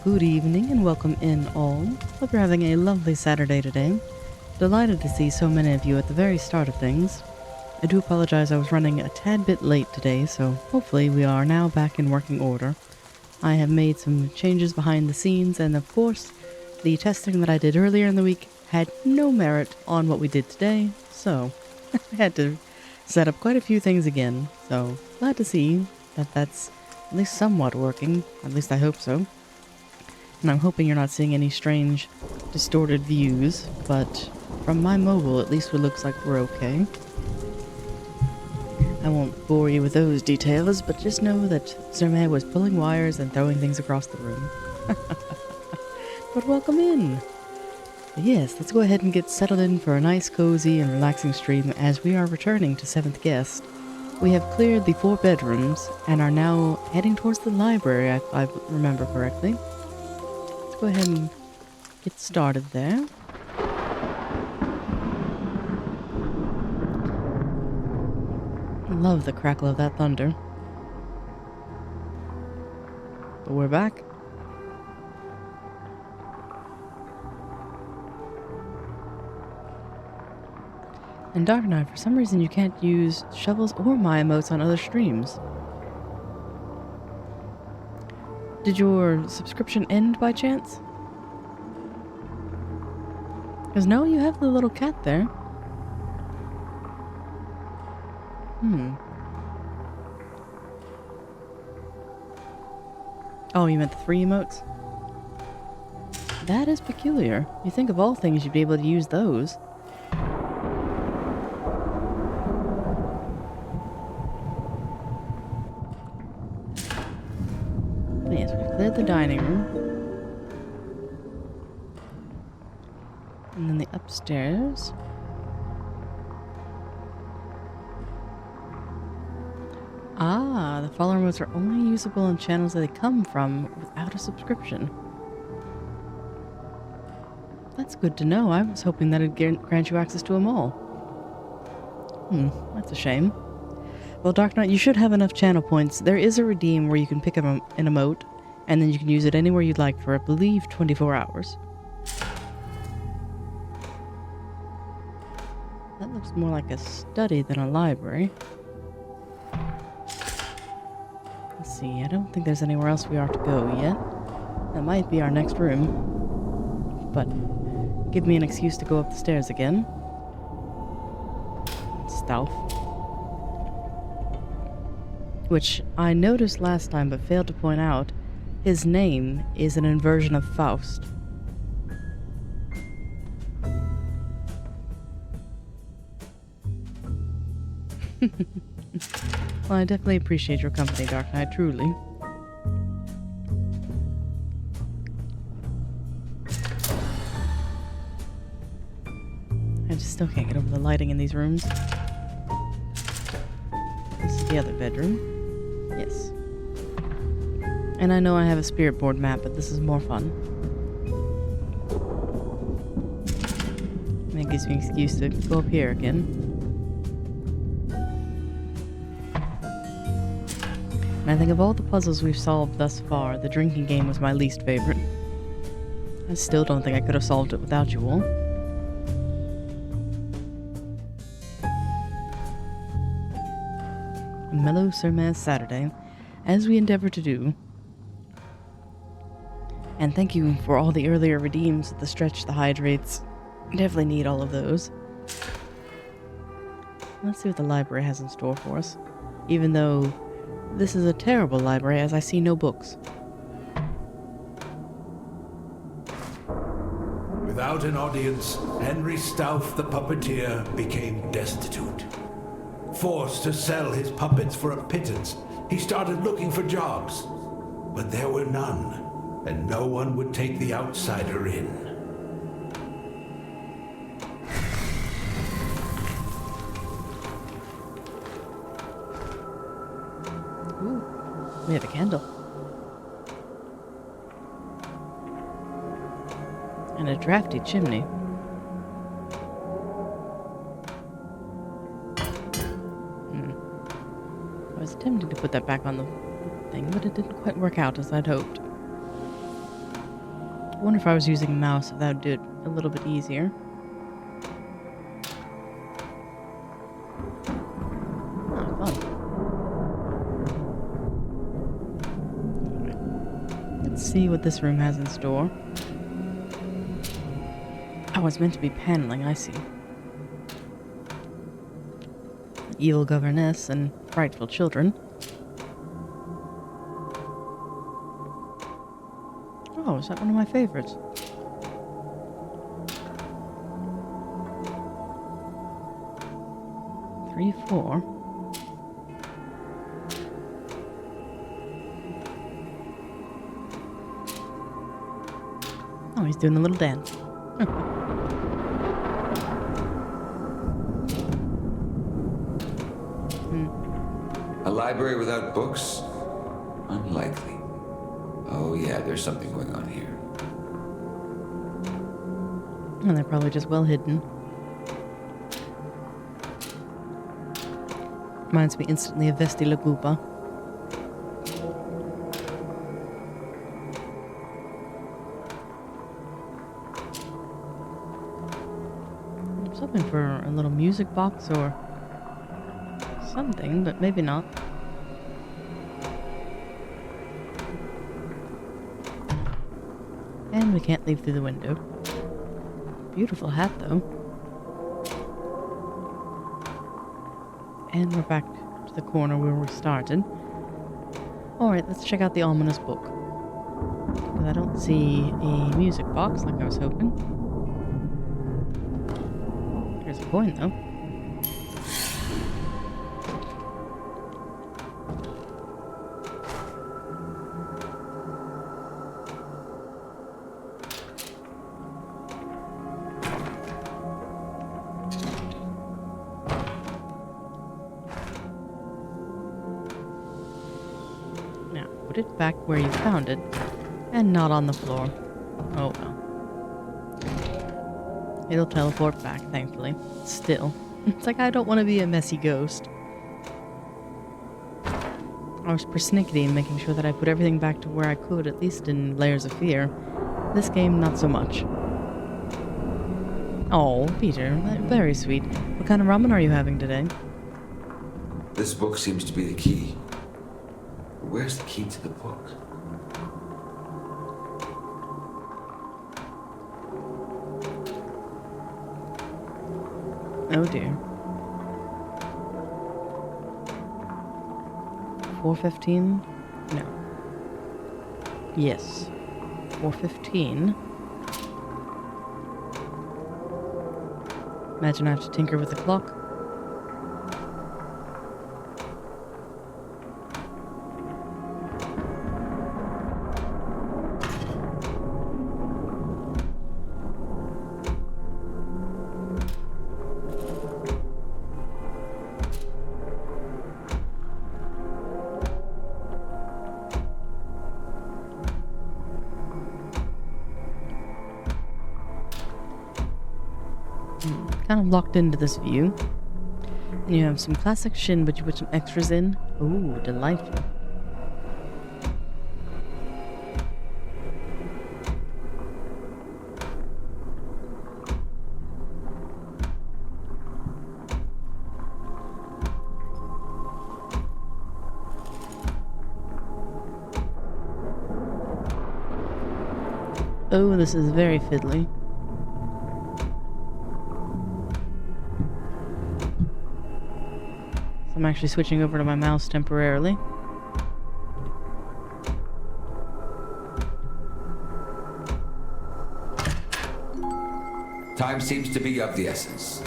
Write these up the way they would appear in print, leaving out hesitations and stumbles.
Good evening and welcome in all. Hope you're having a lovely Saturday today. Delighted to see so many of you at the very start of things. I do apologize, I was running a tad bit late today, so hopefully we are now back in working order. I have made some changes behind the scenes, and of course, the testing that I did earlier in the week had no merit on what we did today, so I had to set up quite a few things again. So glad to see that that's at least somewhat working. At least I hope so. And I'm hoping you're not seeing any strange, distorted views, but from my mobile, at least it looks like we're okay. I won't bore you with those details, but just know that Zerme was pulling wires and throwing things across the room. But welcome in! But yes, let's go ahead and get settled in for a nice, cozy, and relaxing stream as we are returning to 7th Guest. We have cleared the 4 bedrooms and are now heading towards the library, if I remember correctly. Let's go ahead and get started there. Love the crackle of that thunder. But we're back. And Dark Knight, for some reason you can't use shovels or my emotes on other streams. Did your subscription end by chance? Because no, you have the little cat there. Oh, you meant the 3 emotes? That is peculiar. You think of all things you'd be able to use those. But yes, we've cleared the dining room. And then the upstairs. Ah, the follower modes are only usable in channels that they come from without a subscription. That's good to know. I was hoping that it'd grant you access to them all. That's a shame. Well, Dark Knight, you should have enough channel points. There is a redeem where you can pick up an emote, and then you can use it anywhere you'd like for, I believe, 24 hours. That looks more like a study than a library. Let's see, I don't think there's anywhere else we are to go yet. That might be our next room. But give me an excuse to go up the stairs again. Stealth. Which I noticed last time but failed to point out, his name is an inversion of Faust. Well, I definitely appreciate your company, Dark Knight, truly. I just still can't get over the lighting in these rooms. This is the other bedroom. Yes. And I know I have a spirit board map, but this is more fun. And it gives me an excuse to go up here again. And I think of all the puzzles we've solved thus far, the drinking game was my least favorite. I still don't think I could have solved it without you all. A mellow Sirmaz Saturday, as we endeavor to do. And thank you for all the earlier redeems, the stretch, the hydrates. Definitely need all of those. Let's see what the library has in store for us. Even though this is a terrible library, as I see no books. Without an audience, Henry Stauff the puppeteer became destitute. Forced to sell his puppets for a pittance, he started looking for jobs. But there were none, and no one would take the outsider in. Ooh, we have a candle. And a drafty chimney. I was attempting to put that back on the thing, but it didn't quite work out as I'd hoped. wonder if I was using a mouse if that would do it a little bit easier. Oh, fun. Alright. Let's see what this room has in store. Oh, it's meant to be paneling, I see. Evil governess and frightful children. Oh, is that one of my favorites? Three, four. Oh, he's doing a little dance. A library without books? Unlikely. Oh yeah, there's something going on here. And they're probably just well hidden. Reminds me instantly of Vesti Lagupa. I was hoping for a little music box or something, but maybe not. And we can't leave through the window. Beautiful hat, though. And we're back to the corner where we started. Alright, let's check out the ominous book. Because I don't see a music box like I was hoping. There's a coin, though. Put it back where you found it, and not on the floor. Oh well. It'll teleport back, thankfully. Still. It's like I don't want to be a messy ghost. I was persnickety in making sure that I put everything back to where I could, at least in Layers of Fear. This game, not so much. Oh, Peter, very sweet. What kind of ramen are you having today? This book seems to be the key. Where's the key to the book? Oh dear. 4:15? No. Yes. 4:15. Imagine I have to tinker with the clock. Kind of locked into this view. And you have some classic Shin, but you put some extras in. Ooh, delightful. Oh, this is very fiddly. I'm actually switching over to my mouse temporarily. Time seems to be of the essence.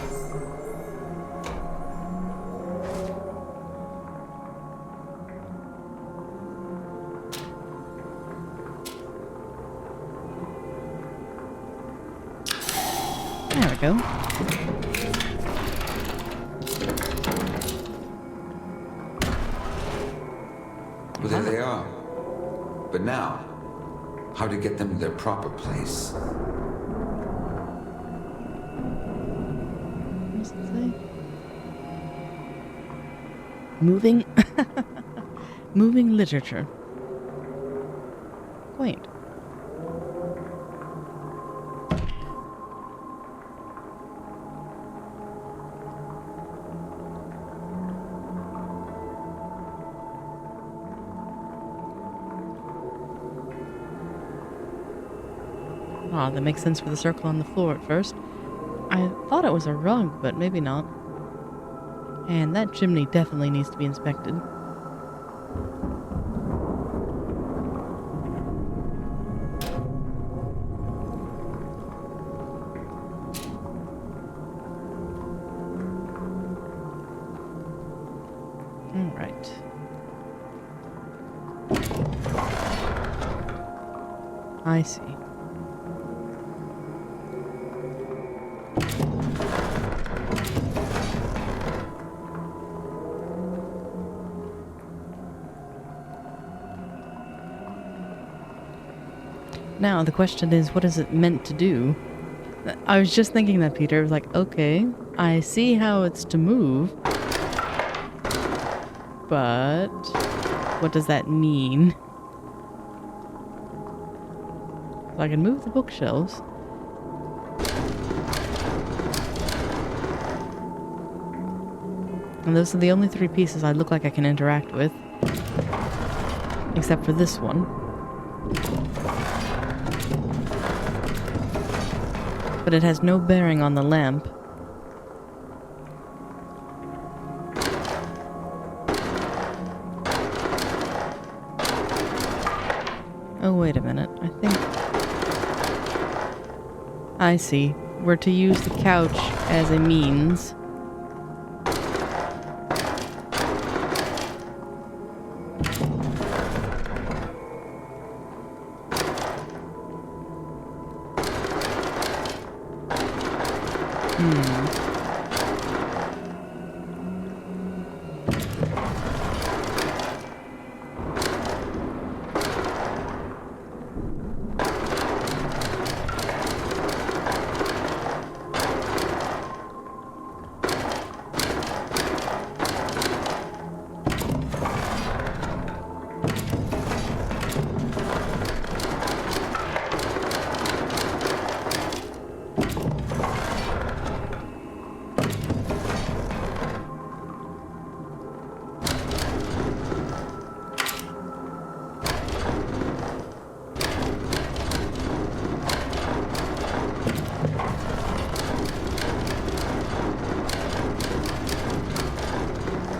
There we go. Well, there they are. But now, how to get them to their proper place? What does it say? Moving... Moving literature. Quaint. Ah, that makes sense for the circle on the floor at first. I thought it was a rug, but maybe not. And that chimney definitely needs to be inspected. Alright. I see. Now, the question is, what is it meant to do? I was just thinking that, Peter. I was like, okay, I see how it's to move, but what does that mean? So I can move the bookshelves. And those are the only three pieces I look like I can interact with. Except for this one. But it has no bearing on the lamp. Oh, wait a minute. I think... I see. We're to use the couch as a means.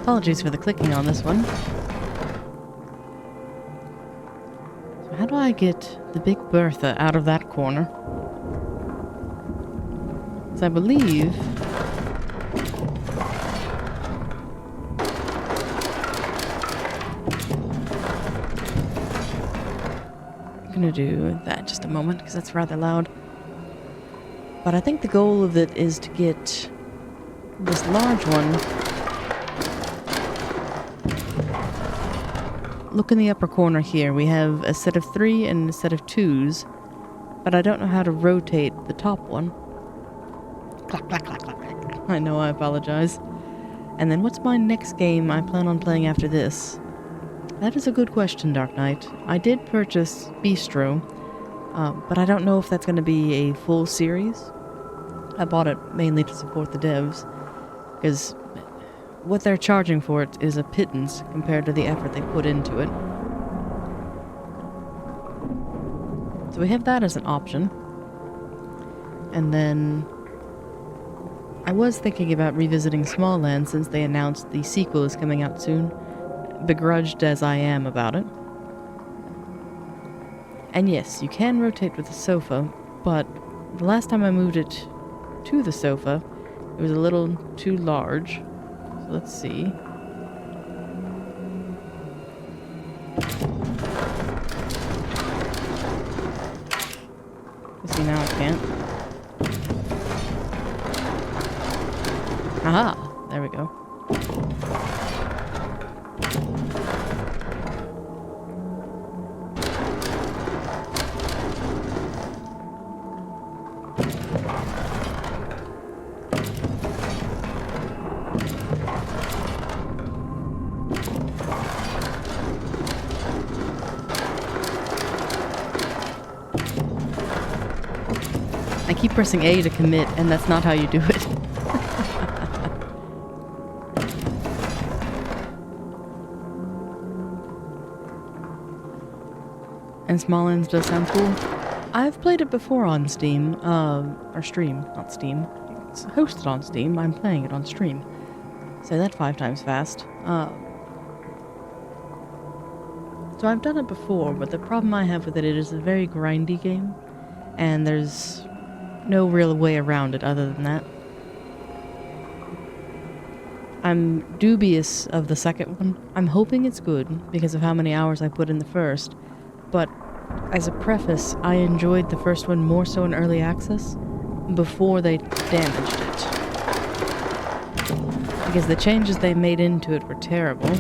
Apologies for the clicking on this one. So how do I get the Big Bertha out of that corner? Because I believe... I'm gonna do that just a moment, because that's rather loud. But I think the goal of it is to get this large one. Look in the upper corner here. We have a set of 3 and a set of 2s, but I don't know how to rotate the top one. Clack, clack, clack, clack, clack. I know, I apologize. And then what's my next game I plan on playing after this? That is a good question, Dark Knight. I did purchase Bistro, but I don't know if that's going to be a full series. I bought it mainly to support the devs, because what they're charging for it is a pittance compared to the effort they put into it. So we have that as an option. And then I was thinking about revisiting Smallland since they announced the sequel is coming out soon, begrudged as I am about it. And yes, you can rotate with the sofa, but the last time I moved it to the sofa, it was a little too large. So let's see. See, now I can't. Aha! There we go. I keep pressing A to commit, and that's not how you do it. And Smalllands does sound cool. I've played it before on Steam, or stream, not Steam. It's hosted on Steam. I'm playing it on stream. Say that 5 times fast. So I've done it before, but the problem I have with it is a very grindy game, and there's no real way around it other than that. I'm dubious of the second one. I'm hoping it's good because of how many hours I put in the first, but as a preface, I enjoyed the first one more so in early access before they damaged it. Because the changes they made into it were terrible.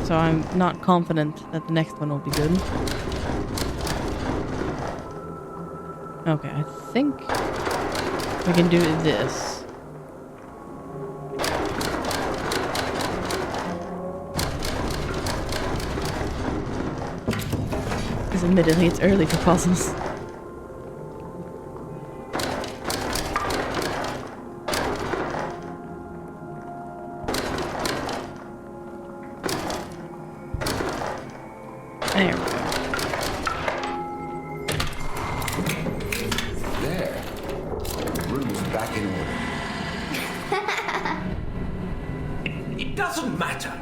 So I'm not confident that the next one will be good. Okay, I think we can do this. Because admittedly it's early for puzzles. There we go. There. The room is back in order. It doesn't matter.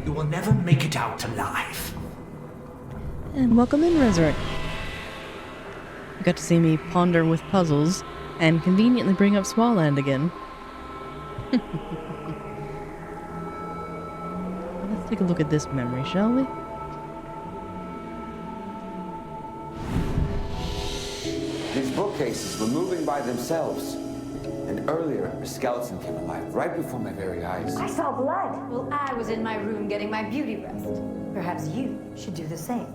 You will never make it out alive. And welcome in, Resurrect. You got to see me ponder with puzzles and conveniently bring up Swalland again. Let's take a look at this memory, shall we? These bookcases were moving by themselves. And earlier, a skeleton came alive right before my very eyes. I saw blood. Well, I was in my room getting my beauty rest. Perhaps you should do the same.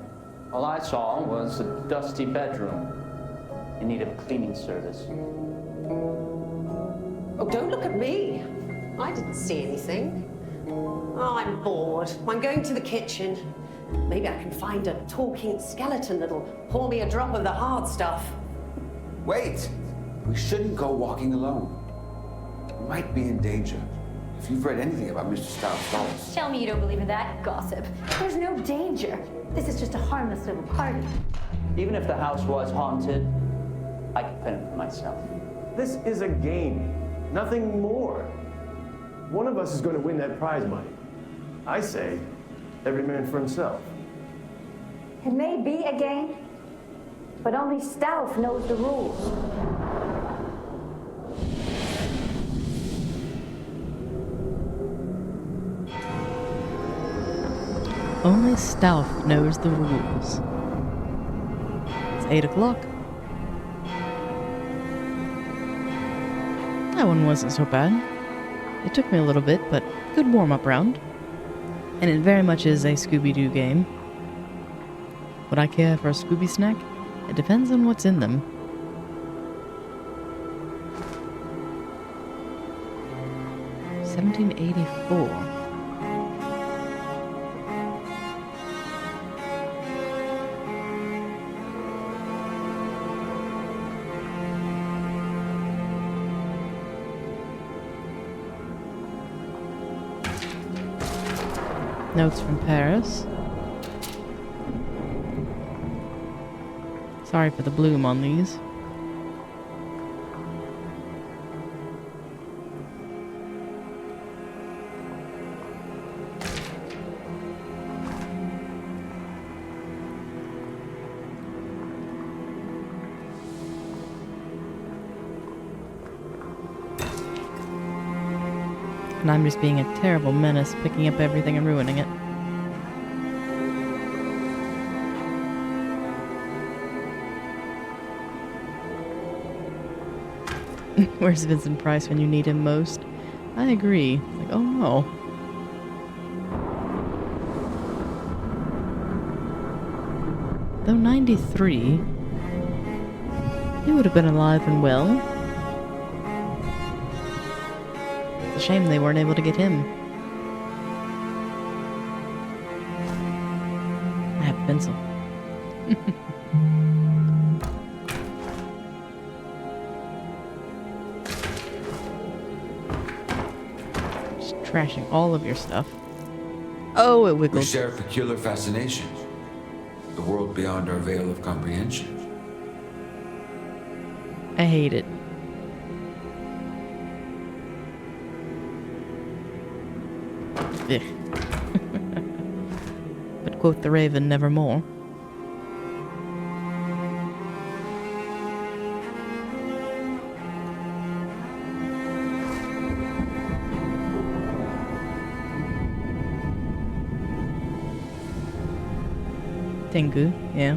All I saw was a dusty bedroom in need of a cleaning service. Oh, don't look at me. I didn't see anything. Oh, I'm bored. I'm going to the kitchen. Maybe I can find a talking skeleton that'll pour me a drop of the hard stuff. Wait! We shouldn't go walking alone. We might be in danger. If you've read anything about Mr. Styles' dolls. Tell me you don't believe in that gossip. There's no danger. This is just a harmless little party. Even if the house was haunted, I could fend for myself. This is a game, nothing more. One of us is going to win that prize money. I say, every man for himself. It may be a game, but only Stealth knows the rules. Only Stealth knows the rules. It's 8 o'clock. That one wasn't so bad. It took me a little bit, but good warm-up round. And it very much is a Scooby-Doo game. Would I care for a Scooby snack? It depends on what's in them. $17.84. Notes from Paris. Sorry for the bloom on these. And I'm just being a terrible menace, picking up everything and ruining it. Where's Vincent Price when you need him most? I agree. It's like, oh no. Though 93, he would have been alive and well. It's a shame they weren't able to get him. I have a pencil. Just trashing all of your stuff. Oh, it We wiggled. share a peculiar fascination. The world beyond our veil of comprehension. I hate it. Ugh. But quote the raven, nevermore. Tengu, yeah.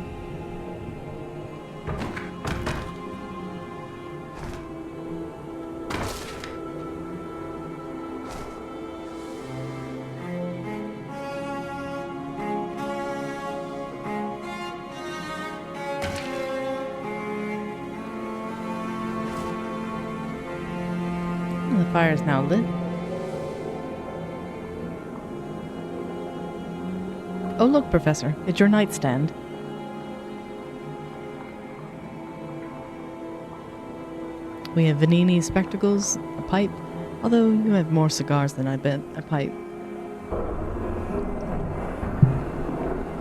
The fire is now lit. Oh look, Professor, it's your nightstand. We have Vanini spectacles, a pipe, although you have more cigars than I bet a pipe.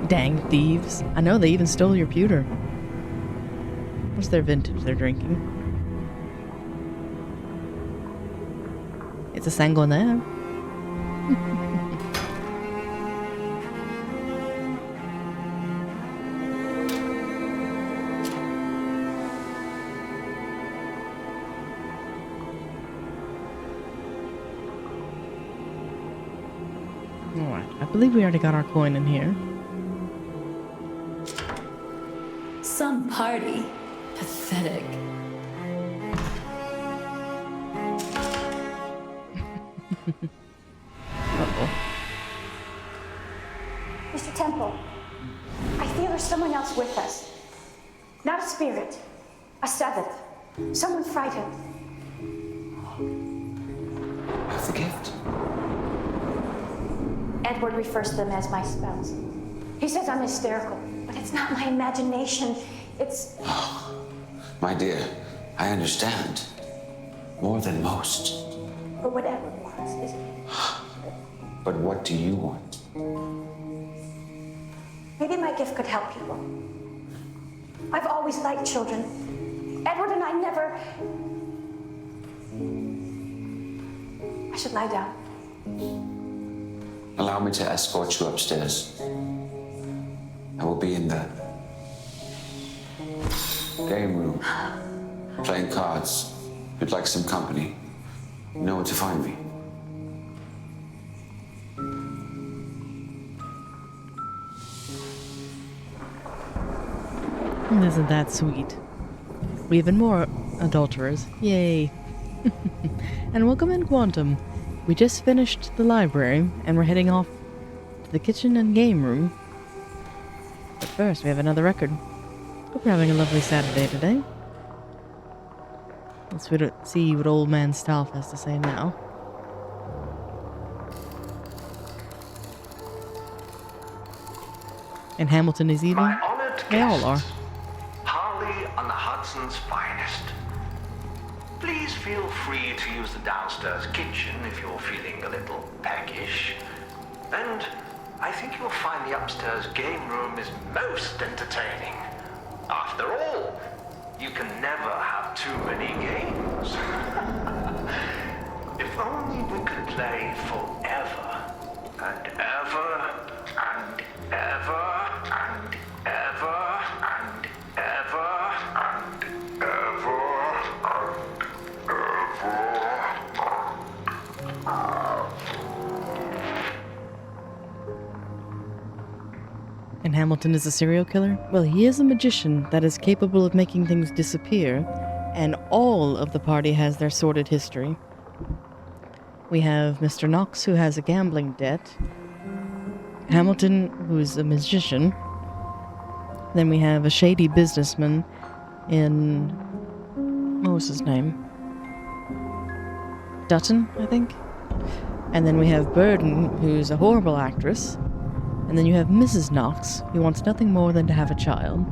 Dang thieves. I know, they even stole your pewter. What's their vintage they're drinking? It's a sanguinaire. Alright, I believe we already got our coin in here. Some party. Pathetic. Uh-oh. Mr. Temple, I feel there's someone else with us. Not a spirit, a seventh. Someone frightened. Have the gift. Edward refers to them as my spells. He says I'm hysterical, but it's not my imagination. It's... My dear, I understand. More than most. But what Edward wants is... But what do you want? Maybe my gift could help people. I've always liked children. Edward and I never... I should lie down. Allow me to escort you upstairs. I will be in the game room, playing cards. If you'd like some company, you know where to find me. Isn't that sweet? We have more adulterers. Yay. And welcome in, Quantum. We just finished the library, and we're heading off to the kitchen and game room. But first, we have another record. Hope you're having a lovely Saturday today. Let's see what Old Man Stalf has to say now. And Hamilton is evil? My honored They all are. guests, Harley on the Hudson's finest. Please feel free to use the downstairs kitchen if you're feeling a little peckish. And I think you'll find the upstairs game room is most entertaining. After all, you can never have too many games. If only we could play forever and ever and ever and ever and ever and ever and ever. And Hamilton is a serial killer? Well, he is a magician that is capable of making things disappear, and all of the party has their sordid history. We have Mr. Knox, who has a gambling debt. Hamilton, who's a magician. Then we have a shady businessman in... what was his name? Dutton, I think? And then we have Burden, who's a horrible actress. And then you have Mrs. Knox, who wants nothing more than to have a child.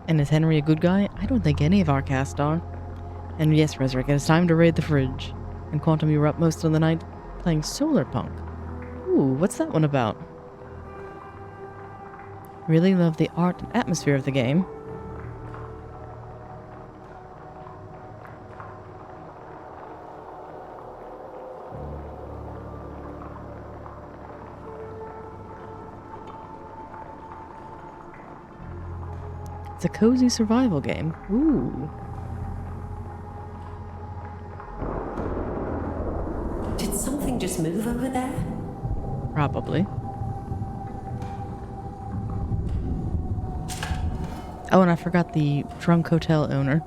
And is Henry a good guy? I don't think any of our cast are. And yes, Resurrect, it's time to raid the fridge. And Quantum, you were up most of the night playing Solar Punk. Ooh, what's that one about? Really love the art and atmosphere of the game. It's a cozy survival game. Ooh. Did something just move over there? Probably. Oh, and I forgot the drunk hotel owner.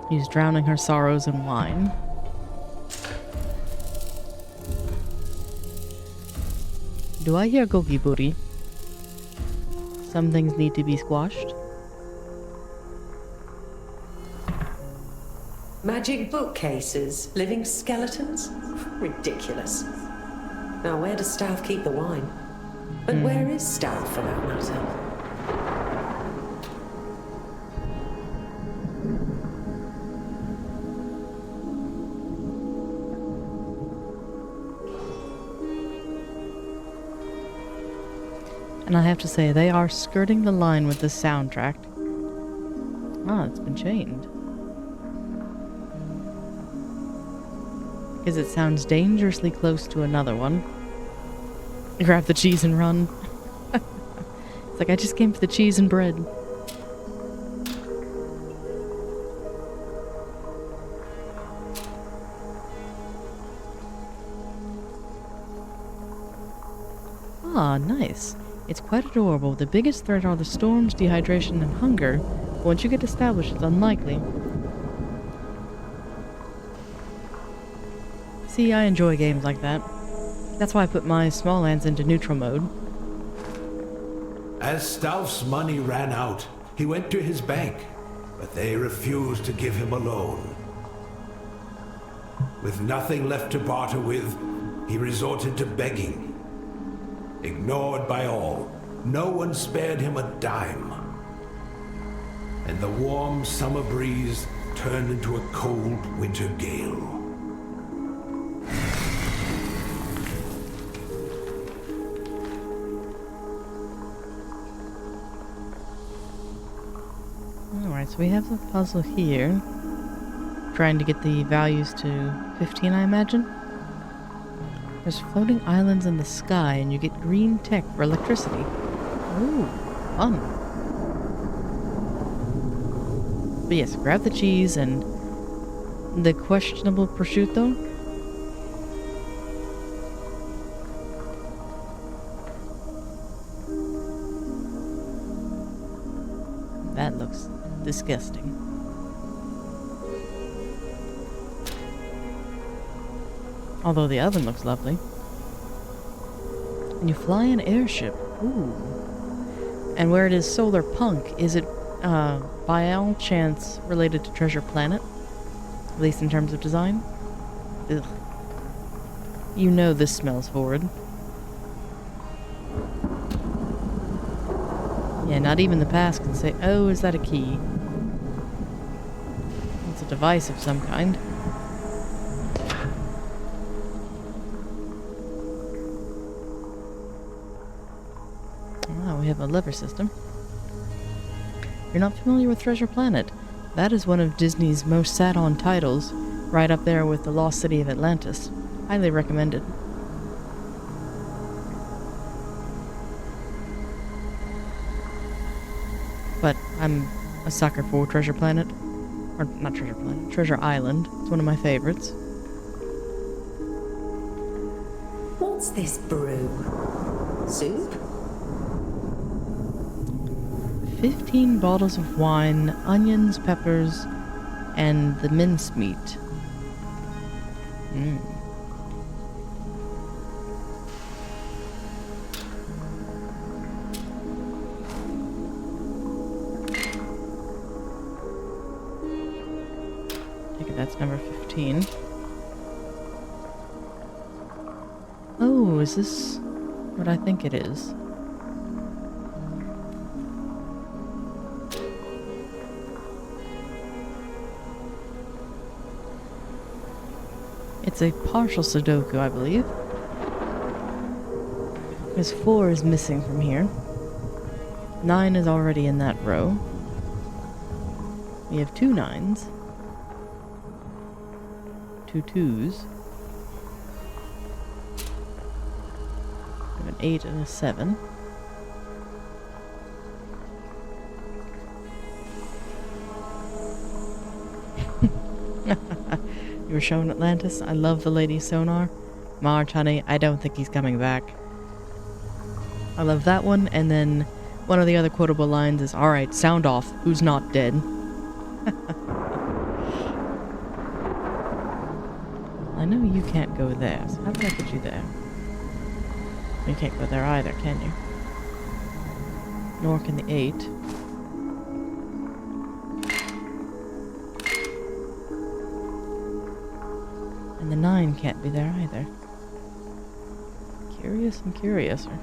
He's drowning her sorrows in wine. Do I hear Goki Booty? Some things need to be squashed. Magic bookcases, living skeletons? Ridiculous. Now, where does Stauf keep the wine? And where is Stauf, for that matter? And I have to say, they are skirting the line with this soundtrack. Ah, it's been chained. Because it sounds dangerously close to another one. Grab the cheese and run. It's like, I just came for the cheese and bread. Ah, nice. It's quite adorable. The biggest threat are the storms, dehydration, and hunger. But once you get established, it's unlikely. See, I enjoy games like that. That's why I put my small lands into neutral mode. As Stauf's money ran out, he went to his bank, but they refused to give him a loan. With nothing left to barter with, he resorted to begging. Ignored by all, no one spared him a dime. And the warm summer breeze turned into a cold winter gale. Alright, so we have the puzzle here. Trying to get the values to 15, I imagine. There's floating islands in the sky, and you get green tech for electricity. Ooh, fun. But yes, grab the cheese and the questionable prosciutto. That looks disgusting. Although the oven looks lovely. And you fly an airship. Ooh. And where it is Solar Punk, is it by all chance related to Treasure Planet? At least in terms of design? Ugh. You know this smells horrid. Yeah, not even the past can say, oh, is that a key? It's a device of some kind. We have a lever system. You're not familiar with Treasure Planet? That is one of Disney's most sat-on titles, right up there with The Lost City of Atlantis. Highly recommended. But I'm a sucker for Treasure Planet. Or, not Treasure Planet, Treasure Island. It's one of my favorites. What's this brew? Soup? 15 bottles of wine, onions, peppers, and the mincemeat. Take it, that's number 15. Oh, is this what I think it is? It's a partial Sudoku, I believe. Because 4 is missing from here. 9 is already in that row. We have 2 9s. 2 2s. We have an 8 and a 7. You were shown Atlantis. I love the lady sonar. Marge, honey, I don't think he's coming back. I love that one, and then one of the other quotable lines is, "Alright, sound off. Who's not dead?" I know you can't go there, so how can I put you there? You can't go there either, can you? Nor can the 8. And the 9 can't be there either. Curious and curiouser.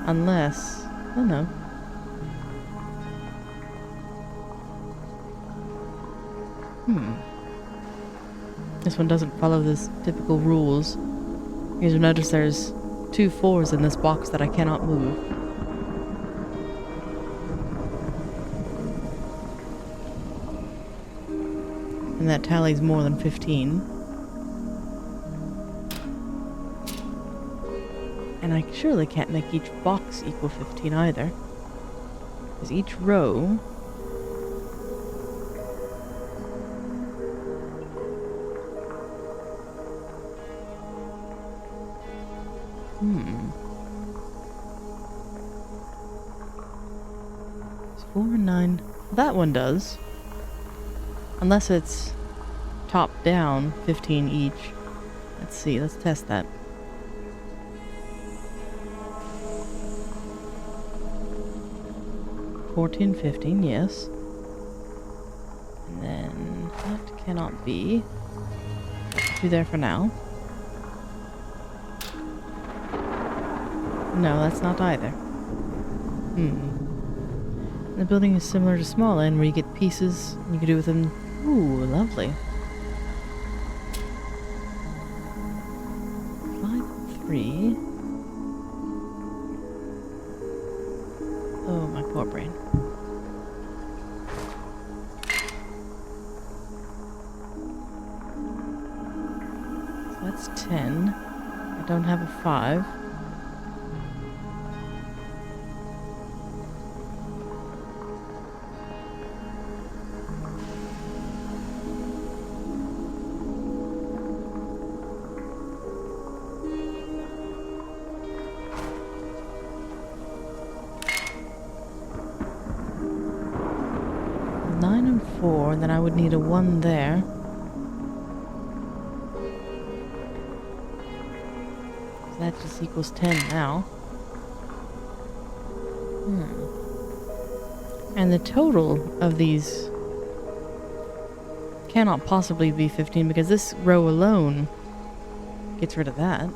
Unless... oh no. This one doesn't follow this typical rules. You'll notice there's 2 4s in this box that I cannot move. And that tallies more than 15. And I surely can't make each box equal 15 either. Because each row... It's 4 and 9. That one does. Unless it's top down, 15 each. Let's see, let's test that. $14, $15, yes. And then that cannot be. Put there for now. No, that's not either. The building is similar to Small End, where you get pieces and you can do with them. Ooh, lovely. 5, 3. Oh, my poor brain. So that's 10. I don't have a 5. And then I would need a 1 there. So that just equals 10 now. And the total of these cannot possibly be 15 because this row alone gets rid of that.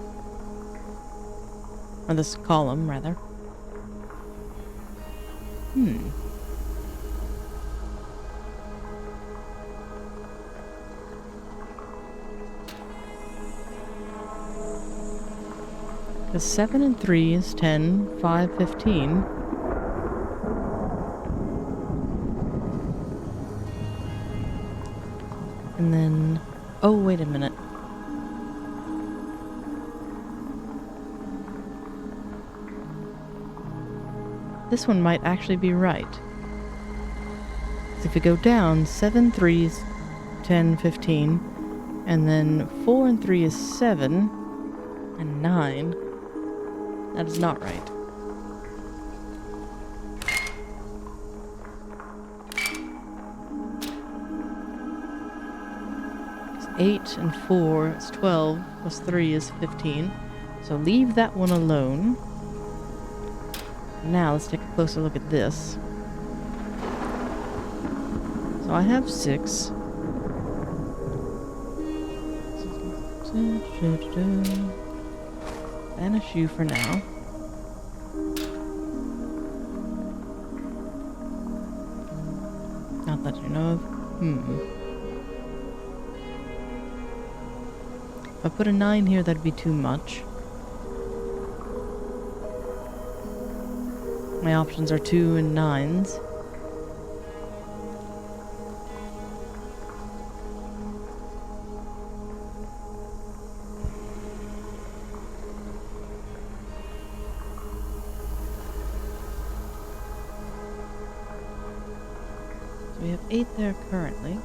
Or this column, rather. Because 7 and 3 is 10, 5, 15. And then... oh, wait a minute. This one might actually be right. So if we go down, 7, 3 is 10, 15. And then 4 and 3 is 7. And 9. That is not right. It's 8 and 4 is 12, plus 3 is 15. So leave that one alone. Now let's take a closer look at this. So I have 6. Banish you for now. Not that you know of. If I put a 9 here, that'd be too much. My options are 2 and 9s. We have 8 there currently.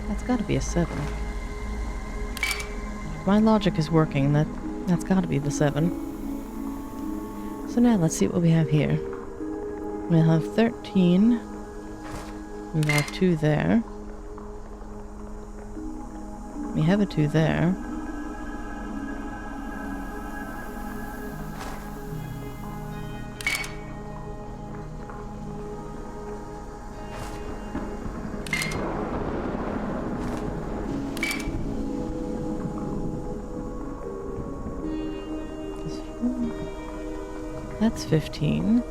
That's gotta be a 7. My logic is working, that's gotta be the 7. So now let's see what we have here. We'll have 13. We'll have 2 there. We have a 2 there. That's 15.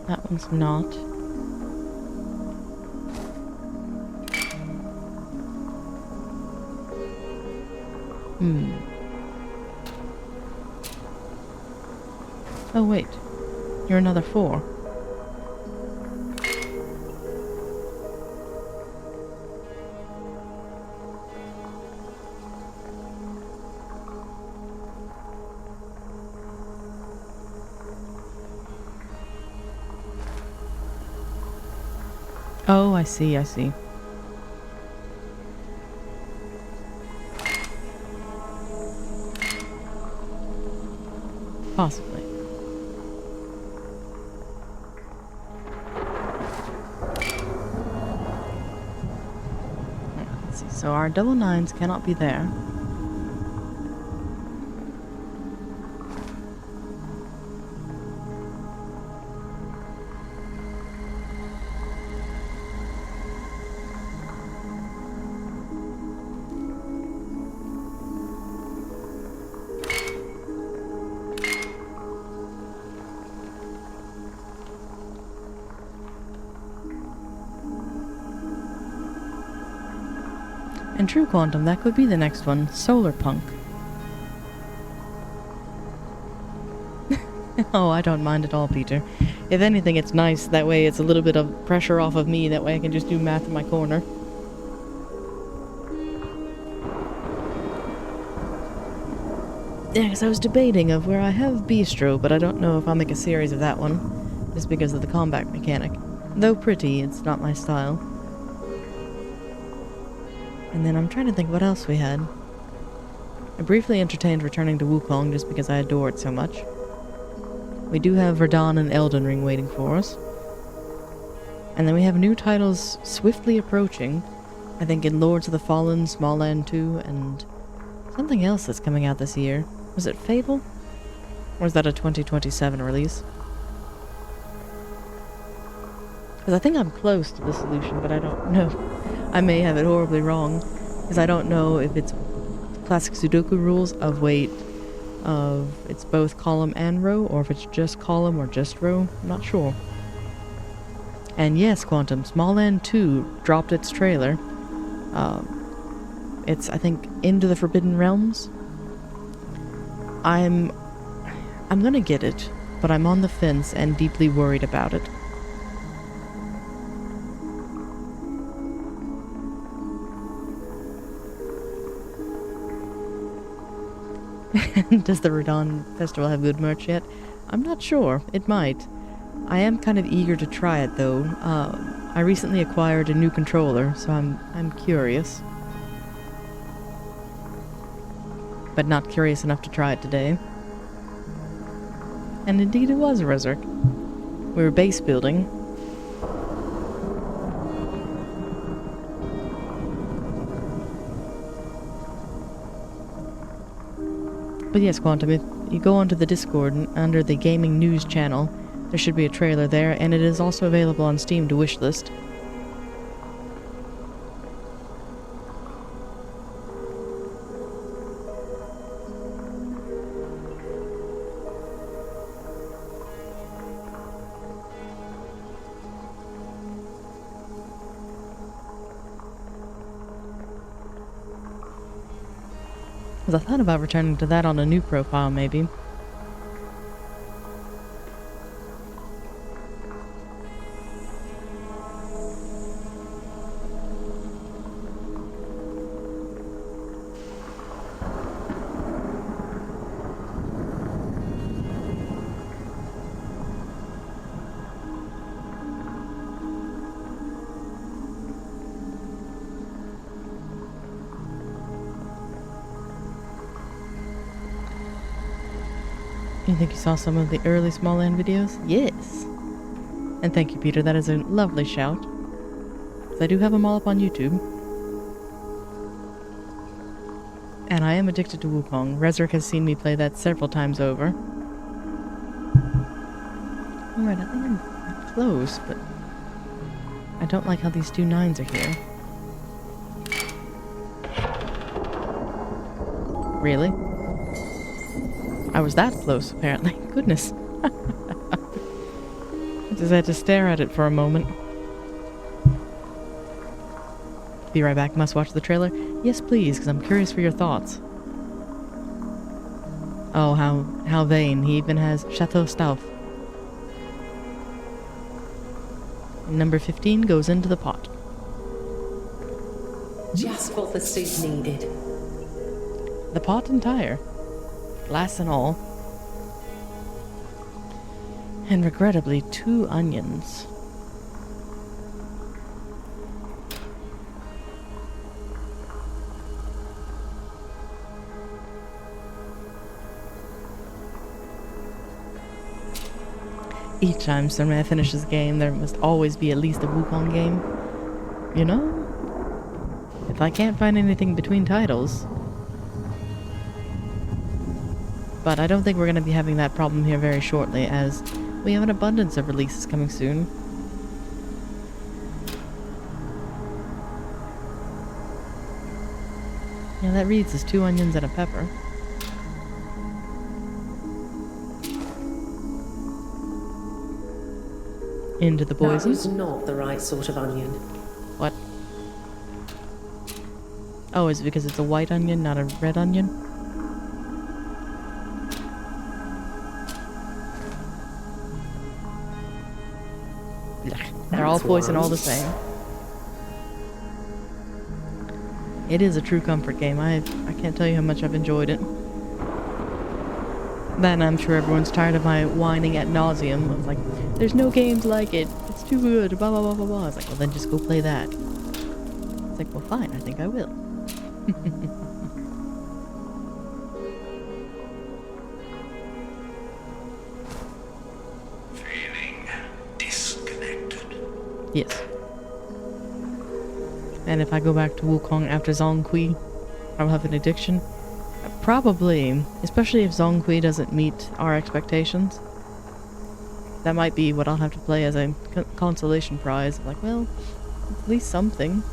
That one's not. Oh wait, you're another 4. Oh, I see, I see. Possibly. Let's see, so our double 9s cannot be there. And True Quantum, that could be the next one. Solar Punk. Oh, I don't mind at all, Peter. If anything, it's nice. That way it's a little bit of pressure off of me. That way I can just do math in my corner. Yeah, because I was debating of where I have Bistro, but I don't know if I'll make a series of that one. Just because of the combat mechanic. Though pretty, it's not my style. And then I'm trying to think what else we had. I briefly entertained returning to Wukong just because I adore it so much. We do have Verdun and Elden Ring waiting for us. And then we have new titles swiftly approaching. I think in Lords of the Fallen, Small Land 2, and something else that's coming out this year. Was it Fable? Or is that a 2027 release? Because I think I'm close to the solution, but I don't know. I may have it horribly wrong, because I don't know if it's classic Sudoku rules of it's both column and row, or if it's just column or just row. I'm not sure. And yes, Quantum, Small Land 2 dropped its trailer. It's, I think, Into the Forbidden Realms. I'm gonna get it, but I'm on the fence and deeply worried about it. Does the Radon Festival have good merch yet? I'm not sure. It might. I am kind of eager to try it, though. I recently acquired a new controller, so I'm curious. But not curious enough to try it today. And indeed it was Resurrect. We were base building. But yes, Quantum, if you go onto the Discord under the gaming news channel, There should be a trailer there, and it is also available on Steam to wishlist. Because I thought about returning to that on a new profile, maybe. You think you saw some of the early Small Land videos? Yes! And thank you, Peter, that is a lovely shout. 'Cause I do have them all up on YouTube. And I am addicted to Wukong. Rezrick has seen me play that several times over. Alright, I think I'm close, but I don't like how these two 9s are here. Really? I was that close, apparently. Goodness. I just had to stare at it for a moment. Be right back. Must watch the trailer? Yes, please, because I'm curious for your thoughts. Oh, how vain. He even has Chateau Stauf. Number 15 goes into the pot. Just what the suit needed. The pot entire. Glass and all. And regrettably, 2 onions. Each time Superman finishes a game, there must always be at least a Wukong game. You know? If I can't find anything between titles... But I don't think we're going to be having that problem here very shortly, as we have an abundance of releases coming soon. Yeah, that reads as 2 onions and a pepper. Into the poison. That was not the right sort of onion. What? Oh, is it because it's a white onion, not a red onion? They're all poison all the same. It is a true comfort game. I can't tell you how much I've enjoyed it. Then I'm sure everyone's tired of my whining ad nauseum. I was like, there's no games like it. It's too good. Blah, blah, blah, blah, blah. I was like, well, then just go play that. It's like, well, fine. I think I will. Yes. And if I go back to Wukong after Zhongqi, I'll have an addiction. Probably, especially if Zhongqi doesn't meet our expectations. That might be what I'll have to play as a consolation prize. Like, well, at least something.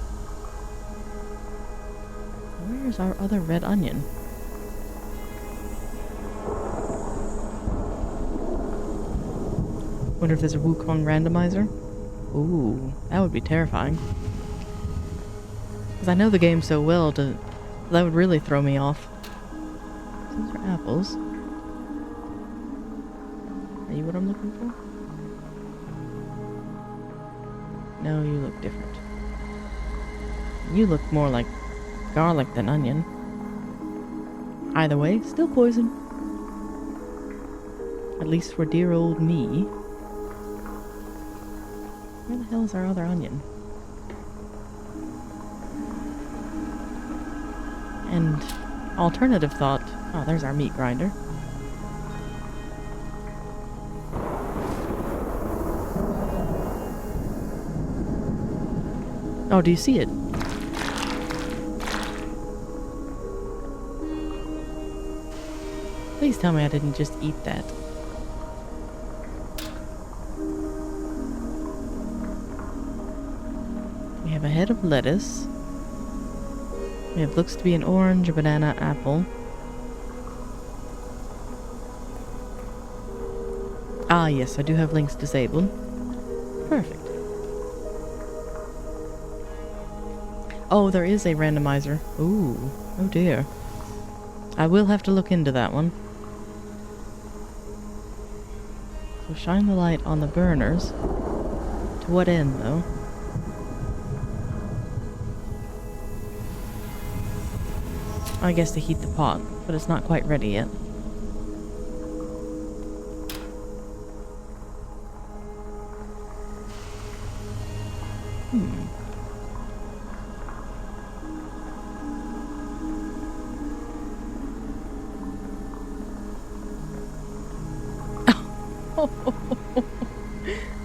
Where's our other red onion? Wonder if there's a Wukong randomizer? Ooh, that would be terrifying. Because I know the game so well, that would really throw me off. These are apples. Are you what I'm looking for? No, you look different. You look more like garlic than onion. Either way, still poison. At least for dear old me. Where the hell is our other onion? And alternative thought... Oh, there's our meat grinder. Oh, do you see it? Please tell me I didn't just eat that. We have a head of lettuce. We have looks to be an orange, a banana, apple. Ah, yes, I do have links disabled. Perfect. Oh, there is a randomizer. Ooh, oh dear. I will have to look into that one. So shine the light on the burners. To what end, though? I guess to heat the pot, but it's not quite ready yet.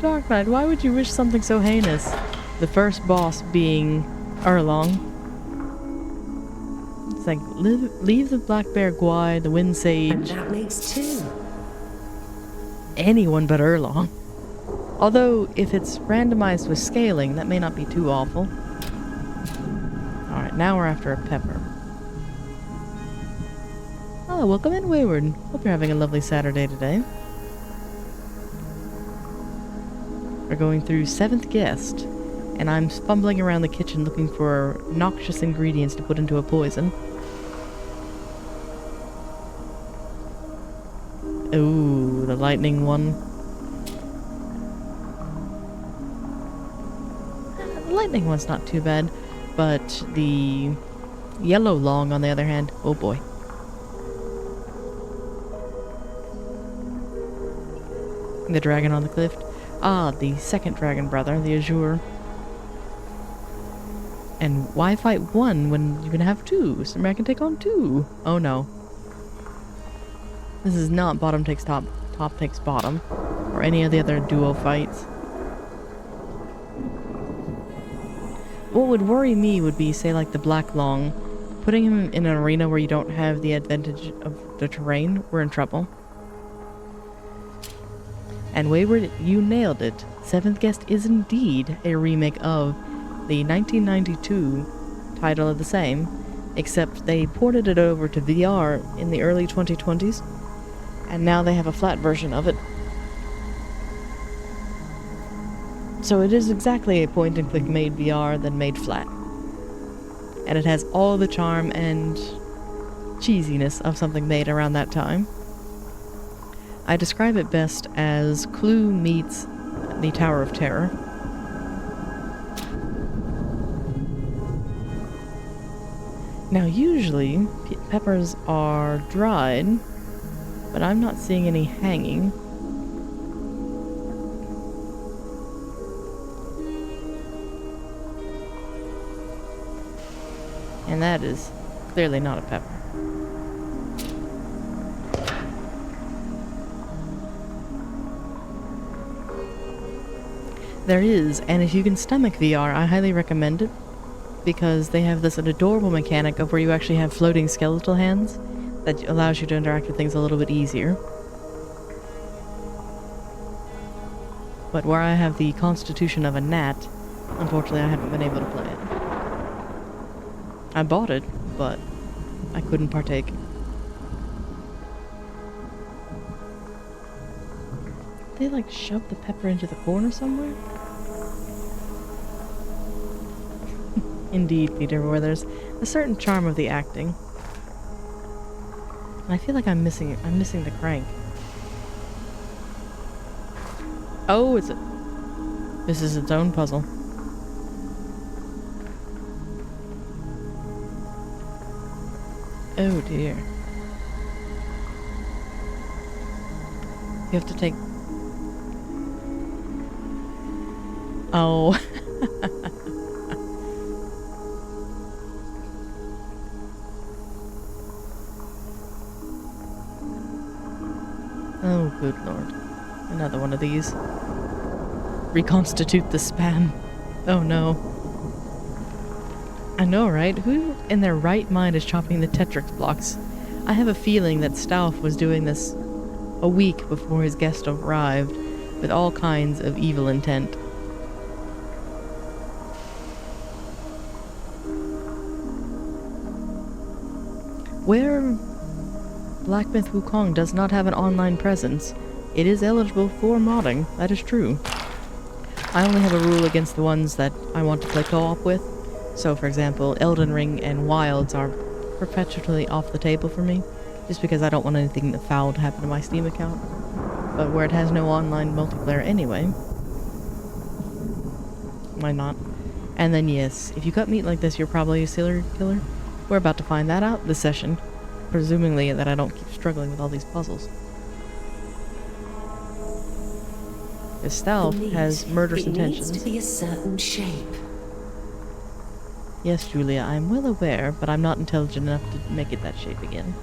Dark Knight, why would you wish something so heinous? The first boss being Erlong. It's like, leave the black bear Gwai, the wind sage. And that makes 2. Anyone but Erlong. Although, if it's randomized with scaling, that may not be too awful. Alright, now we're after a pepper. Oh, welcome in, Wayward. Hope you're having a lovely Saturday today. We're going through 7th Guest, and I'm fumbling around the kitchen looking for noxious ingredients to put into a poison. Ooh, the lightning one. The lightning one's not too bad, but the yellow long, on the other hand, oh boy. The dragon on the cliff. Ah, the second dragon brother, the Azure. And why fight one when you can have 2? So I can take on 2. Oh no. This is not bottom takes top, top takes bottom, or any of the other duo fights. What would worry me would be, say, like the Black Long. Putting him in an arena where you don't have the advantage of the terrain, we're in trouble. And Wayward, you nailed it. 7th Guest is indeed a remake of the 1992 title of the same, except they ported it over to VR in the early 2020s, and now they have a flat version of it. So it is exactly a point-and-click made VR, then made flat. And it has all the charm and cheesiness of something made around that time. I describe it best as Clue meets the Tower of Terror. Now usually, peppers are dried, but I'm not seeing any hanging. And that is clearly not a pepper. There is, and if you can stomach VR, I highly recommend it, because they have this adorable mechanic of where you actually have floating skeletal hands that allows you to interact with things a little bit easier. But where I have the constitution of a gnat, unfortunately I haven't been able to play it. I bought it, but I couldn't partake. They like shove the pepper into the corner somewhere? Indeed, Peter, where there's a certain charm of the acting. And I feel like I'm missing the crank. Oh, this is its own puzzle. Oh dear. You have to take... Oh. Oh, good lord. Another one of these. Reconstitute the spam. Oh no. I know, right? Who in their right mind is chopping the Tetrix blocks? I have a feeling that Stauf was doing this a week before his guest arrived, with all kinds of evil intent. Where Black Myth Wukong does not have an online presence, it is eligible for modding. That is true. I only have a rule against the ones that I want to play co-op with. So, for example, Elden Ring and Wilds are perpetually off the table for me, just because I don't want anything foul to happen to my Steam account. But where it has no online multiplayer anyway, why not? And then yes, if you cut meat like this, you're probably a serial killer. We're about to find that out this session, presumingly that I don't keep struggling with all these puzzles. This stealth has murderous intentions. It needs to be a certain shape. Yes, Julia, I'm well aware, but I'm not intelligent enough to make it that shape again.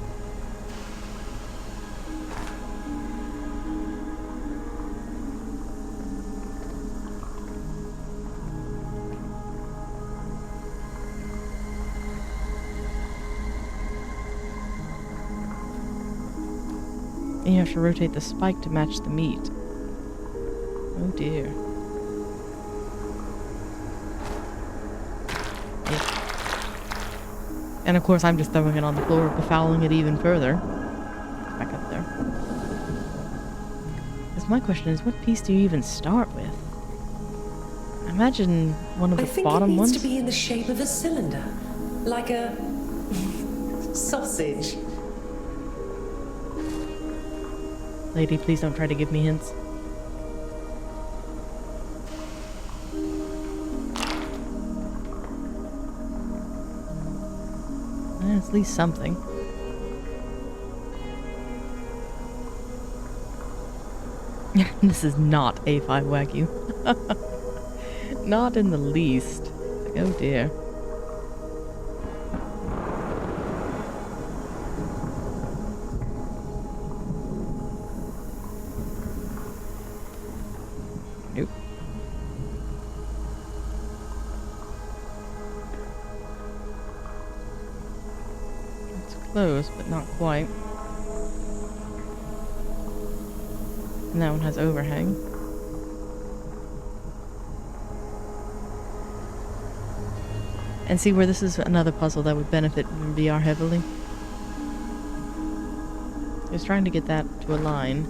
And you have to rotate the spike to match the meat. Oh dear. And of course I'm just throwing it on the floor, befouling it even further. Back up there. Because my question is, what piece do you even start with? Imagine one of the bottom ones. I think it needs to be in the shape of a cylinder. Like a sausage. Lady, please don't try to give me hints. At least something. This is not A5 Wagyu. Not in the least. Oh dear. Nope. Close, but not quite. And that one has overhang. And see where this is another puzzle that would benefit from VR heavily. Just trying to get that to align.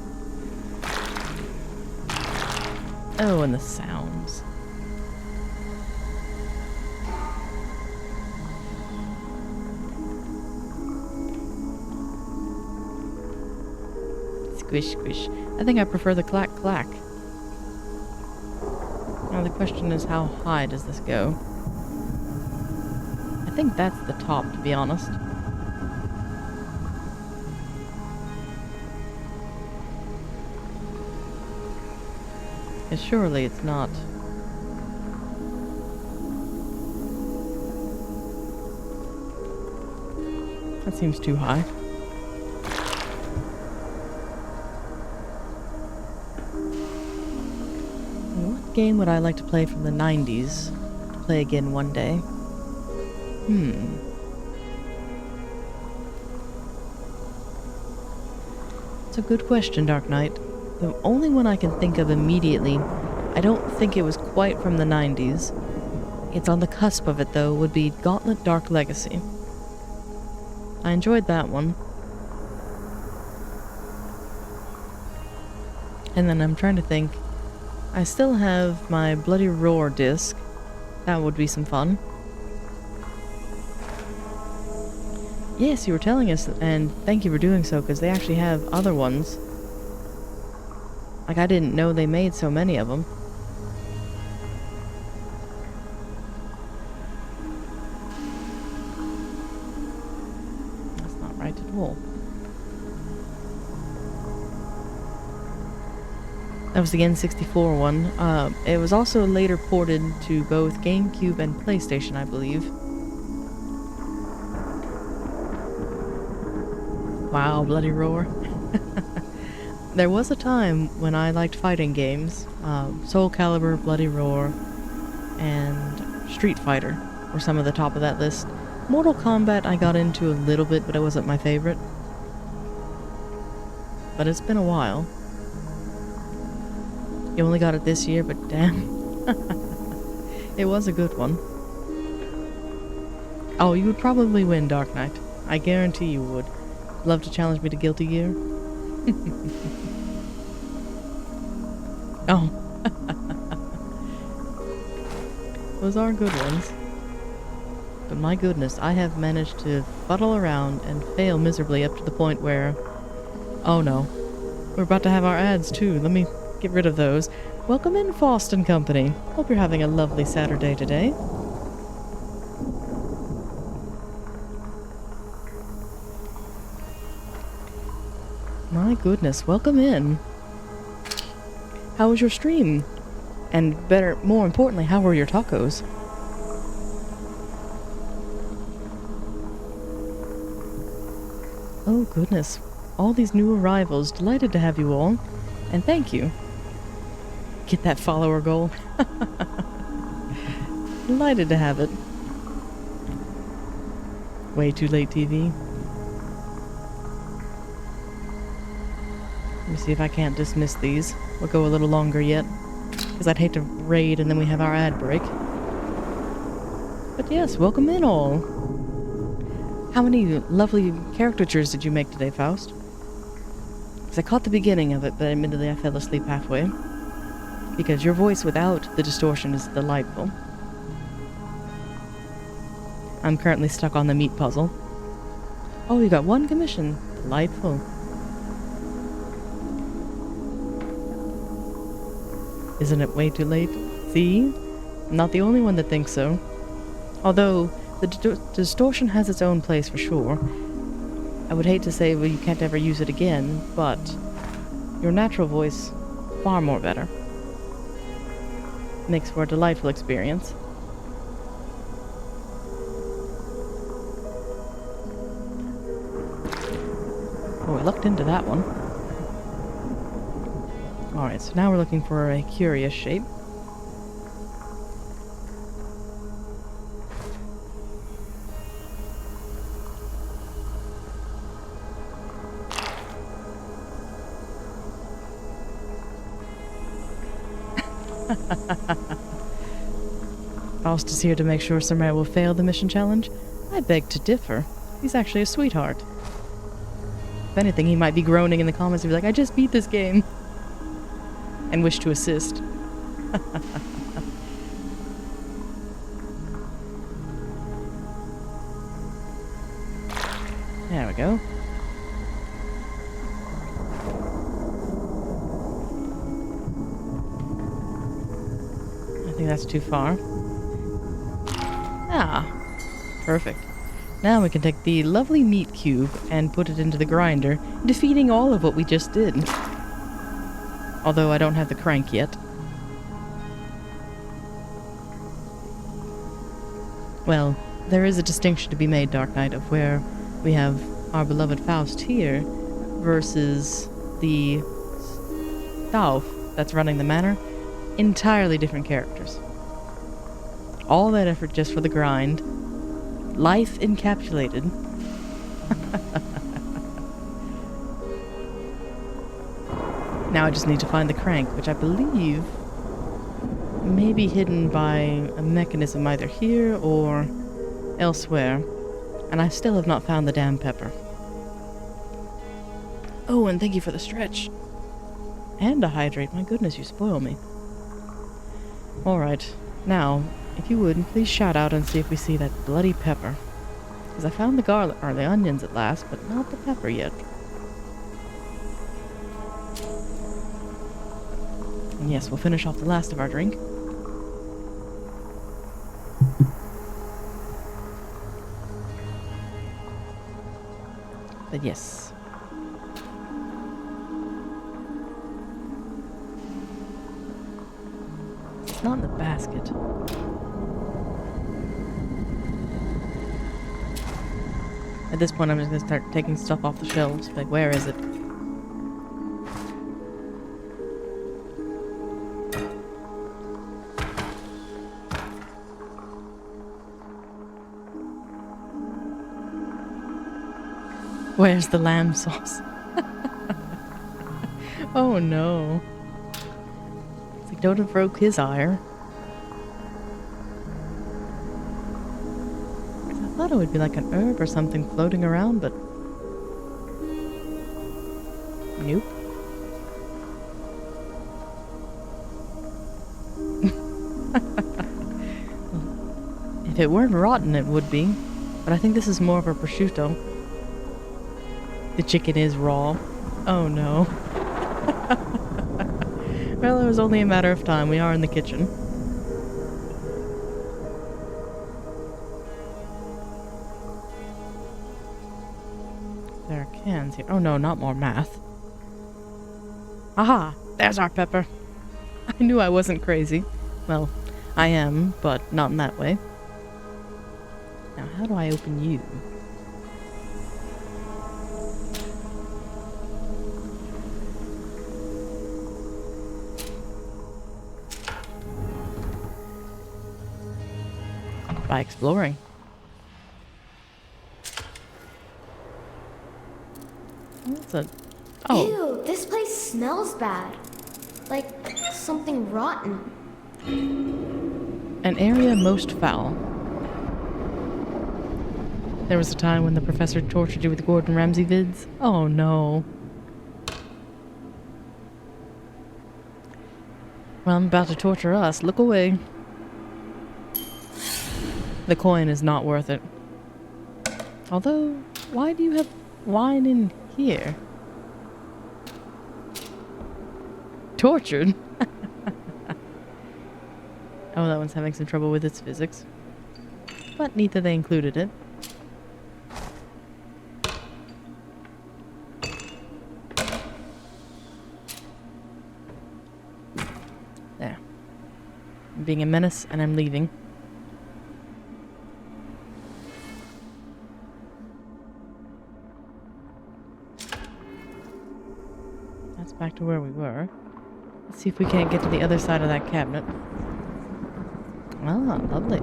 Oh, and the sounds. Squish, squish. I think I prefer the clack, clack. Now the question is, how high does this go? I think that's the top, to be honest. Surely it's not. That seems too high. What game would I like to play from the 90s? To play again one day? It's a good question, Dark Knight. The only one I can think of immediately, I don't think it was quite from the 90s. It's on the cusp of it, though, would be Gauntlet Dark Legacy. I enjoyed that one. And then I'm trying to think. I still have my Bloody Roar disc. That would be some fun. Yes, you were telling us, and thank you for doing so, because they actually have other ones. Like, I didn't know they made so many of them. That's not right at all. That was the N64 one. It was also later ported to both GameCube and PlayStation, I believe. Wow, Bloody Roar. There was a time when I liked fighting games. Soul Calibur, Bloody Roar, and Street Fighter were some of the top of that list. Mortal Kombat I got into a little bit, but it wasn't my favorite. But it's been a while. You only got it this year, but damn. It was a good one. Oh, you would probably win, Dark Knight. I guarantee you would. Love to challenge me to Guilty Gear? Oh. Those are good ones. But my goodness, I have managed to fuddle around and fail miserably up to the point where... Oh no. We're about to have our ads too. Let me get rid of those. Welcome in, Faust and Company. Hope you're having a lovely Saturday today. My goodness, welcome in. How was your stream? And better, more importantly, how were your tacos? Oh goodness, all these new arrivals. Delighted to have you all. And thank you. Get that follower goal. Delighted to have it. Way too late TV. Let me see if I can't dismiss these. We'll go a little longer yet. Because I'd hate to raid and then we have our ad break. But yes, welcome in all. How many lovely caricatures did you make today, Faust? Because I caught the beginning of it, but admittedly I fell asleep halfway. Because your voice without the distortion is delightful. I'm currently stuck on the meat puzzle. Oh, you got one commission. Delightful. Isn't it way too late? See? I'm not the only one that thinks so. Although, the distortion has its own place for sure. I would hate to say, well, you can't ever use it again, but your natural voice, far more better. Makes for a delightful experience. Oh, I looked into that one. Alright, so now we're looking for a curious shape. Faust is here to make sure Samara will fail the mission challenge. I beg to differ. He's actually a sweetheart. If anything, he might be groaning in the comments and be like, I just beat this game. And wish to assist. There we go. I think that's too far. Ah, perfect. Now we can take the lovely meat cube and put it into the grinder, defeating all of what we just did. Although I don't have the crank yet. Well, there is a distinction to be made, Dark Knight, of where we have our beloved Faust here versus the Stauf that's running the manor. Entirely different characters. All that effort just for the grind. Life encapsulated. Now I just need to find the crank, which I believe may be hidden by a mechanism either here or elsewhere. And I still have not found the damn pepper. Oh, and thank you for the stretch. And a hydrate. My goodness, you spoil me. Alright, now, if you would, please shout out and see if we see that bloody pepper. Because I found the garlic, or the onions at last, but not the pepper yet. And yes, we'll finish off the last of our drink. But yes. It's not in the basket. At this point, I'm just gonna start taking stuff off the shelves. Like, where is it? Where's the lamb sauce? Oh no. It's like, don't provoke his ire. thought it would be like an herb or something floating around, but nope. If it weren't rotten, it would be. But I think this is more of a prosciutto. The chicken is raw. Oh no. Well, it was only a matter of time. We are in the kitchen. There are cans here. Oh no, not more math. Aha! There's our pepper. I knew I wasn't crazy. Well, I am, but not in that way. Now, how do I open you? By exploring. What's a... Oh. Ew, this place smells bad. Like something rotten. An area most foul. There was a time when the professor tortured you with Gordon Ramsay vids. Oh no. Well, I'm about to torture us. Look away. The coin is not worth it. Although, why do you have wine in here? Tortured? Oh, that one's having some trouble with its physics. But neat that they included it. There. I'm being a menace and I'm leaving. That's back to where we were. Let's see if we can't get to the other side of that cabinet. Ah, lovely.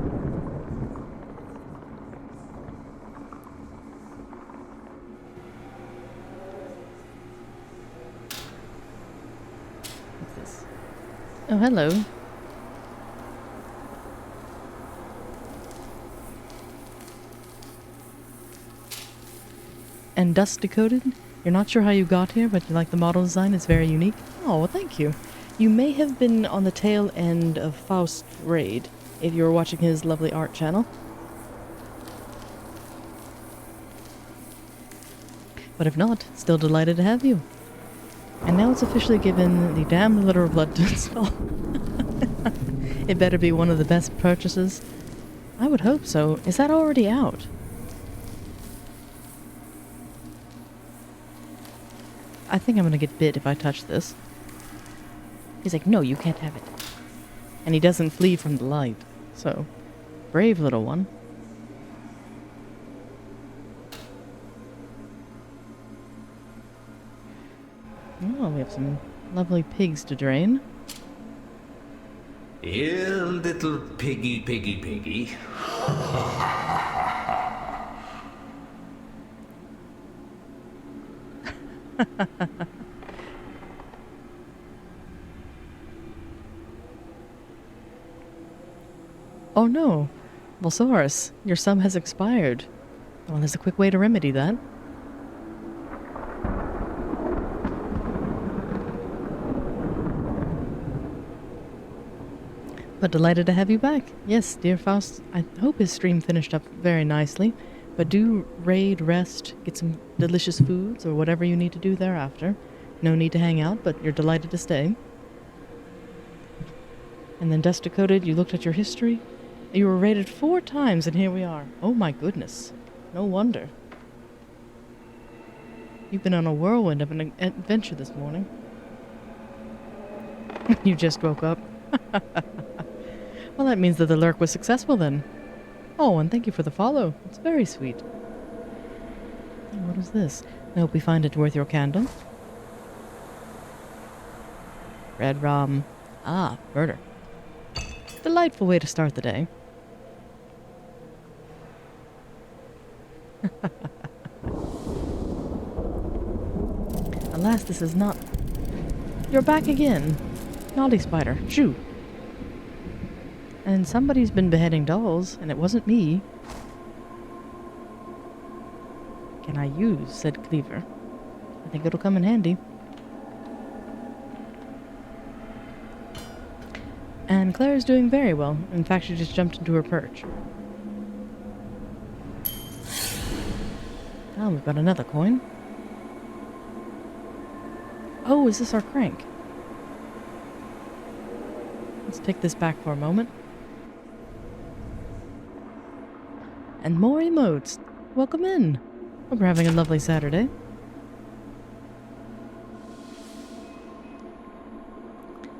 What's this? Oh, hello. And dust decoded? You're not sure how you got here, but you like the model design. It's very unique. Oh, well, thank you. You may have been on the tail end of Faust's raid, if you were watching his lovely art channel. But if not, still delighted to have you. And now it's officially given the damned litter of blood to install. It better be one of the best purchases. I would hope so. Is that already out? I think I'm gonna get bit if I touch this. He's like, no, you can't have it. And he doesn't flee from the light. So, brave little one. Oh, we have some lovely pigs to drain. Here, little piggy, piggy, piggy. Oh no, Volsaurus, your sum has expired. Well, there's a quick way to remedy that. But delighted to have you back. Yes, dear Faust, I hope his stream finished up very nicely. But do raid, rest, get some delicious foods, or whatever you need to do thereafter. No need to hang out, but you're delighted to stay. And then Dust Decoded, you looked at your history. You were raided 4 times, and here we are. Oh my goodness. No wonder. You've been on a whirlwind of an adventure this morning. You just woke up. Well, that means that the lurk was successful then. Oh, and thank you for the follow. It's very sweet. And what is this? I hope we find it worth your candle. Red rum. Ah, murder. Delightful way to start the day. Alas, this is not... You're back again. Naughty spider. Shoo. And somebody's been beheading dolls, and it wasn't me. can I use said cleaver? I think it'll come in handy. And Claire's doing very well. In fact, she just jumped into her perch. Oh, we've got another coin. Oh, is this our crank? Let's take this back for a moment. And more emotes. Welcome in. Hope you're having a lovely Saturday.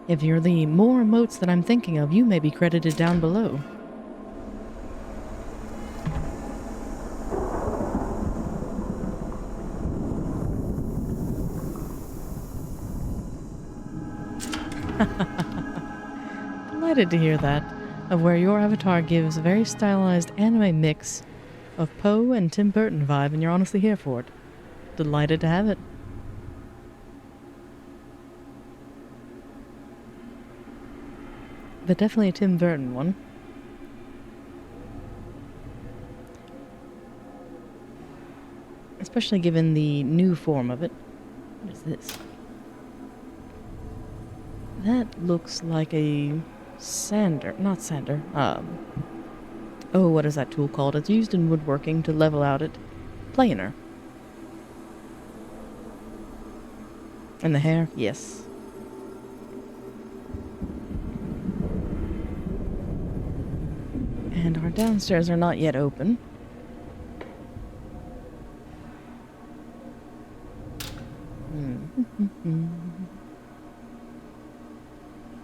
If you're the more emotes that I'm thinking of, you may be credited down below. Delighted to hear that, of where your avatar gives a very stylized anime mix of Poe and Tim Burton vibe, and you're honestly here for it. Delighted to have it. But definitely a Tim Burton one. Especially given the new form of it. What is this? That looks like a sander. Not sander. Oh, what is that tool called? It's used in woodworking to level out it. Planer. And the hair? Yes. And our downstairs are not yet open.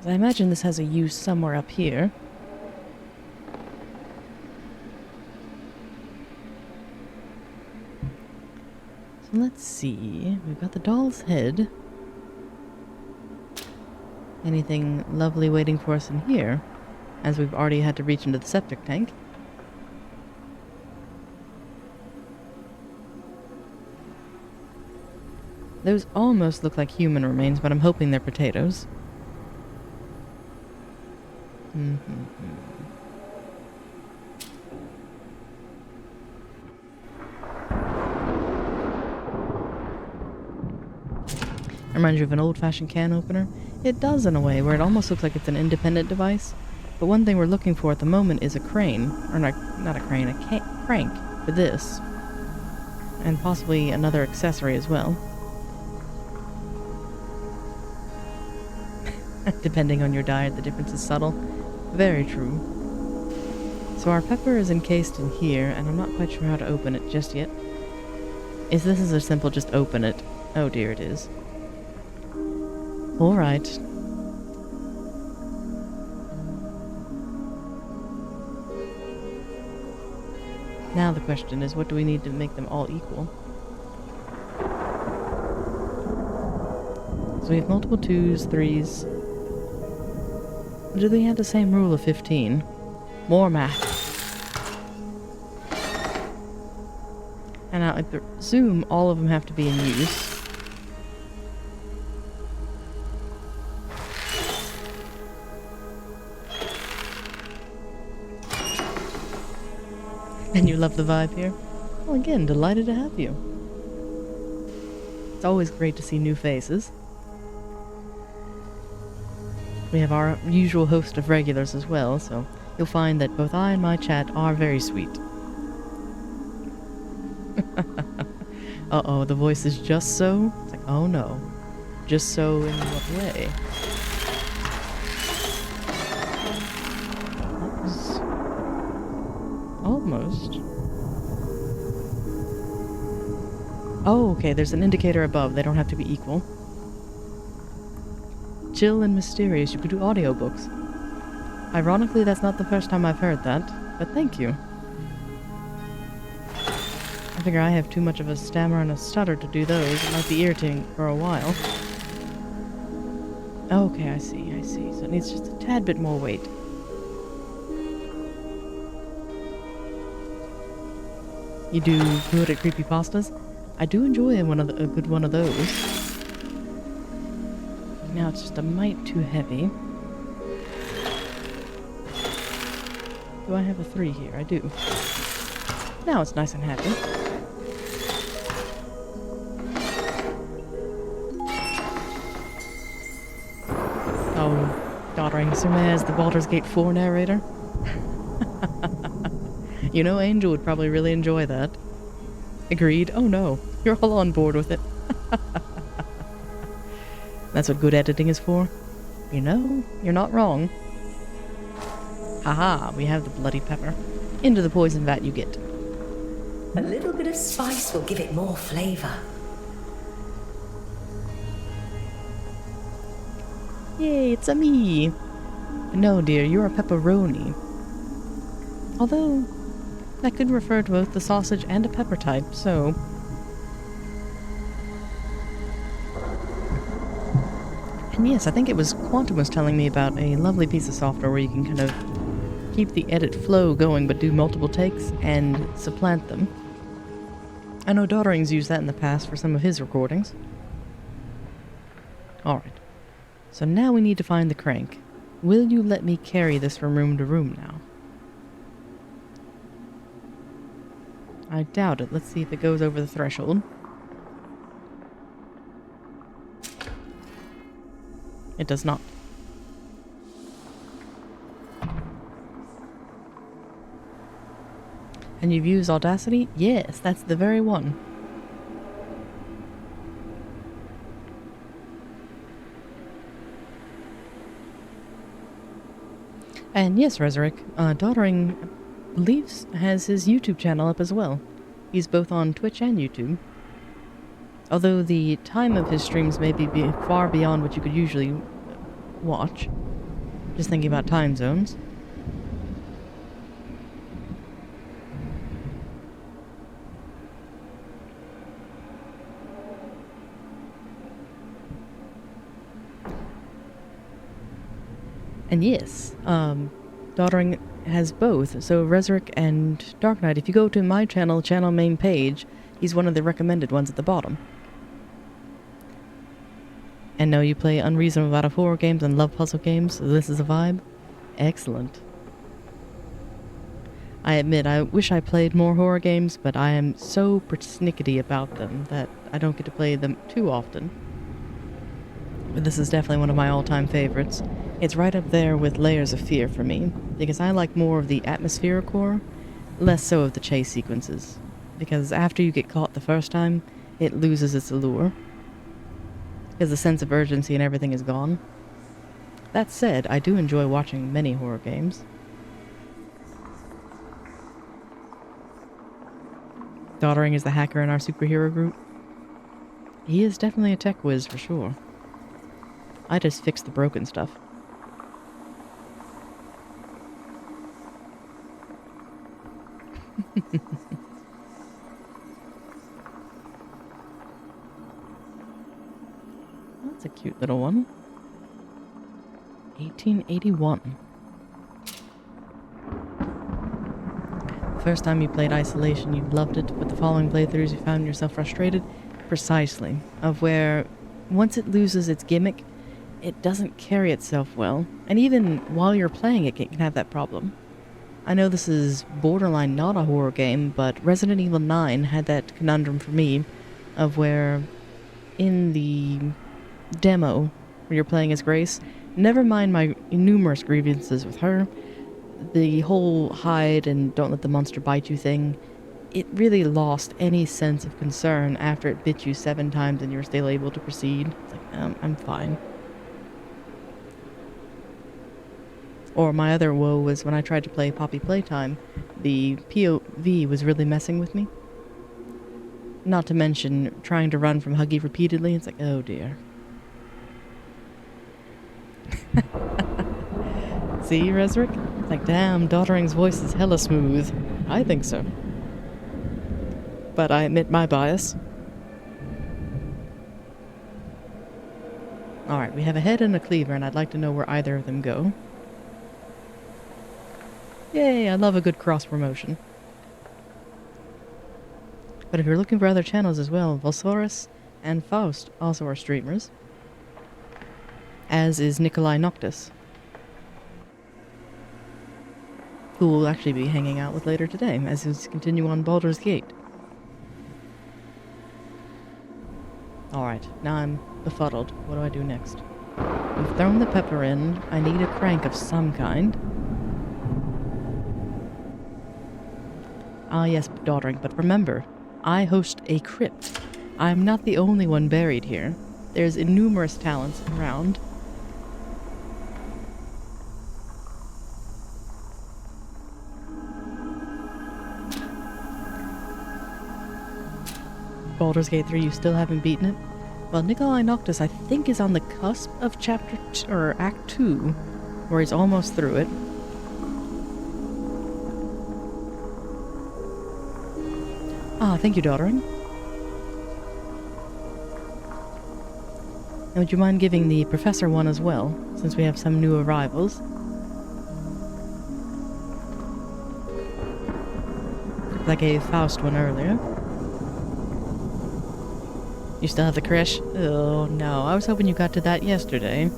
I imagine this has a use somewhere up here. So let's see. We've got the doll's head. Anything lovely waiting for us in here? As we've already had to reach into the septic tank. Those almost look like human remains, but I'm hoping they're potatoes. Reminds you of an old-fashioned can opener? It does in a way, where it almost looks like it's an independent device. But one thing we're looking for at the moment is a crane. Or not a crane, a crank for this. And possibly another accessory as well. Depending on your diet, the difference is subtle. Very true. So our pepper is encased in here, and I'm not quite sure how to open it just yet. Is this as simple just open it? Oh dear, it is. Alright. Now the question is, what do we need to make them all equal? So we have multiple 2s, 3s. Do they have the same rule of 15? More math. And I presume all of them have to be in use. And you love the vibe here? Well, again, delighted to have you. It's always great to see new faces. We have our usual host of regulars as well, so you'll find that both I and my chat are very sweet. Uh-oh, the voice is just so? It's like, oh no. Just so in what way? That was... almost. Oh, okay, there's an indicator above. They don't have to be equal. Chill and mysterious. You could do audiobooks. Ironically, that's not the first time I've heard that, but thank you. I figure I have too much of a stammer and a stutter to do those. It might be irritating for a while. Okay, I see. So it needs just a tad bit more weight. You do good at creepypastas? I do enjoy a good one of those. Now it's just a mite too heavy. Do I have a 3 here? I do. Now it's nice and heavy. Doddering Sume as the Baldur's Gate 4 narrator. You know, Angel would probably really enjoy that. Agreed. Oh no, you're all on board with it. That's what good editing is for. You know, you're not wrong. Haha, we have the bloody pepper. Into the poison vat you get. A little bit of spice will give it more flavor. Yay, it's a me. No, dear, you're a pepperoni. Although, that could refer to both the sausage and a pepper type, so... And yes, I think it was Quantum was telling me about a lovely piece of software where you can kind of keep the edit flow going but do multiple takes and supplant them. I know Doddering's used that in the past for some of his recordings. Alright. So now we need to find the crank. Will you let me carry this from room to room now? I doubt it. Let's see if it goes over the threshold. It does not. And you've used Audacity? Yes, that's the very one. And yes, Resurrect, Doddering has his YouTube channel up as well. He's both on Twitch and YouTube. Although the time of his streams may be far beyond what you could usually watch. Just thinking about time zones. And yes, Doddering has both. So Resurrect and Dark Knight, if you go to my channel main page, he's one of the recommended ones at the bottom. And no, you play unreasonable amount of horror games and love puzzle games, so this is a vibe? Excellent. I admit, I wish I played more horror games, but I am so persnickety about them that I don't get to play them too often. But this is definitely one of my all-time favorites. It's right up there with Layers of Fear for me, because I like more of the atmospheric horror, less so of the chase sequences. Because after you get caught the first time, it loses its allure. Because the sense of urgency and everything is gone. That said, I do enjoy watching many horror games. Doddering is the hacker in our superhero group. He is definitely a tech whiz for sure. I just fix the broken stuff. That's a cute little one. 1881. First time you played Isolation, you loved it, but the following playthroughs you found yourself frustrated? Precisely. Of where, once it loses its gimmick, it doesn't carry itself well. And even while you're playing it, it can have that problem. I know this is borderline not a horror game, but Resident Evil 9 had that conundrum for me, of where in the demo where you're playing as Grace, never mind my numerous grievances with her, the whole hide and don't let the monster bite you thing, it really lost any sense of concern after it bit you 7 times and you're still able to proceed. It's like, I'm fine. Or my other woe was when I tried to play Poppy Playtime, the POV was really messing with me. Not to mention trying to run from Huggy repeatedly. It's like, oh dear. See, Resurrect? It's like, damn, Doddering's voice is hella smooth. I think so. But I admit my bias. Alright, we have a head and a cleaver, and I'd like to know where either of them go. Yay, I love a good cross-promotion. But if you're looking for other channels as well, Volsaurus and Faust also are streamers. As is Nikolai Noctis, who we'll actually be hanging out with later today, as we continue on Baldur's Gate. Alright, now I'm befuddled. What do I do next? We've thrown the pepper in. I need a crank of some kind. Ah, yes, daughtering, but remember, I host a crypt. I'm not the only one buried here. There's innumerous talents around. Baldur's Gate 3, you still haven't beaten it? Well, Nikolai Noctis, I think, is on the cusp of Act 2, where he's almost through it. Ah, thank you, daughtering. And would you mind giving the professor one as well, since we have some new arrivals? I gave Faust one earlier. You still have the crush? Oh no, I was hoping you got to that yesterday.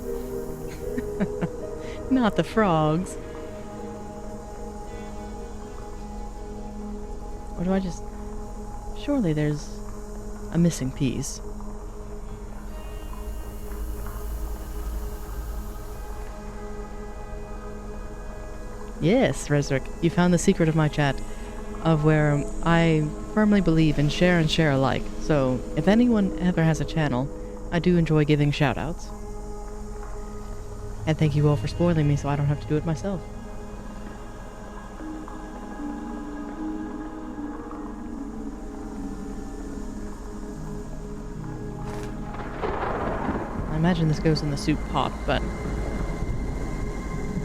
Not the frogs. Or do I just... Surely there's a missing piece. Yes, Resrick, you found the secret of my chat, of where I firmly believe in share and share alike, so if anyone ever has a channel, I do enjoy giving shoutouts. And thank you all for spoiling me so I don't have to do it myself. I imagine this goes in the soup pot, but...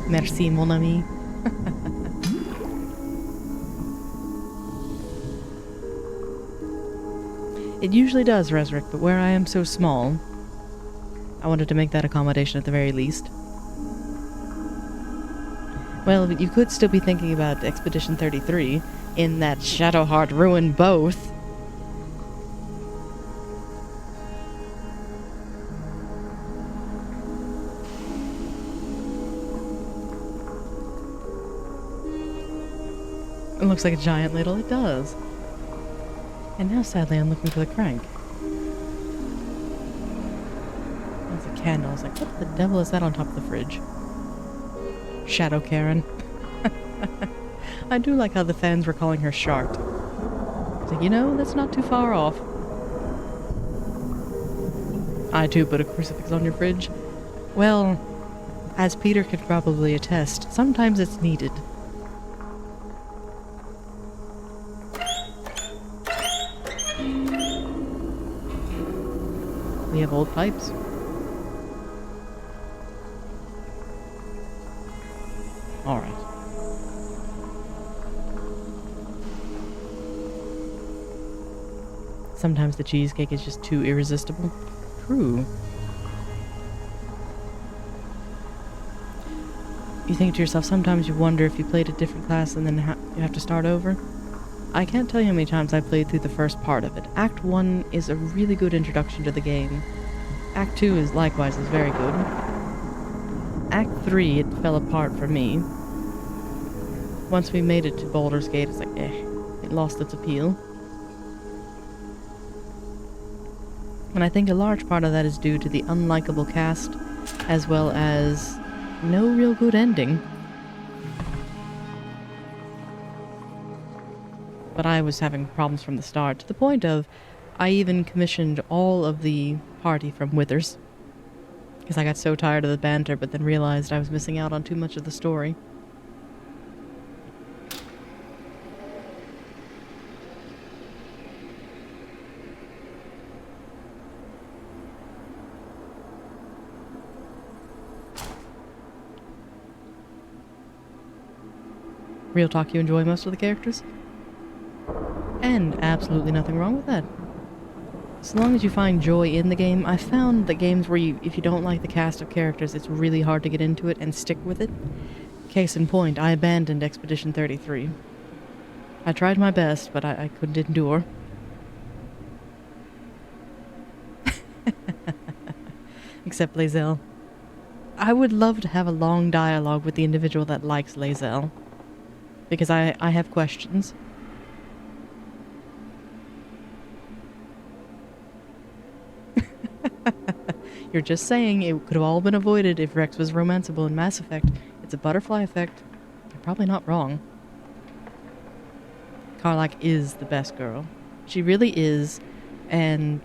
Merci, mon ami. It usually does, Resrick, but where I am so small, I wanted to make that accommodation at the very least. Well, you could still be thinking about Expedition 33 in that Shadowheart ruin both. It looks like a giant ladle. It does. And now, sadly, I'm looking for the crank. That's a candle. I was like, what the devil is that on top of the fridge? Shadow Karen. I do like how the fans were calling her Shart. It's like, you know, that's not too far off. I too put a crucifix on your fridge. Well, as Peter could probably attest, sometimes it's needed. We have old pipes. Alright. Sometimes the cheesecake is just too irresistible. True. You think to yourself, sometimes you wonder if you played a different class and then you have to start over? I can't tell you how many times I played through the first part of it. Act 1 is a really good introduction to the game. Act 2 is likewise very good. Act 3, it fell apart for me. Once we made it to Baldur's Gate, it's like, it lost its appeal. And I think a large part of that is due to the unlikable cast, as well as no real good ending. But I was having problems from the start, to the point of I even commissioned all of the party from Withers. Because I got so tired of the banter, but then realized I was missing out on too much of the story. Real talk, you enjoy most of the characters? And absolutely nothing wrong with that. As long as you find joy in the game, I found that games where if you don't like the cast of characters, it's really hard to get into it and stick with it. Case in point, I abandoned Expedition 33. I tried my best, but I couldn't endure. Except Lae'zel. I would love to have a long dialogue with the individual that likes Lae'zel. Because I have questions. You're just saying it could have all been avoided if Rex was romanceable in Mass Effect. It's a butterfly effect. You're probably not wrong. Karlach is the best girl. She really is, and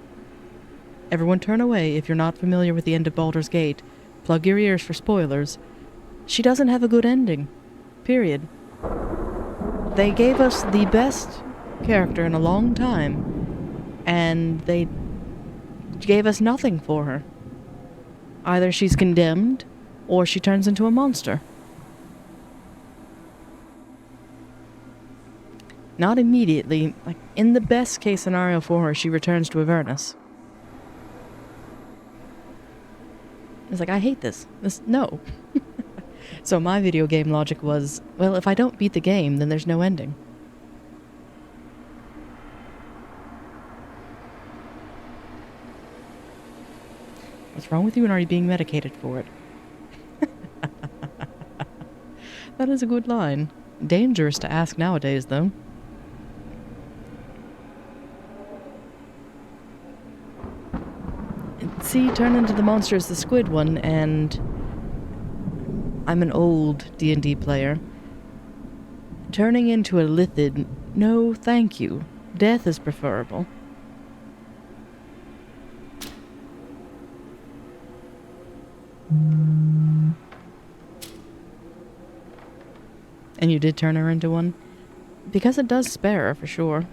everyone turn away if you're not familiar with the end of Baldur's Gate. Plug your ears for spoilers. She doesn't have a good ending. Period. They gave us the best character in a long time, and they gave us nothing for her. Either she's condemned, or she turns into a monster. Not immediately. Like, in the best case scenario for her, she returns to Avernus. It's like, I hate this. No. So my video game logic was, well, if I don't beat the game, then there's no ending. What's wrong with you, and are you being medicated for it? That is a good line. Dangerous to ask nowadays, though. See, turn into the monster as the squid one, and I'm an old D&D player. Turning into a lithid, no thank you. Death is preferable. And you did turn her into one? Because it does spare her, for sure.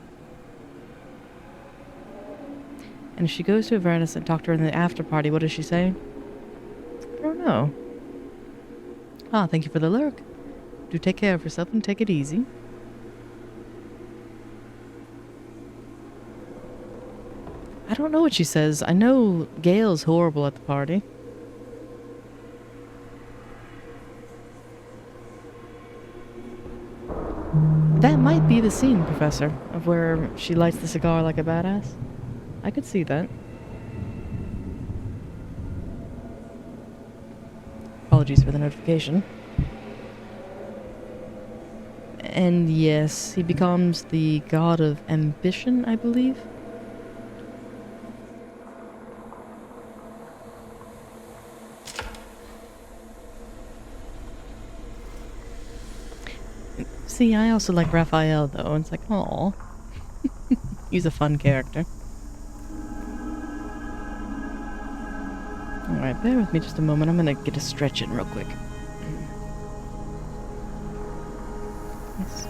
And if she goes to Avernus and talk to her in the after party, what does she say? I don't know. Ah, thank you for the lurk. Do take care of yourself and take it easy. I don't know what she says. I know Gale's horrible at the party. That might be the scene, Professor, of where she lights the cigar like a badass. I could see that. Apologies for the notification. And yes, he becomes the god of ambition, I believe. See, I also like Raphael, though. It's like, aw. He's a fun character. Alright, bear with me just a moment. I'm gonna get a stretch in real quick. Yes.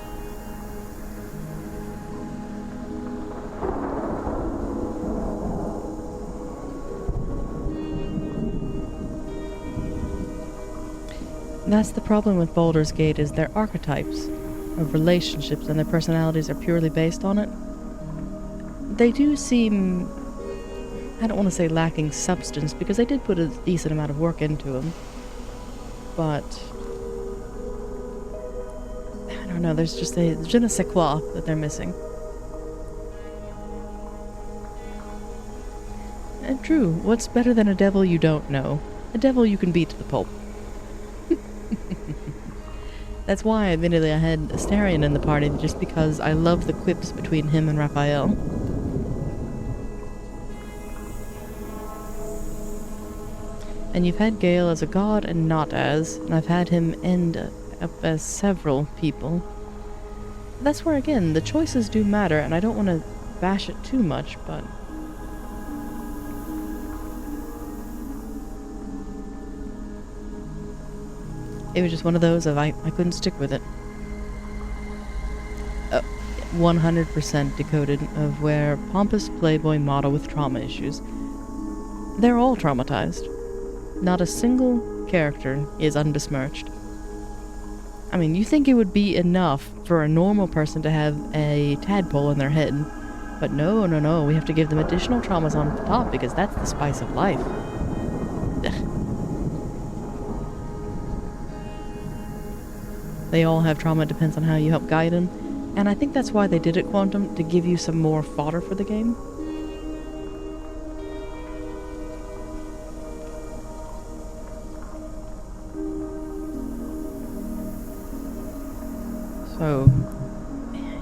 That's the problem with Baldur's Gate, is their archetypes of relationships and their personalities are purely based on it. They do seem, I don't want to say lacking substance, because they did put a decent amount of work into them. But I don't know, there's just a je ne sais quoi that they're missing. And true, what's better than a devil you don't know? A devil you can beat to the pulp. That's why, admittedly, I had Astarion in the party, just because I love the quips between him and Raphael. And you've had Gale as a god and not as, and I've had him end up as several people. That's where, again, the choices do matter, and I don't want to bash it too much, but it was just one of those of I couldn't stick with it. 100% decoded of where pompous playboy model with trauma issues. They're all traumatized. Not a single character is unbesmirched. I mean, you think it would be enough for a normal person to have a tadpole in their head, but no, we have to give them additional traumas on top because that's the spice of life. Ugh. They all have trauma, it depends on how you help guide them. And I think that's why they did it Quantum, to give you some more fodder for the game. So,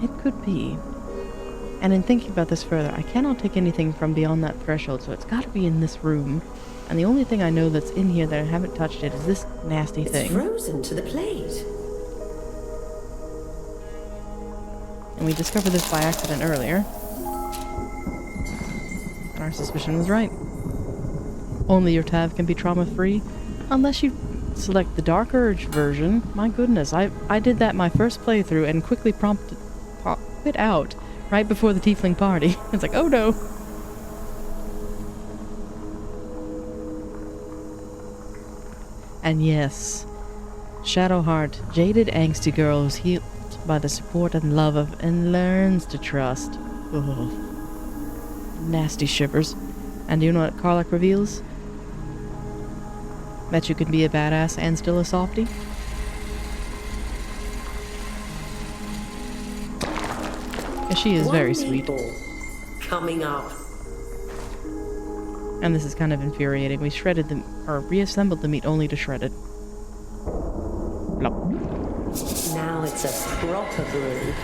it could be. And in thinking about this further, I cannot take anything from beyond that threshold, so it's gotta be in this room. And the only thing I know that's in here that I haven't touched yet is this nasty It's thing. frozen to the plate. And we discovered this by accident earlier. And our suspicion was right. Only your TAV can be trauma-free, unless you select the Dark Urge version. My goodness, I did that my first playthrough and quickly quit out right before the Tiefling party. It's like, oh no. And yes, Shadowheart, jaded angsty girl who's healed by the support and love of and learns to trust. Ugh. Nasty shivers. And do you know what Karlach reveals? That you can be a badass and still a softie? Yeah, she is very sweet. Coming up. And this is kind of infuriating. We shredded them, or reassembled the meat only to shred it. Plop. Now it's a proper brew.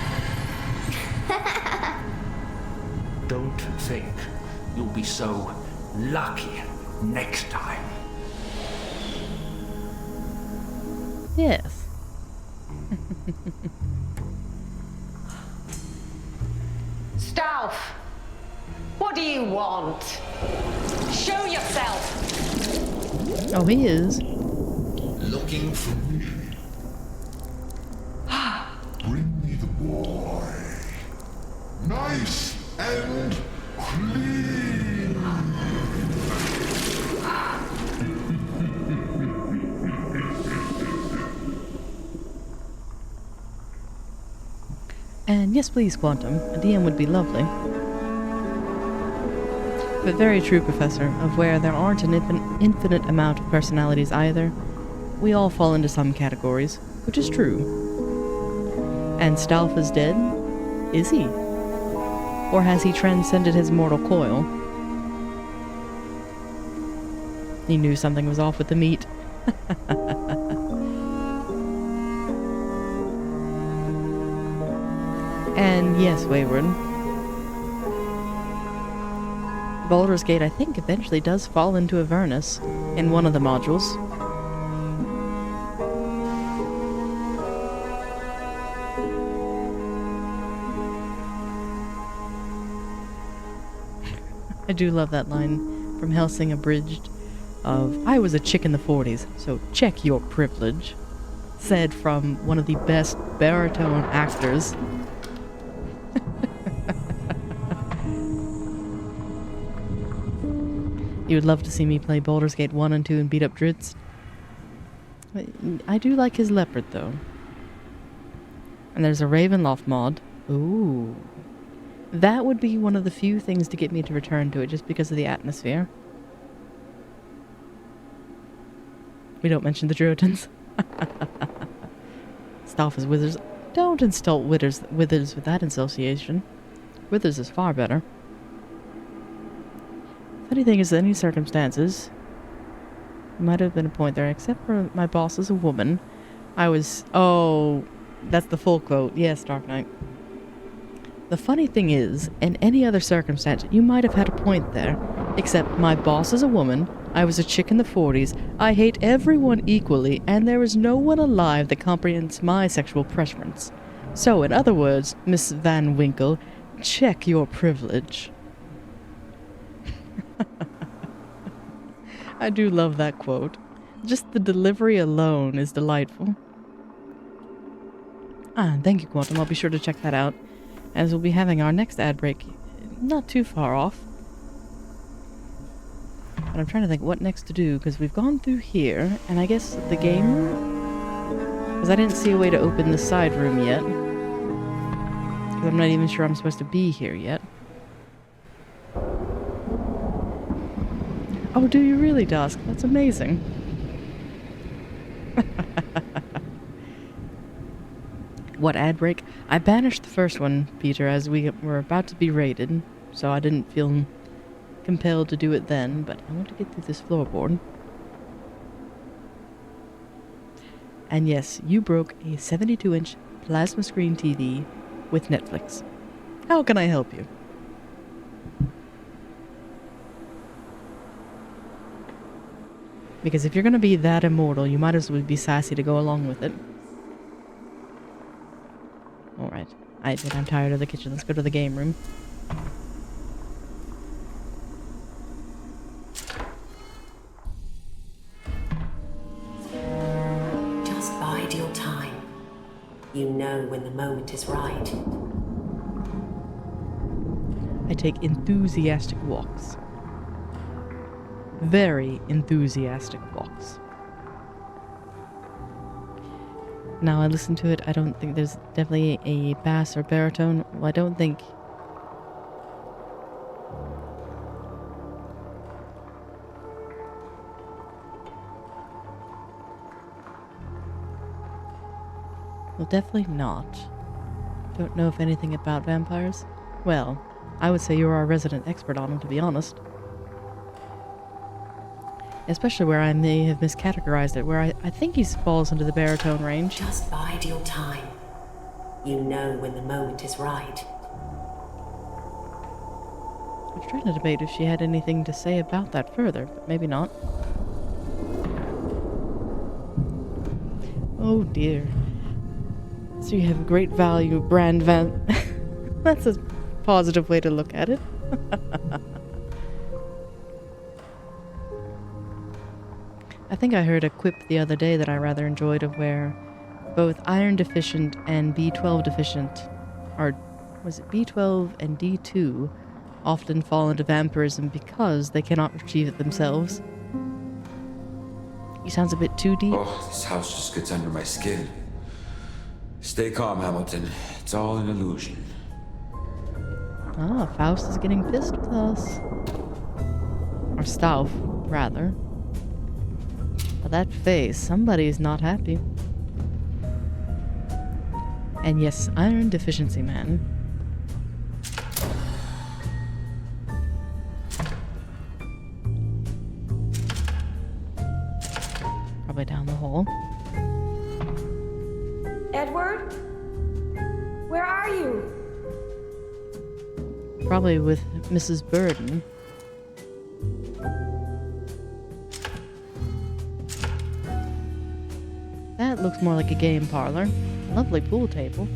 Don't think you'll be so lucky next time. Yes. Stauf! What do you want? Show yourself! Oh, he is. Looking for me. Bring me the boy. Nice and clean. And yes, please, Quantum. A DM would be lovely. But very true, Professor, of where there aren't an infinite amount of personalities either. We all fall into some categories, which is true. And Stauf is dead? Is he? Or has he transcended his mortal coil? He knew something was off with the meat. And yes, Wayward. Baldur's Gate, I think, eventually does fall into Avernus in one of the modules. I do love that line from Helsing Abridged of, I was a chick in the 40s, so check your privilege. Said from one of the best baritone actors. You would love to see me play Baldur's Gate 1 and 2 and beat up Dritz. I do like his leopard, though. And there's a Ravenloft mod. Ooh. That would be one of the few things to get me to return to it, just because of the atmosphere. We don't mention the Druidans. Stauf is Withers. Don't insult Withers with that association. Withers is far better. Funny thing is, in any circumstances, might have been a point there, except for my boss is a woman. I was... Oh, that's the full quote. Yes, Dark Knight. The funny thing is, in any other circumstance, you might have had a point there. Except my boss is a woman, I was a chick in the 40s, I hate everyone equally, and there is no one alive that comprehends my sexual preference. So, in other words, Miss Van Winkle, check your privilege. I do love that quote. Just the delivery alone is delightful. Thank you, Quantum. I'll be sure to check that out, as we'll be having our next ad break not too far off. But I'm trying to think what next to do, because we've gone through here, and I guess the game room? Because I didn't see a way to open the side room yet. Because I'm not even sure I'm supposed to be here yet. Oh, do you really, Dusk? That's amazing. What ad break? I banished the first one, Peter, as we were about to be raided, so I didn't feel compelled to do it then, but I want to get through this floorboard. And yes, you broke a 72-inch plasma screen TV with Netflix. How can I help you? Because if you're gonna be that immortal, you might as well be sassy to go along with it. Alright. I'm tired of the kitchen. Let's go to the game room. Just bide your time. You know when the moment is right. I take enthusiastic walks. Very enthusiastic walks. Now I listen to it, I don't think there's definitely a bass or baritone. Well, I don't think... Well, definitely not. Don't know if anything about vampires. Well, I would say you're our resident expert on them, to be honest. Especially where I may have miscategorized it, where I think he falls into the baritone range. Just bide your time. You know when the moment is right. I was trying to debate if she had anything to say about that further, but maybe not. Oh dear. So you have great value brand van... That's a positive way to look at it. I think I heard a quip the other day that I rather enjoyed of where both iron deficient and B12 deficient, or was it B12 and D2, often fall into vampirism because they cannot achieve it themselves. He sounds a bit too deep. Oh, this house just gets under my skin. Stay calm, Hamilton. It's all an illusion. Ah, Faust is getting pissed with us. Or Stauf, rather. But that face, somebody's not happy. And yes, iron deficiency man. Probably down the hall. Edward? Where are you? Probably with Mrs. Burden. That looks more like a game parlor. Lovely pool table.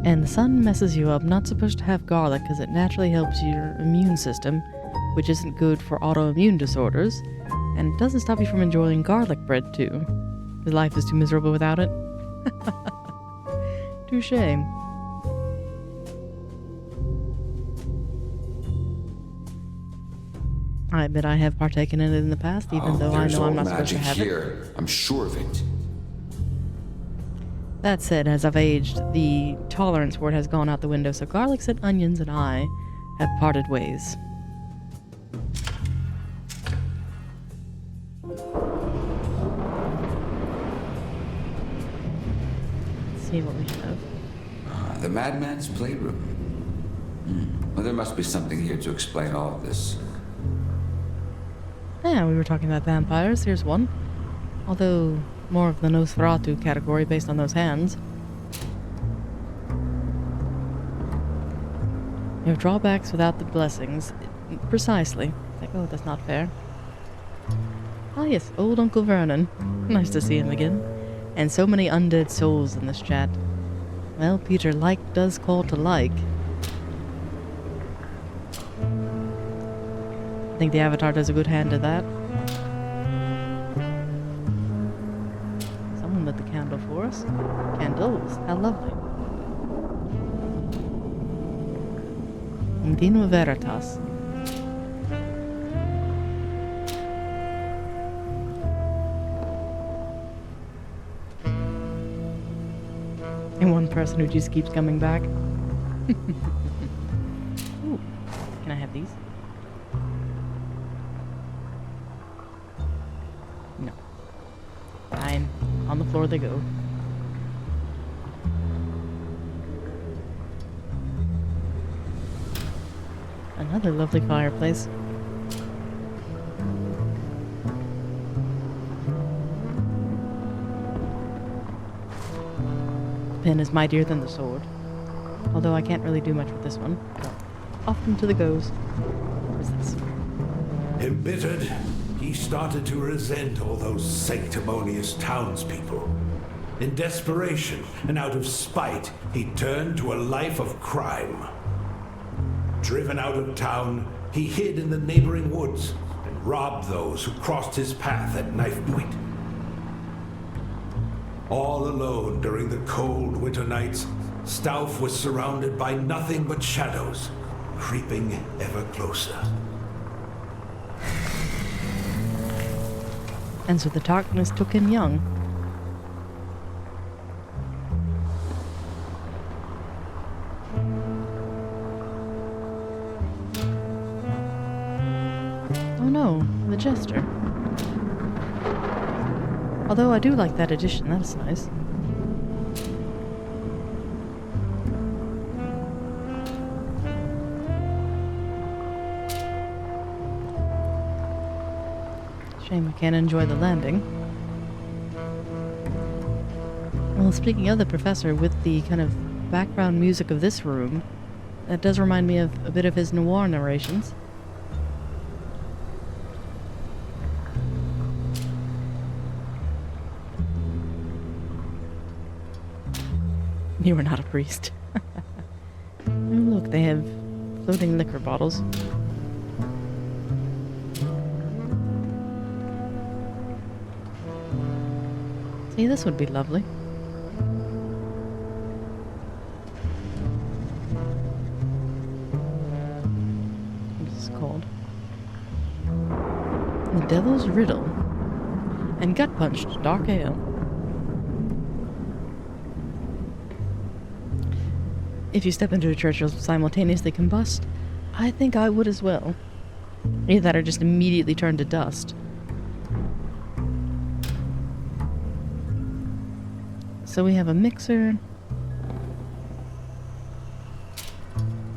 And the sun messes you up. Not supposed to have garlic because it naturally helps your immune system, which isn't good for autoimmune disorders, and it doesn't stop you from enjoying garlic bread too. Because life is too miserable without it. Touché. I admit I have partaken in it in the past, even though I know I'm not supposed to have here. I'm sure of it. That said, as I've aged, the tolerance for it has gone out the window, so garlics and onions and I have parted ways. Let's see what we have. The madman's playroom. Well, there must be something here to explain all of this. Yeah, we were talking about vampires. Here's one. Although, more of the Nosferatu category based on those hands. You have drawbacks without the blessings. Precisely. It's like, oh, that's not fair. Ah yes, old Uncle Vernon. Nice to see him again. And so many undead souls in this chat. Well, Peter, like does call to like. I think the Avatar does a good hand to that. Someone lit the candle for us. Candles, how lovely. Dino Veritas. And one person who just keeps coming back. Ooh, can I have these? No. Fine. On the floor they go. Another lovely fireplace. pen is mightier than the sword. Although I can't really do much with this one. So, off into the goes. What is this? Embittered, he started to resent all those sanctimonious townspeople. In desperation and out of spite, he turned to a life of crime. Driven out of town, he hid in the neighboring woods and robbed those who crossed his path at knife point. All alone during the cold winter nights, Stauff was surrounded by nothing but shadows, creeping ever closer. And so the darkness took him young. Oh no, the Jester. Although I do like that edition, that is nice. Shame I can't enjoy the landing. Well, speaking of the professor, with the kind of background music of this room, that does remind me of a bit of his noir narrations. You are not a priest. Oh, look, they have floating liquor bottles. See, this would be lovely. What is this called? The Devil's Riddle. And Gut Punched Dark Ale. If you step into a church, you'll simultaneously combust. I think I would as well. Either that or just immediately turn to dust. So we have a mixer.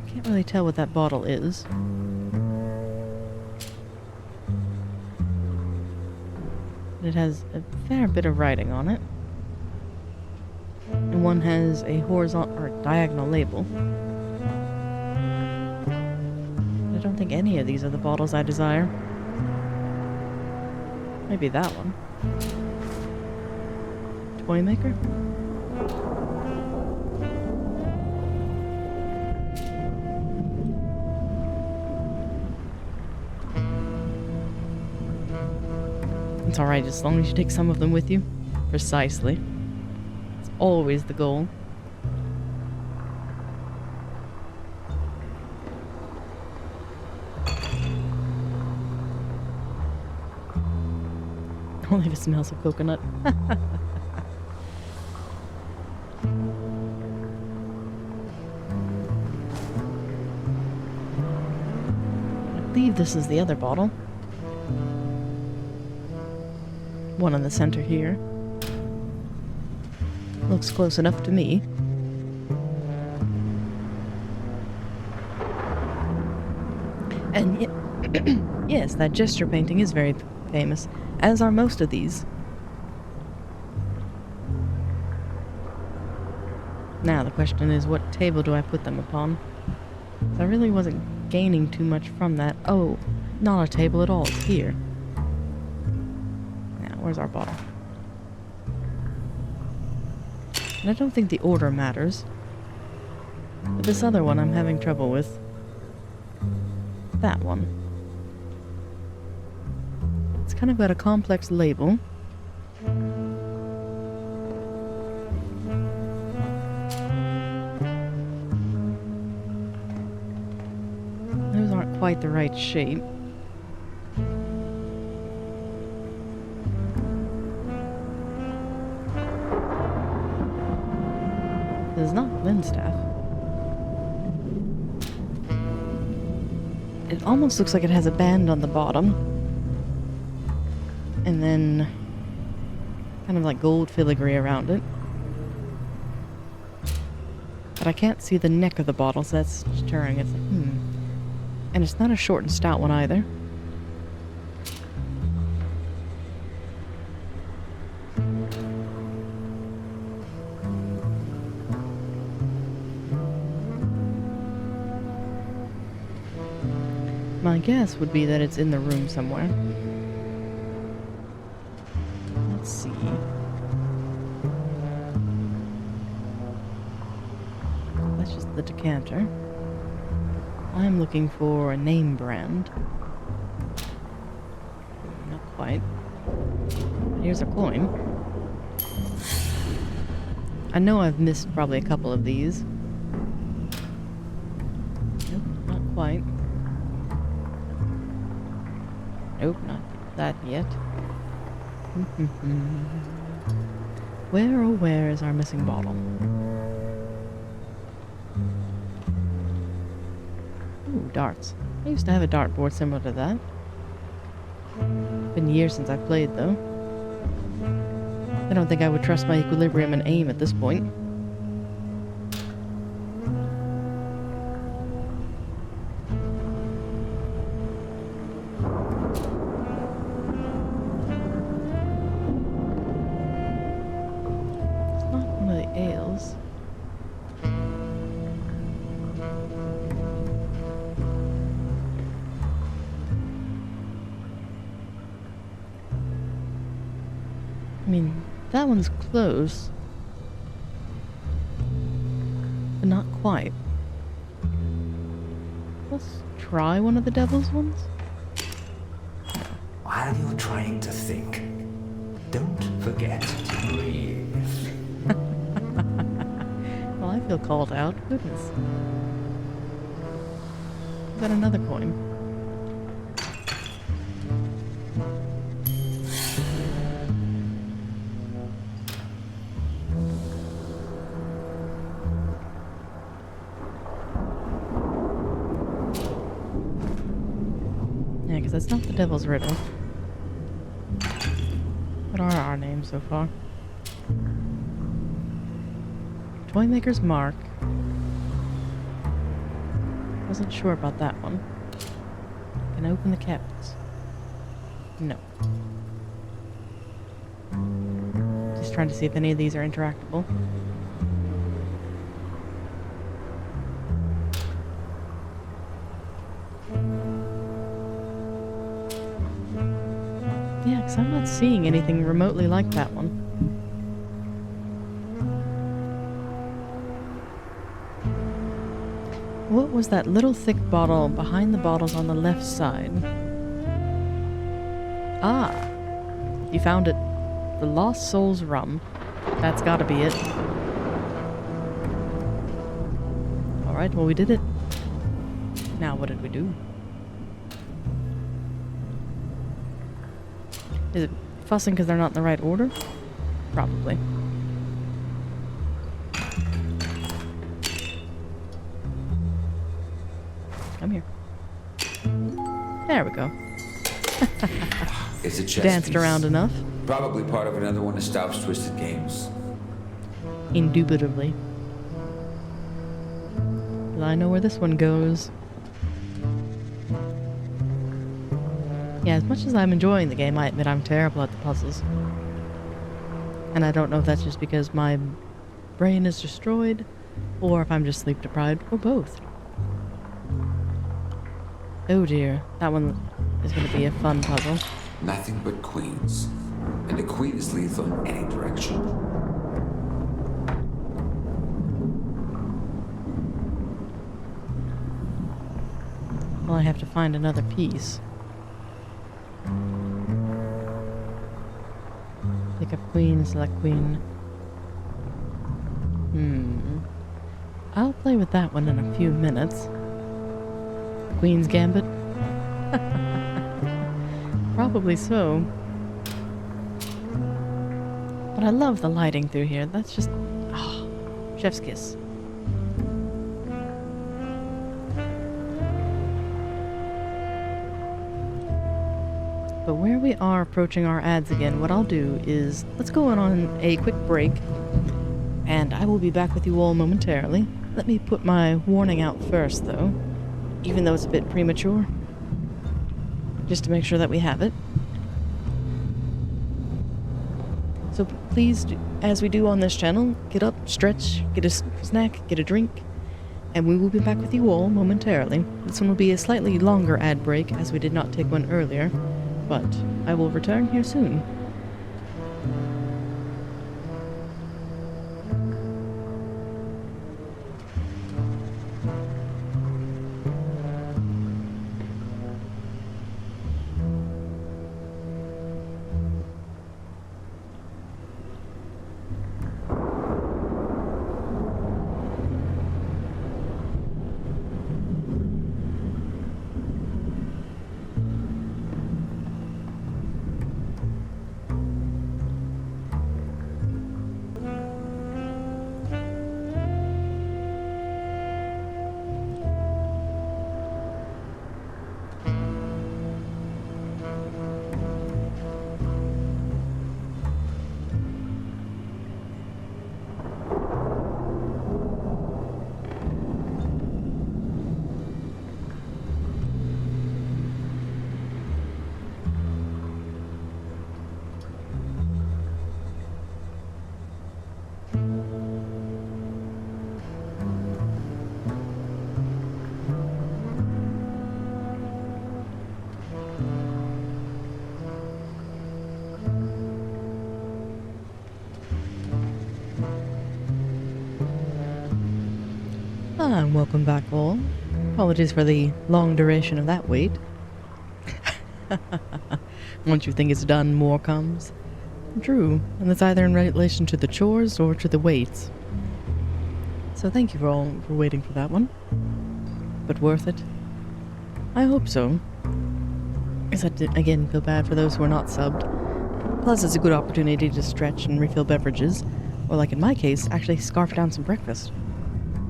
Can't really tell what that bottle is. It has a fair bit of writing on it. And one has a horizontal or diagonal label. I don't think any of these are the bottles I desire. Maybe that one. Toy maker? It's alright as long as you take some of them with you. Precisely. It's always the goal. Only if it smells of coconut. I believe this is the other bottle. One in the center here. Looks close enough to me. And yes, that gesture painting is very famous, as are most of these. Now the question is, what table do I put them upon? I really wasn't gaining too much from that. Oh, not a table at all. It's here. Now, where's our bottle? And I don't think the order matters. But this other one I'm having trouble with. That one. It's kind of got a complex label. Those aren't quite the right shape. It's not Glenstaff. It almost looks like it has a band on the bottom. And then kind of like gold filigree around it. But I can't see the neck of the bottle, so that's deterring. It's like, And it's not a short and stout one either. My guess would be that it's in the room somewhere. Let's see. That's just the decanter. I'm looking for a name brand. Not quite. Here's a coin. I know I've missed probably a couple of these. Nope, not quite. Nope, not that yet. Where, oh where is our missing bottle? Ooh, darts. I used to have a dartboard similar to that. Been years since I've played, though. I don't think I would trust my equilibrium and aim at this point. It's not one of the ales. I mean, that one's close, but not quite. Let's try one of the devil's ones. While you're trying to think, don't forget to breathe. Well, I feel called out. Goodness. Is that another coin? Yeah, because that's not the devil's riddle. What are our names so far? Toymaker's Mark. Wasn't sure about that one. Can I open the cabinets? No. Just trying to see if any of these are interactable. Yeah, because I'm not seeing anything remotely like that one. What was that little thick bottle behind the bottles on the left side? Ah! You found it. The Lost Souls rum. That's gotta be it. Alright, well we did it. Now what did we do? Is it fussing because they're not in the right order? Probably. Come here. There we go. It's a chess Danced piece. around enough. Probably part of another one of Stauf's twisted games. Indubitably. Well, I know where this one goes. Yeah, as much as I'm enjoying the game, I admit I'm terrible at the puzzles. And I don't know if that's just because my brain is destroyed, or if I'm just sleep deprived, or both. Oh dear, that one is going to be a fun puzzle. Nothing but queens. And a queen is lethal in any direction. Well, I have to find another piece. Pick up queen, select queen. I'll play with that one in a few minutes. Queen's Gambit? Probably so. But I love the lighting through here. That's just... oh, chef's kiss. But where we are approaching our ads again, what I'll do is... let's go on a quick break. And I will be back with you all momentarily. Let me put my warning out first, though. Even though it's a bit premature. Just to make sure that we have it. So please, as we do on this channel, get up, stretch, get a snack, get a drink, and we will be back with you all momentarily. This one will be a slightly longer ad break, as we did not take one earlier, but I will return here soon. And welcome back all. Apologies for the long duration of that wait. Once you think it's done, more comes. True, and that's either in relation to the chores or to the waits. So thank you all for waiting for that one. But worth it? I hope so. Because I did, again, feel bad for those who are not subbed. Plus it's a good opportunity to stretch and refill beverages, or like in my case, actually scarf down some breakfast.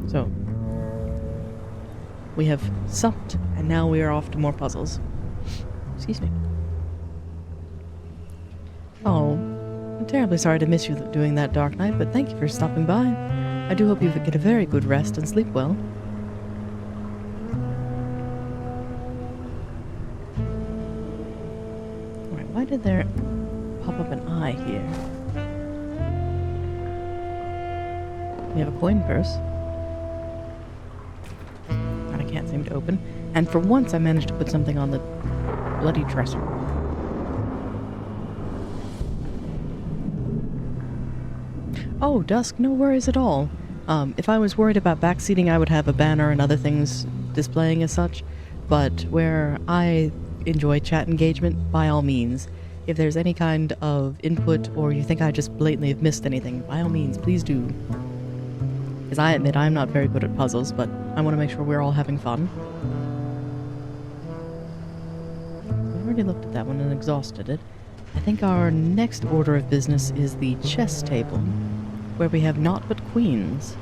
So, we have supped, and now we are off to more puzzles. Excuse me. Oh, I'm terribly sorry to miss you doing that, Dark Knight, but thank you for stopping by. I do hope you get a very good rest and sleep well. Alright, why did there pop up an eye here? We have a coin purse. That I can't seem to open. And for once I managed to put something on the bloody dresser. Oh, Dusk, no worries at all. If I was worried about backseating, I would have a banner and other things displaying as such. But where I enjoy chat engagement, by all means. If there's any kind of input or you think I just blatantly have missed anything, by all means, please do. Because I admit I'm not very good at puzzles, but I want to make sure we're all having fun. I've already looked at that one and exhausted it. I think our next order of business is the chess table, where we have naught but queens.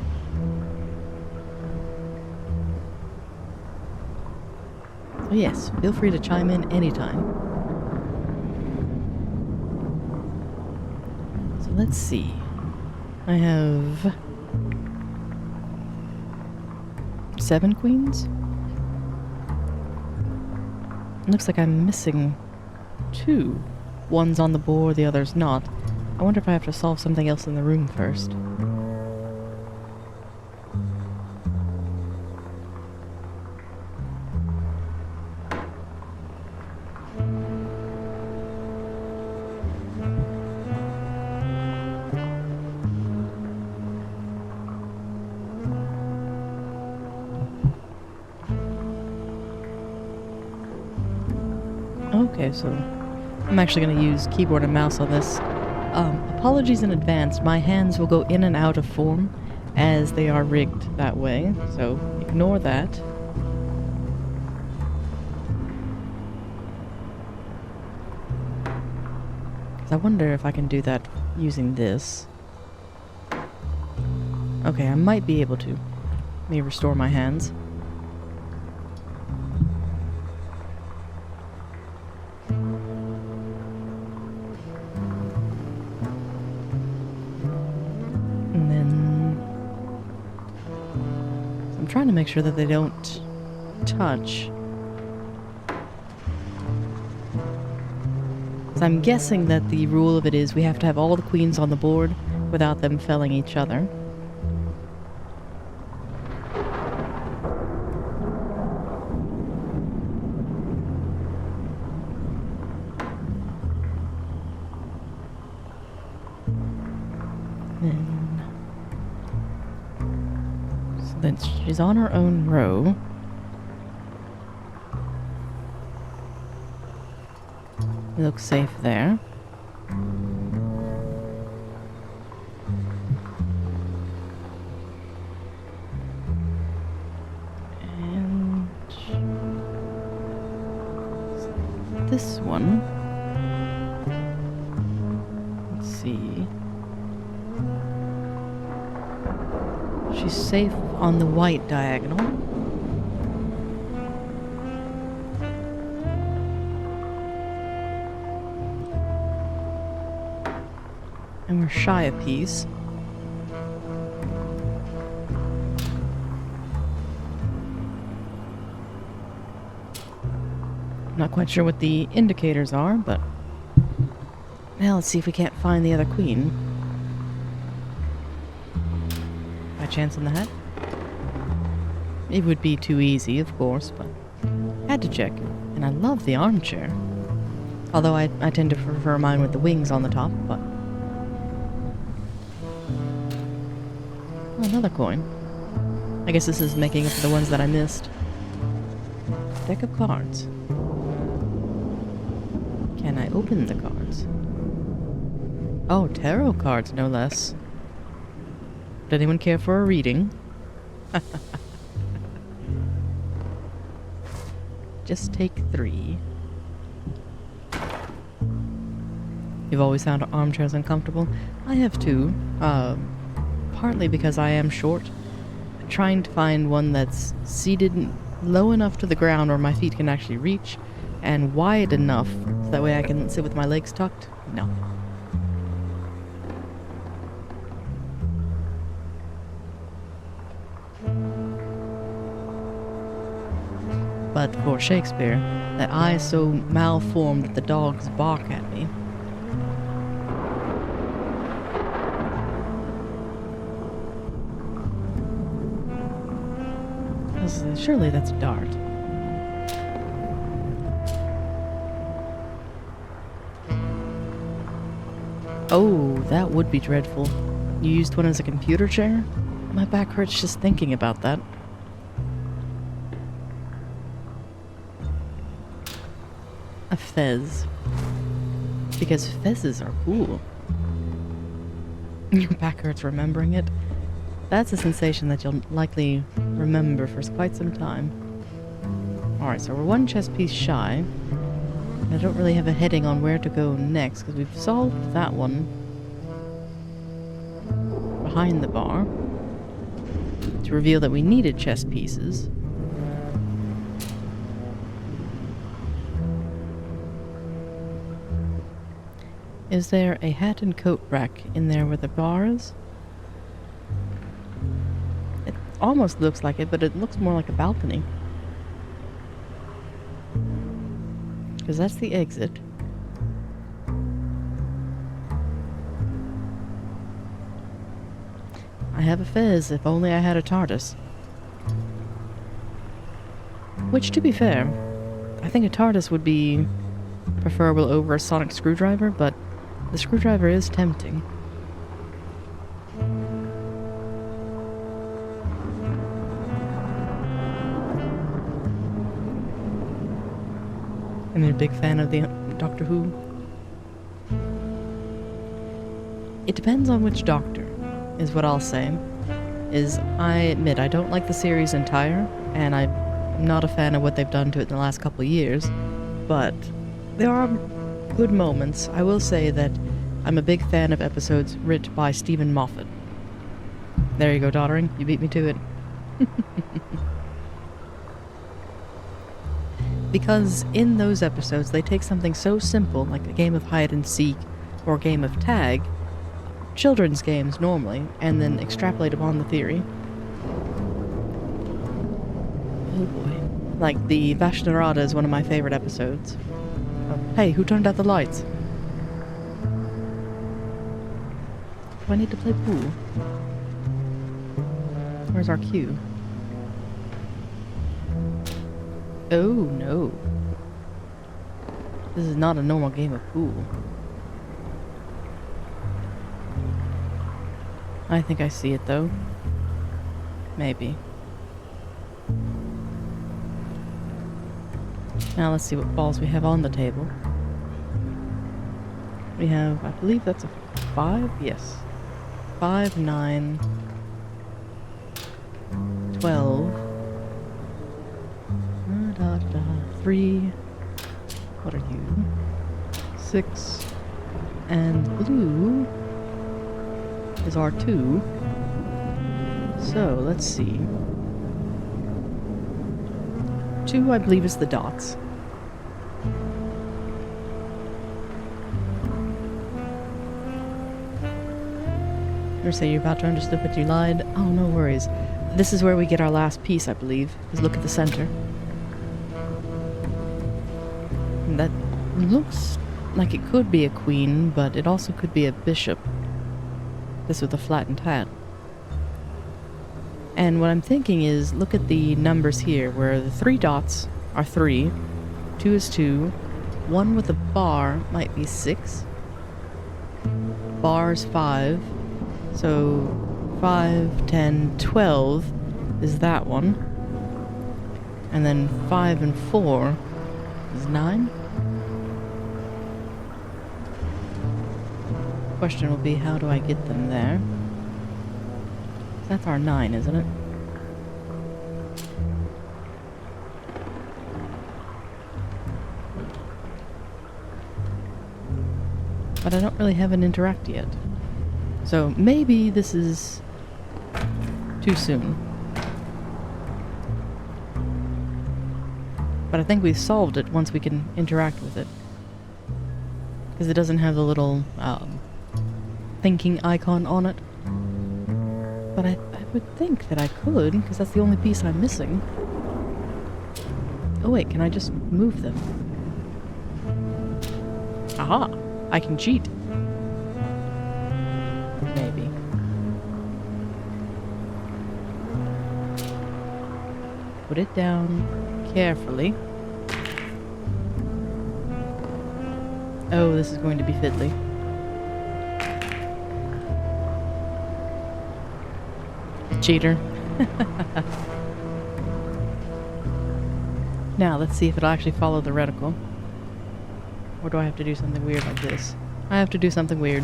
So yes, feel free to chime in anytime. So let's see. I have 7 queens? Looks like I'm missing 2. One's on the board, the other's not. I wonder if I have to solve something else in the room first. Okay, so I'm actually going to use keyboard and mouse on this. Apologies in advance, my hands will go in and out of form as they are rigged that way, so ignore that. I wonder if I can do that using this. Okay, I might be able to. Let me restore my hands. Trying to make sure that they don't touch. So I'm guessing that the rule of it is we have to have all the queens on the board without them felling each other. Then... So then she's on her own row. It looks safe there. And... this one... let's see... she's safe on the white diagonal. And we're shy a piece. Not quite sure what the indicators are, but... now let's see if we can't find the other queen. By chance in the hat? It would be too easy, of course, but... had to check. And I love the armchair. Although I tend to prefer mine with the wings on the top, but... another coin. I guess this is making up for the ones that I missed. Deck of cards. Can I open the cards? Oh, tarot cards, no less. Would anyone care for a reading? Just take 3. You've always found armchairs uncomfortable? I have too. Partly because I am short. Trying to find one that's seated low enough to the ground where my feet can actually reach, and wide enough so that way I can sit with my legs tucked. No. But for Shakespeare, the eye so malformed that the dogs bark at me. Surely that's a dart. Oh, that would be dreadful. You used one as a computer chair? My back hurts just thinking about that. A fez. Because fezzes are cool. Your back hurts remembering it. That's a sensation that you'll likely remember for quite some time. Alright, so we're one chess piece shy. I don't really have a heading on where to go next, because we've solved that one. Behind the bar. To reveal that we needed chess pieces. Is there a hat and coat rack in there where the bar is? It almost looks like it, but it looks more like a balcony. Because that's the exit. I have a fez, if only I had a TARDIS. Which, to be fair, I think a TARDIS would be preferable over a sonic screwdriver, but the screwdriver is tempting. I'm a big fan of the Doctor Who. It depends on which Doctor, is what I'll say. I admit I don't like the series entire, and I'm not a fan of what they've done to it in the last couple of years, but there are good moments. I will say that I'm a big fan of episodes written by Stephen Moffat. There you go, Doddering. You beat me to it. Because in those episodes, they take something so simple, like a game of hide and seek, or a game of tag, children's games normally, and then extrapolate upon the theory. Oh boy. Like, the Vashnarada is one of my favorite episodes. Oh, hey, who turned out the lights? Do I need to play pool? Where's our cue? Oh no. This is not a normal game of pool. I think I see it though. Maybe. Now let's see what balls we have on the table. We have, I believe that's a 5? Yes. 5, 9, 12. 3. What are you? 6. And blue is R2. So, let's see. 2, I believe, is the dots. Or say you're about to understand, but you lied. Oh, no worries. This is where we get our last piece, I believe. Is look at the center. And that looks like it could be a queen, but it also could be a bishop. This with a flattened hat. And what I'm thinking is, look at the numbers here, where the 3 dots are 3, 2 is 2, 1 with a bar might be 6, bar's 5, so 5, 10, 12 is that one, and then 5 and 4 is 9. Question will be, how do I get them there? That's our 9, isn't it? But I don't really have an interact yet. So maybe this is too soon. But I think we've solved it once we can interact with it. Because it doesn't have the little thinking icon on it. But I would think that I could, because that's the only piece I'm missing. Oh wait, can I just move them? Aha! I can cheat. Maybe. Put it down carefully. Oh, this is going to be fiddly. Cheater. Now, let's see if it'll actually follow the reticle. Or do I have to do something weird like this? I have to do something weird.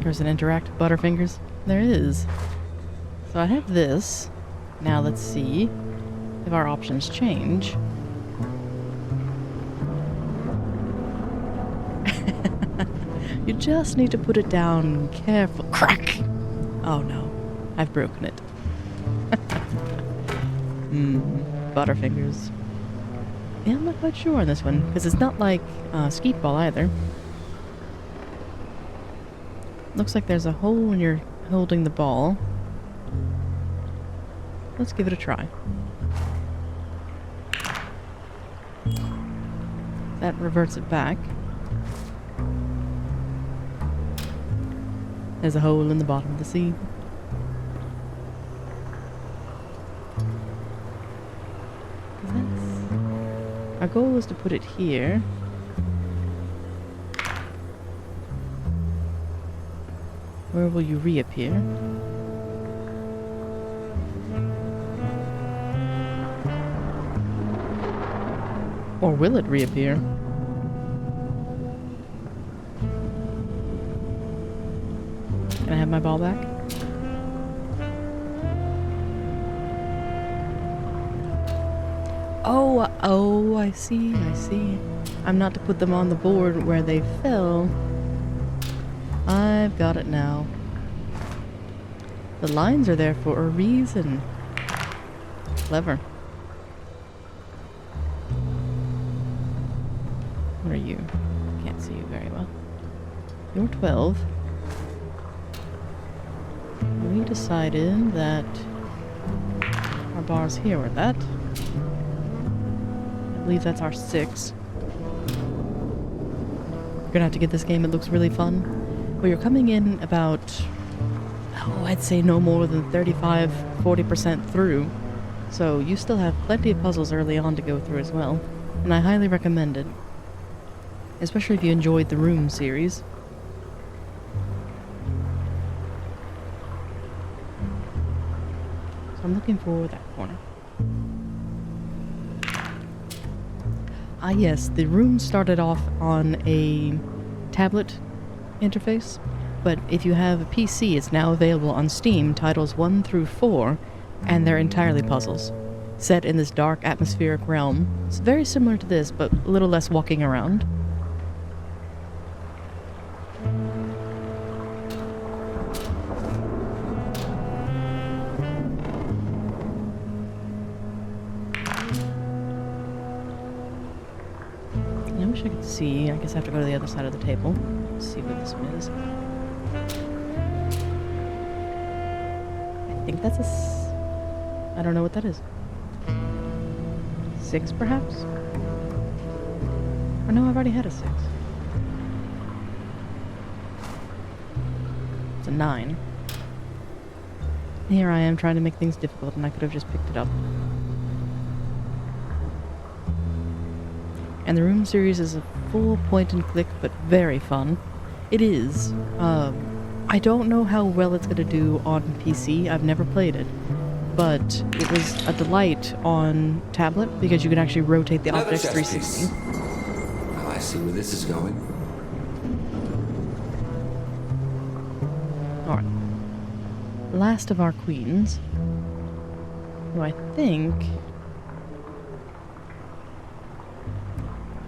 There's an interact Butterfingers. There is. So I have this. Now let's see if our options change. You just need to put it down careful. Crack! Oh no, I've broken it. Butterfingers. Yeah, I'm not quite sure on this one, because it's not like Skeet Ball either. Looks like there's a hole when you're holding the ball. Let's give it a try. That reverts it back. There's a hole in the bottom of the sea. Our goal is to put it here. Where will you reappear? Or will it reappear? Can I have my ball back? Oh, I see. I'm not to put them on the board where they fell. I've got it now. The lines are there for a reason. Clever. What are you? Can't see you very well. You're 12. We decided that our bar's here with that. I believe that's our 6. We're gonna have to get this game. It looks really fun. Well, you're coming in about, I'd say no more than 35-40% through. So you still have plenty of puzzles early on to go through as well. And I highly recommend it. especially if you enjoyed the Room series. So I'm looking for that corner. Ah yes, the Room started off on a tablet interface, but if you have a PC, it's now available on Steam, titles 1 through 4, and they're entirely puzzles, set in this dark atmospheric realm. It's very similar to this, but a little less walking around. I wish I could see. I guess I have to go to the other side of the table. Let's see what this one is. I think that's I don't know what that is. 6, perhaps? Or no, I've already had a 6. It's a 9. Here I am trying to make things difficult, and I could have just picked it up. And the Room series is a full point-and-click, but very fun. It is. I don't know how well it's going to do on PC. I've never played it. But it was a delight on tablet, because you can actually rotate the Another objects chess 360. piece. Well, I see where this is going. Alright. Last of our queens, who I think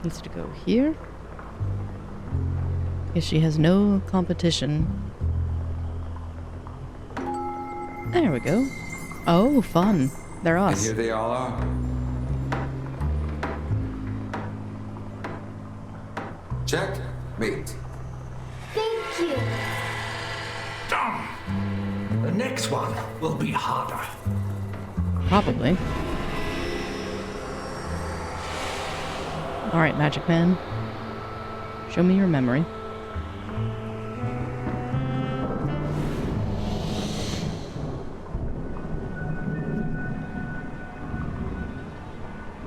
needs to go here, because she has no competition. There we go. Oh, fun. They're And us. here they all are. Check. Mate. Thank you. Done. The next one will be harder. Probably. Alright, Magic Man. Show me your memory.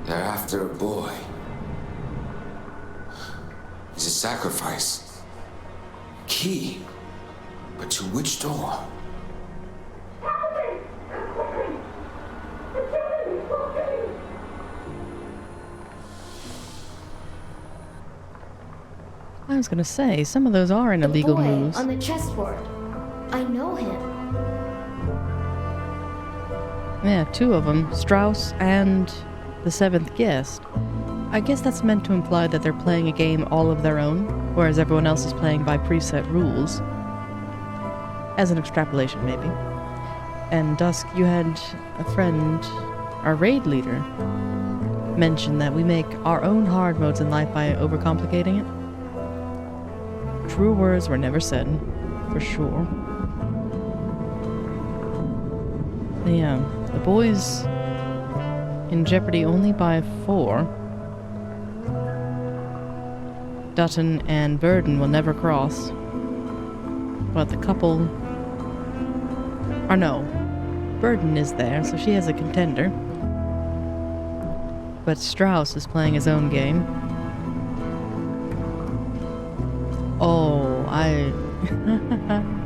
They're after a boy. He's a sacrifice. Key. But to which door? I was gonna say, some of those are in illegal boy moves. on the chessboard. I know him. Yeah, 2 of them. Strauss and the 7th guest. I guess that's meant to imply that they're playing a game all of their own, whereas everyone else is playing by preset rules. As an extrapolation, maybe. And Dusk, you had a friend, our raid leader, mention that we make our own hard modes in life by overcomplicating it. True words were never said, for sure. The boys in jeopardy only by 4. Dutton and Burden will never cross. But the couple... Or no, Burden is there, so she has a contender. But Strauss is playing his own game. Oh,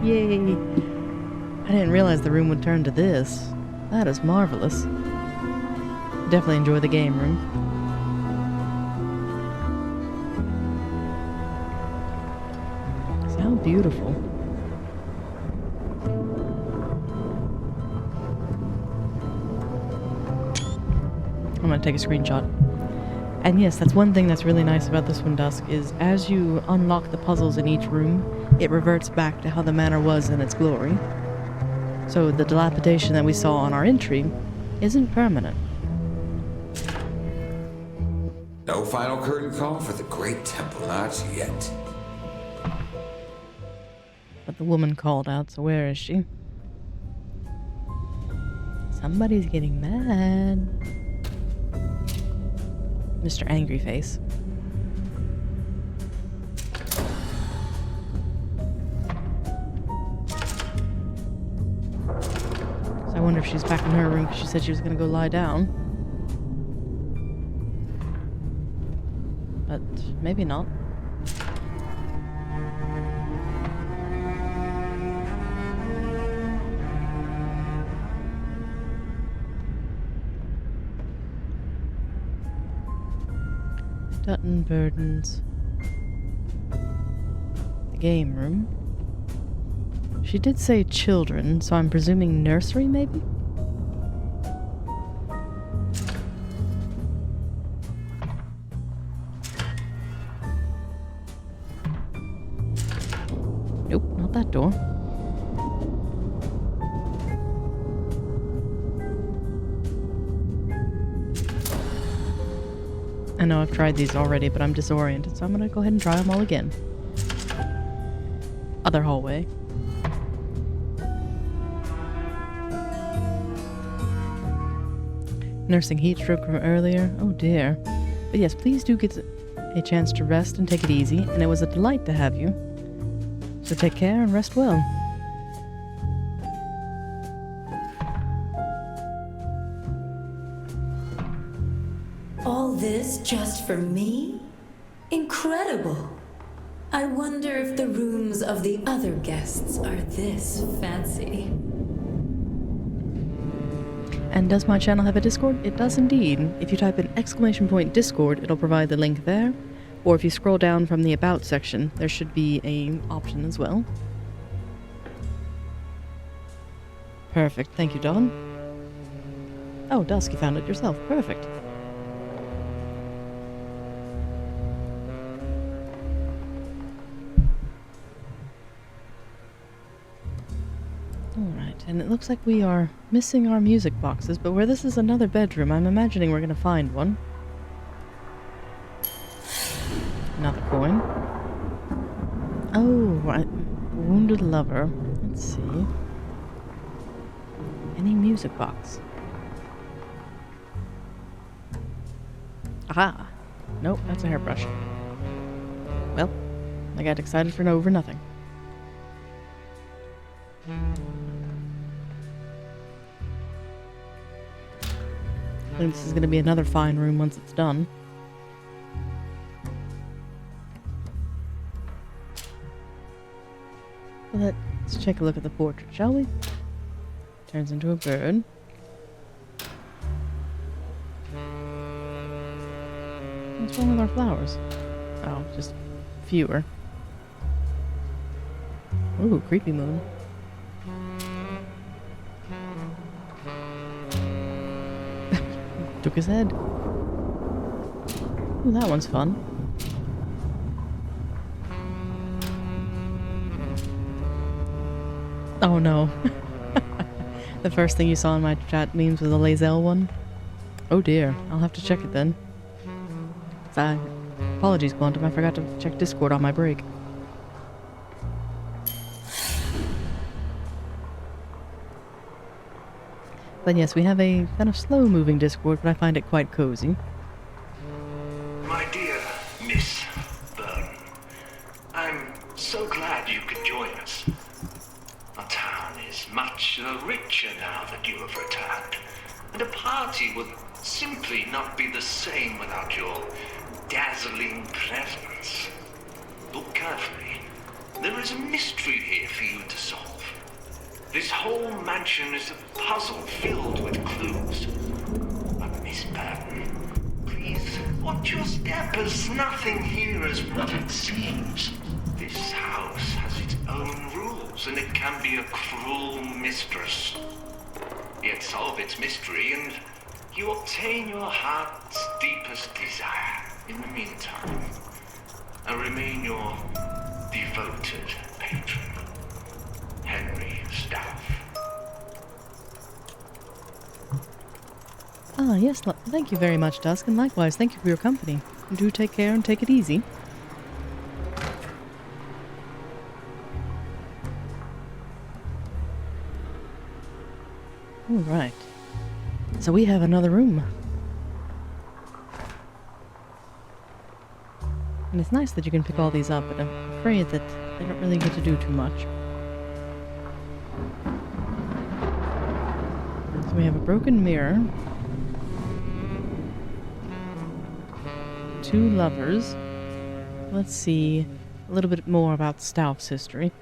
Yay! I didn't realize the room would turn to this. That is marvelous. Definitely enjoy the game room. How beautiful. I'm gonna take a screenshot. And yes, that's one thing that's really nice about this one, Dusk, is as you unlock the puzzles in each room, it reverts back to how the manor was in its glory. So the dilapidation that we saw on our entry isn't permanent. No final curtain call for the Great Temple, not yet. But the woman called out, so where is she? Somebody's getting mad. Mr. Angry Face. So I wonder if she's back in her room because she said she was going to go lie down. But maybe not. Dutton Burdens. The game room. She did say children, so I'm presuming nursery, maybe? Nope, not that door. I know I've tried these already, but I'm disoriented, so I'm gonna go ahead and try them all again. Other hallway. Nursing heat stroke from earlier. Oh dear. But yes, please do get a chance to rest and take it easy, and it was a delight to have you. So take care and rest well. All this just for me? Incredible. I wonder if the rooms of the other guests are this fancy. And does my channel have a Discord? It does indeed. If you type in !Discord, it'll provide the link there. Or if you scroll down from the About section, there should be an option as well. Perfect. Thank you, Dawn. Oh, Dusk, you found it yourself. Perfect. Alright, and it looks like we are missing our music boxes, but where this is another bedroom, I'm imagining we're gonna find one. Another coin. Oh, right. Wounded lover. Let's see. Any music box? Aha! Nope, that's a hairbrush. Well, I got excited for no over nothing. I think this is going to be another fine room once it's done. Let's take a look at the portrait, shall we? Turns into a bird. What's wrong with our flowers? Oh, just fewer. Ooh, creepy moon. Took his head. Ooh, that one's fun. Oh no. The first thing you saw in my chat memes was a Lazelle one. Oh dear, I'll have to check it then. Apologies, Quantum, I forgot to check Discord on my break. But yes, we have a kind of slow-moving Discord, but I find it quite cozy. My dear Miss Byrne, I'm so glad you could join us. Our town is much richer now that you have returned, and a party would simply not be the same without your dazzling presence. Look carefully. There is a mystery here for you to solve. This whole mansion is a puzzle filled with clues. But Miss Burton, please watch your step, as nothing here is what it seems. This house has its own rules, and it can be a cruel mistress. Yet solve its mystery, and you obtain your heart's deepest desire. In the meantime, I remain your devoted patron, Henry Staff. Ah, yes, thank you very much, Dusk, and likewise, thank you for your company. Do take care and take it easy. Alright. So we have another room. And it's nice that you can pick all these up, but I'm afraid that they don't really get to do too much. So we have a broken mirror. 2 lovers. Let's see a little bit more about Stauf's history.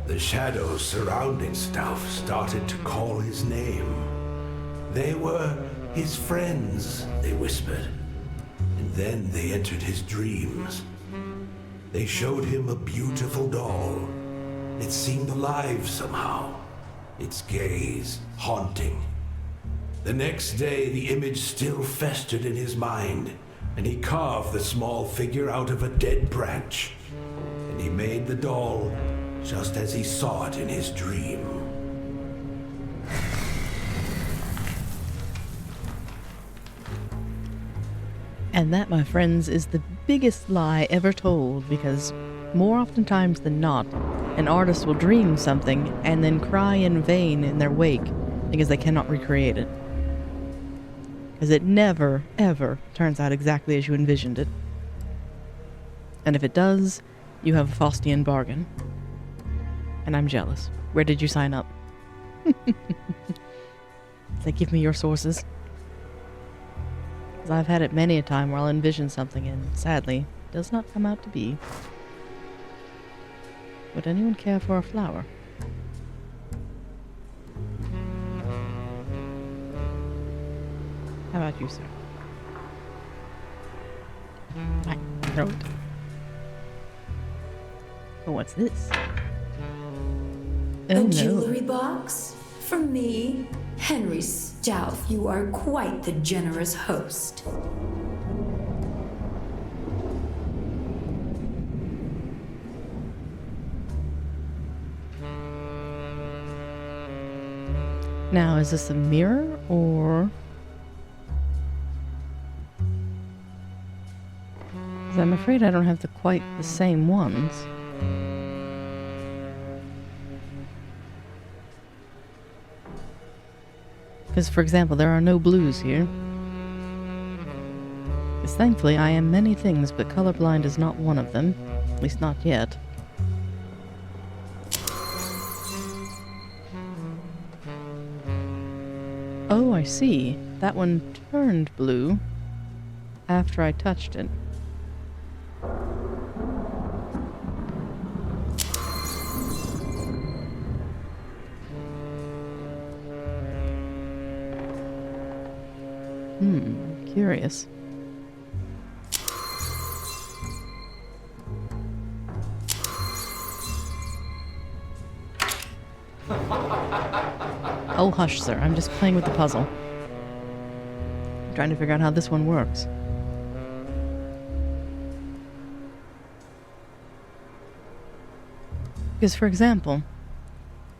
The shadows surrounding Stauf started to call his name. They were his friends, they whispered. And then they entered his dreams. They showed him a beautiful doll. It seemed alive somehow, its gaze haunting. The next day, the image still festered in his mind, and he carved the small figure out of a dead branch. And he made the doll just as he saw it in his dream. And that, my friends, is the biggest lie ever told, because more oftentimes than not, an artist will dream something and then cry in vain in their wake because they cannot recreate it. Because it never, ever turns out exactly as you envisioned it. And if it does, you have a Faustian bargain. And I'm jealous. Where did you sign up? Say, give me your sources. Because I've had it many a time where I'll envision something and, sadly, it does not come out to be. Would anyone care for a flower? How about you, sir? I throw it. Oh, what's this? Oh, A no. jewelry box? From me, Henry Stouff. You are quite the generous host. Now, is this a mirror, or... 'Cause I'm afraid I don't have quite the same ones. Because, for example, there are no blues here. Because thankfully I am many things, but colorblind is not one of them. At least not yet. Oh, I see. That one turned blue after I touched it. Curious. Oh, hush, sir. I'm just playing with the puzzle. I'm trying to figure out how this one works. Because, for example,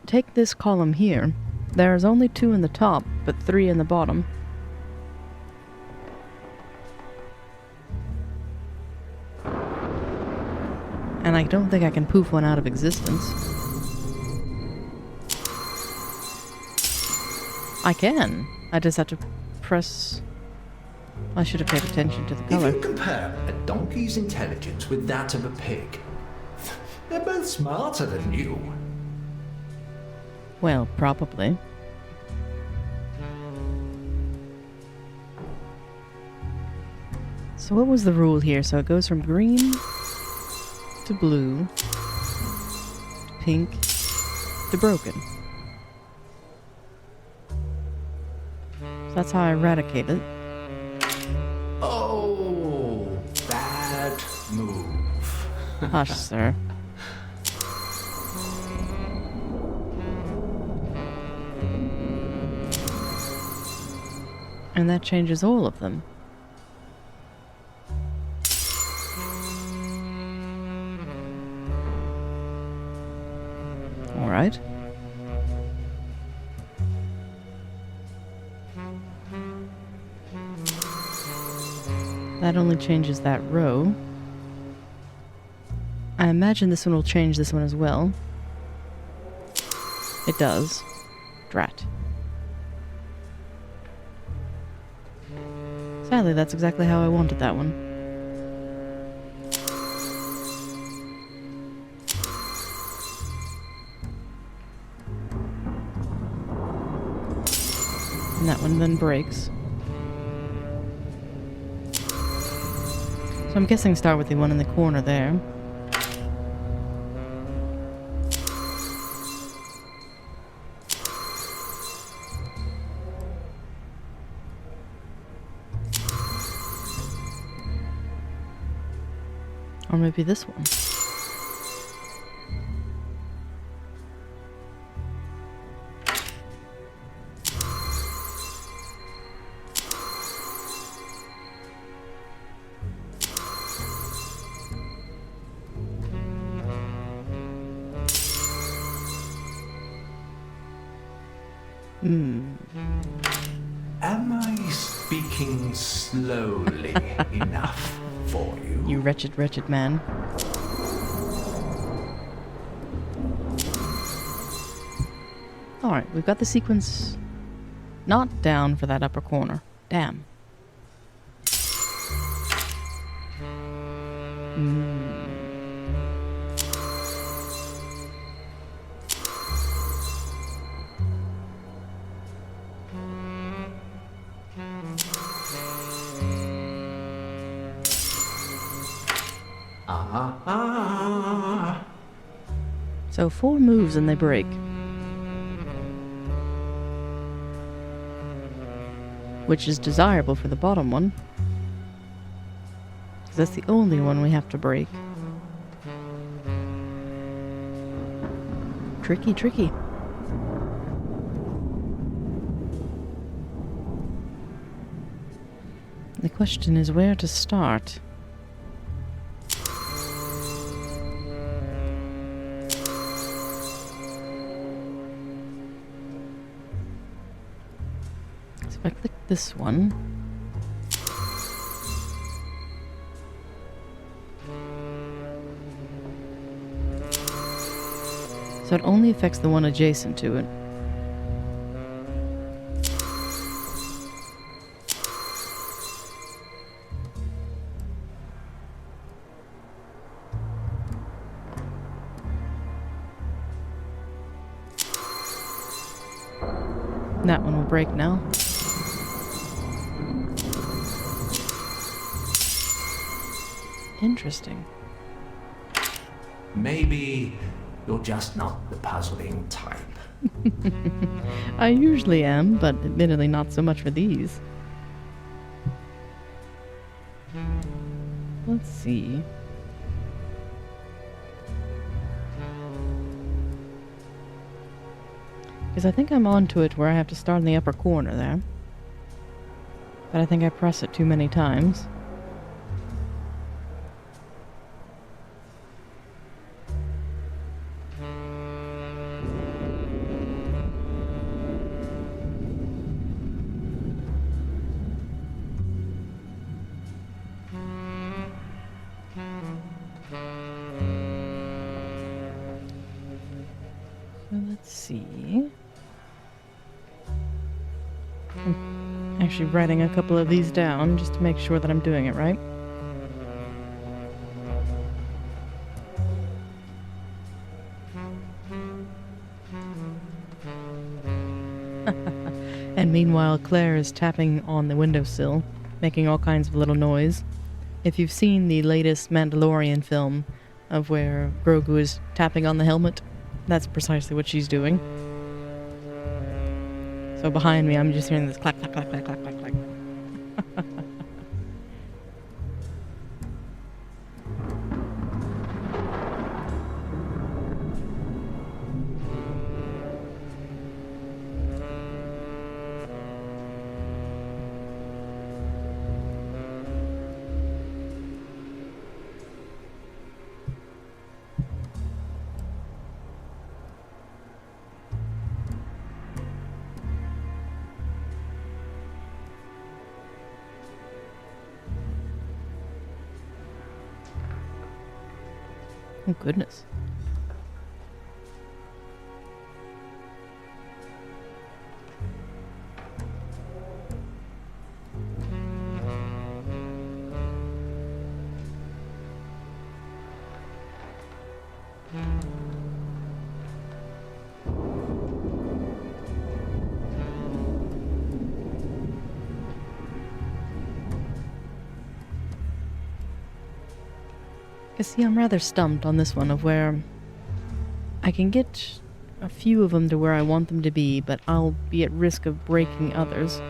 take this column here. There's only 2 in the top, but 3 in the bottom. And I don't think I can poof one out of existence. I can. I just have to press... I should have paid attention to the color. If you compare a donkey's intelligence with that of a pig, they're both smarter than you. Well, probably. So what was the rule here? So it goes from green to blue to pink to broken. So that's how I eradicate it. Oh, bad move. Hush, sir. And that changes all of them. All right. That only changes that row. I imagine this one will change this one as well. It does. Drat. Sadly, that's exactly how I wanted that one. And that one then breaks. So I'm guessing start with the one in the corner there. Or maybe this one. Am I speaking slowly enough for you? You wretched, wretched man. Alright, we've got the sequence not down for that upper corner. Damn. So 4 moves and they break. Which is desirable for the bottom one. Because that's the only one we have to break. Tricky, tricky. The question is where to start. So if I click this one, so it only affects the one adjacent to it. That one will break now. Interesting. Maybe you're just not the puzzling type. I usually am, but admittedly not so much for these. Let's see. Because I think I'm onto it where I have to start in the upper corner there. But I think I press it too many times. So let's see. I'm actually writing a couple of these down just to make sure that I'm doing it right. And meanwhile, Claire is tapping on the windowsill, making all kinds of little noise. If you've seen the latest Mandalorian film of where Grogu is tapping on the helmet, that's precisely what she's doing. So behind me, I'm just hearing this clack, clack, clack, clack, clack, clack, clack. Oh, goodness. You see, I'm rather stumped on this one of where I can get a few of them to where I want them to be, but I'll be at risk of breaking others.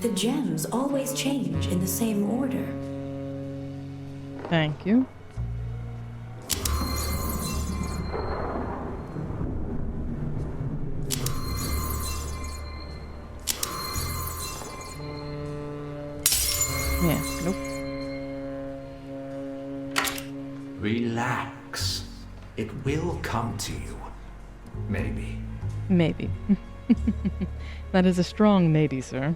The gems always change in the same order. Thank you. Yeah, nope. Relax. It will come to you. Maybe. Maybe. That is a strong maybe, sir.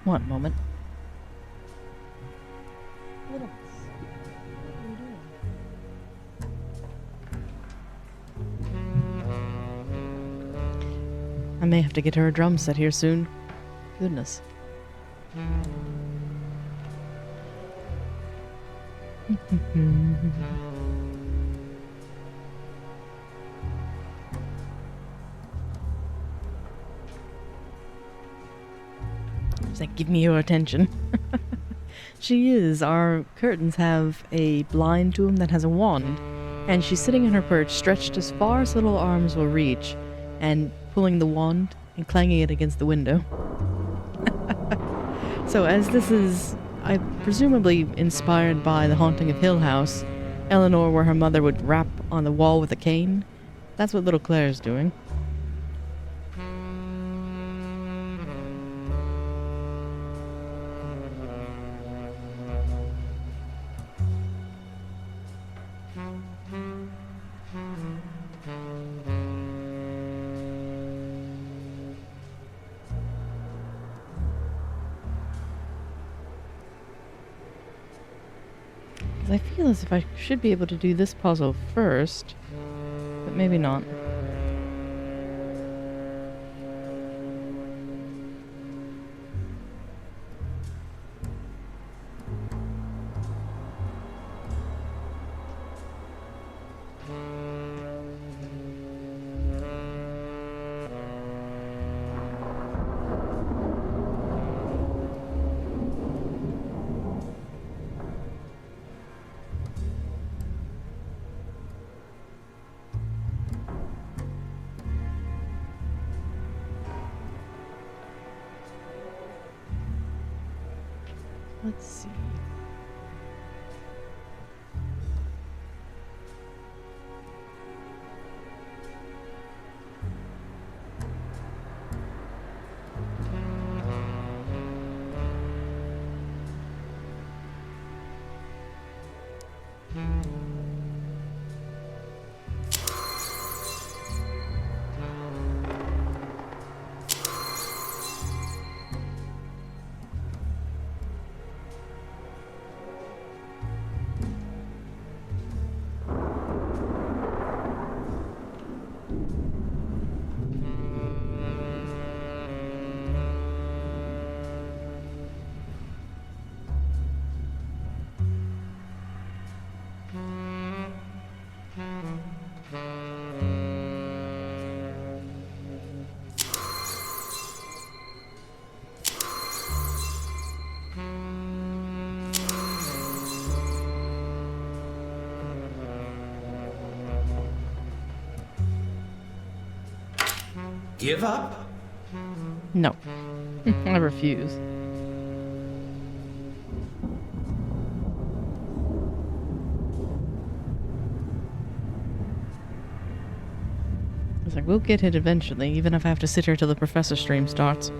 One moment. I may have to get her a drum set here soon. Goodness. It's like, give me your attention. She is. Our curtains have a blind to them that has a wand, and she's sitting in her perch, stretched as far as little arms will reach, and pulling the wand and clanging it against the window. So as this is, presumably inspired by The Haunting of Hill House, Eleanor, where her mother would rap on the wall with a cane, that's what little Claire's doing. I feel as if I should be able to do this puzzle first, but maybe not. Let's see. Give up? No. I refuse. It's like, we'll get it eventually, even if I have to sit here till the professor stream starts.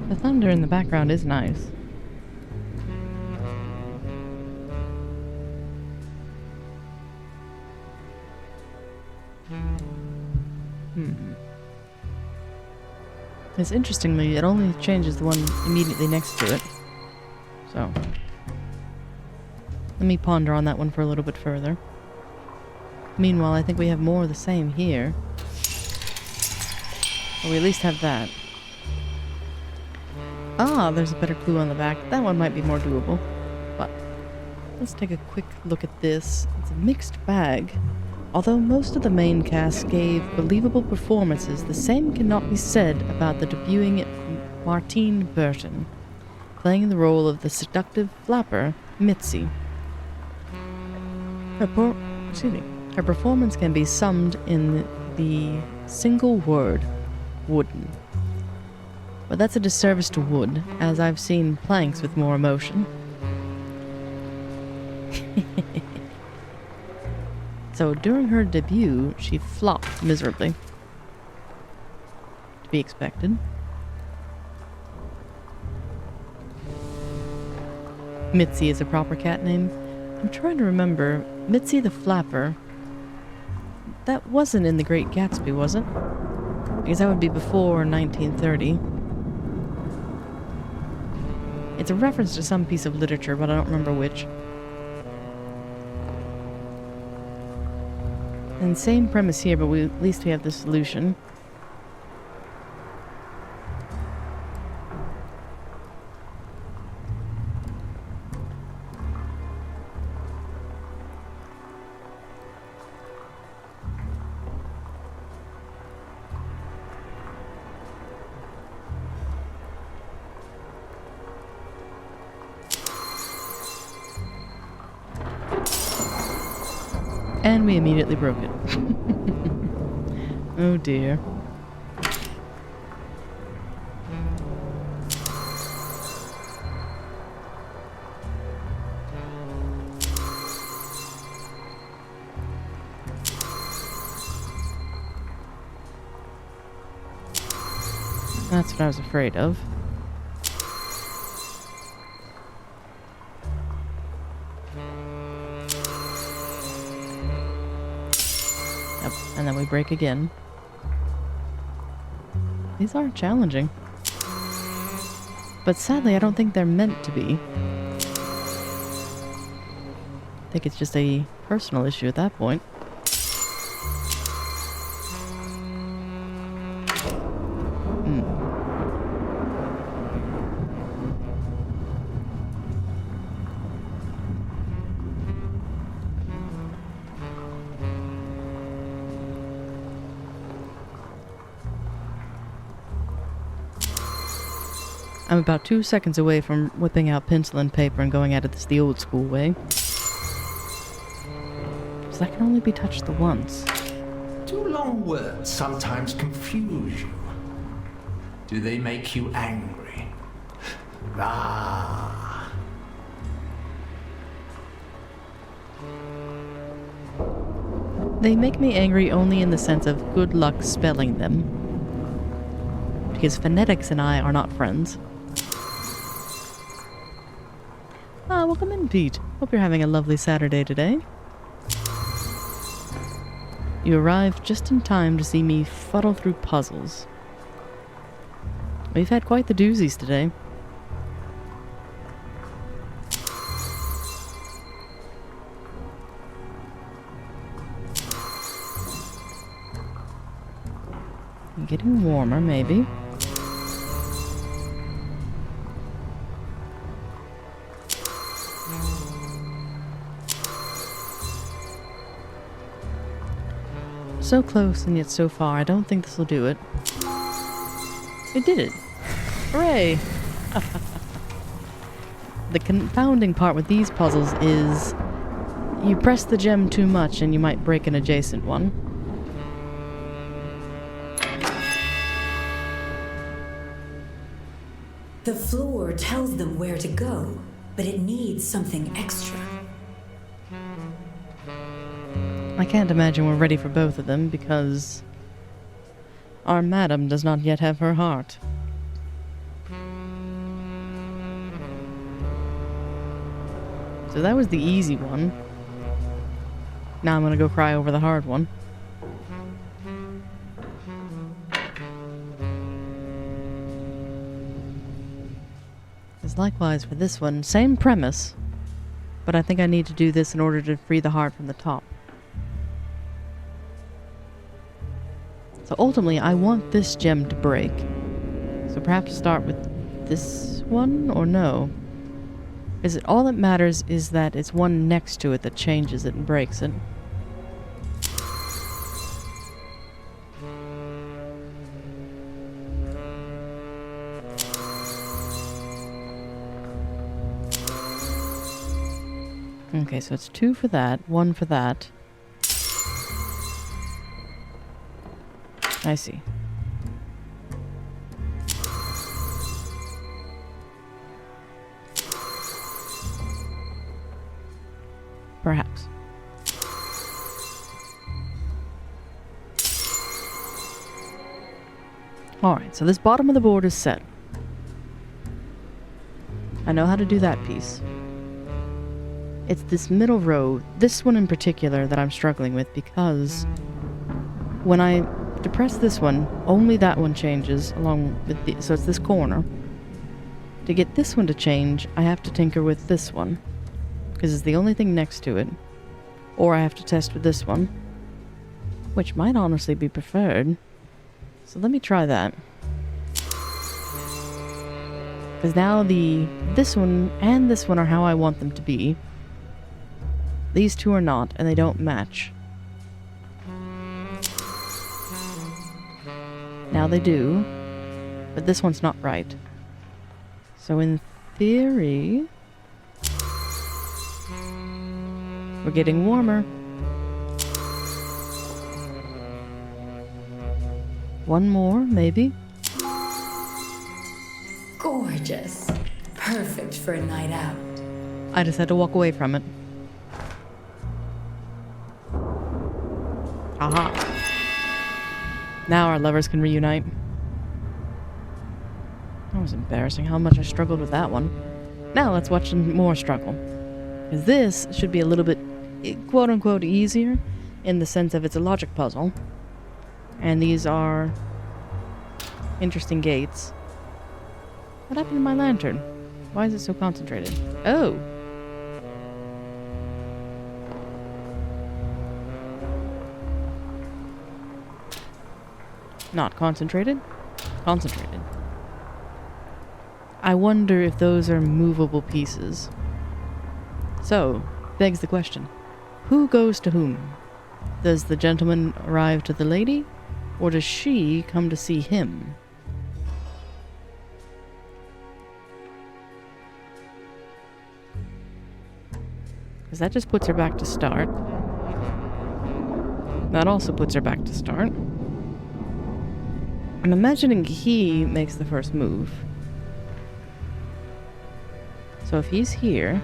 The thunder in the background is nice. It's interestingly, it only changes the one immediately next to it. So, let me ponder on that one for a little bit further. Meanwhile, I think we have more of the same here. Or we at least have that. Ah, there's a better clue on the back. That one might be more doable. But, let's take a quick look at this. It's a mixed bag. Although most of the main cast gave believable performances, the same cannot be said about the debuting Martine Burton, playing the role of the seductive flapper, Mitzi. Her performance can be summed in the single word, wooden. But that's a disservice to wood, as I've seen planks with more emotion. So during her debut, she flopped miserably. To be expected. Mitzi is a proper cat name. I'm trying to remember. Mitzi the Flapper. That wasn't in The Great Gatsby, was it? Because that would be before 1930. It's a reference to some piece of literature, but I don't remember which. And same premise here, but at least we have the solution. And we immediately broke it. Oh dear. That's what I was afraid of. Yep, and then we break again. These are challenging. But sadly, I don't think they're meant to be. I think it's just a personal issue at that point. I'm about 2 seconds away from whipping out pencil and paper and going at it the old school way. So that can only be touched the once. Do long words sometimes confuse you? Do they make you angry? Ah. They make me angry only in the sense of good luck spelling them. Because phonetics and I are not friends. Ah, welcome in, Pete. Hope you're having a lovely Saturday today. You arrived just in time to see me fuddle through puzzles. We've had quite the doozies today. Getting warmer, maybe. So close and yet so far. I don't think this will do it. It did it. Hooray! The confounding part with these puzzles is you press the gem too much and you might break an adjacent one. The floor tells them where to go, but it needs something extra. I can't imagine we're ready for both of them because our madam does not yet have her heart. So that was the easy one. Now I'm gonna go cry over the hard one. Because likewise for this one, same premise, but I think I need to do this in order to free the heart from the top. So ultimately, I want this gem to break. So perhaps start with this one, or no? Is it all that matters is that it's one next to it that changes it and breaks it? Okay, so it's 2 for that, 1 for that. I see. Perhaps. Alright, so this bottom of the board is set. I know how to do that piece. It's this middle row, this one in particular, that I'm struggling with, because when I depress this one, only that one changes along with the, so it's this corner. To get this one to change, I have to tinker with this one, because it's the only thing next to it. Or I have to test with this one, which might honestly be preferred. So let me try that. Because now this one and this one are how I want them to be. These two are not, and they don't match. Now they do, but this one's not right. So in theory, we're getting warmer. One more, maybe. Gorgeous. Perfect for a night out. I just had to walk away from it. Aha. Now our lovers can reunite. That was embarrassing how much I struggled with that one. Now let's watch some more struggle. Because this should be a little bit, quote-unquote, easier in the sense of it's a logic puzzle. And these are interesting gates. What happened to my lantern? Why is it so concentrated? Oh! Not concentrated? Concentrated. I wonder if those are movable pieces. So, begs the question. Who goes to whom? Does the gentleman arrive to the lady? Or does she come to see him? Because that just puts her back to start. That also puts her back to start. I'm imagining he makes the first move. So if he's here...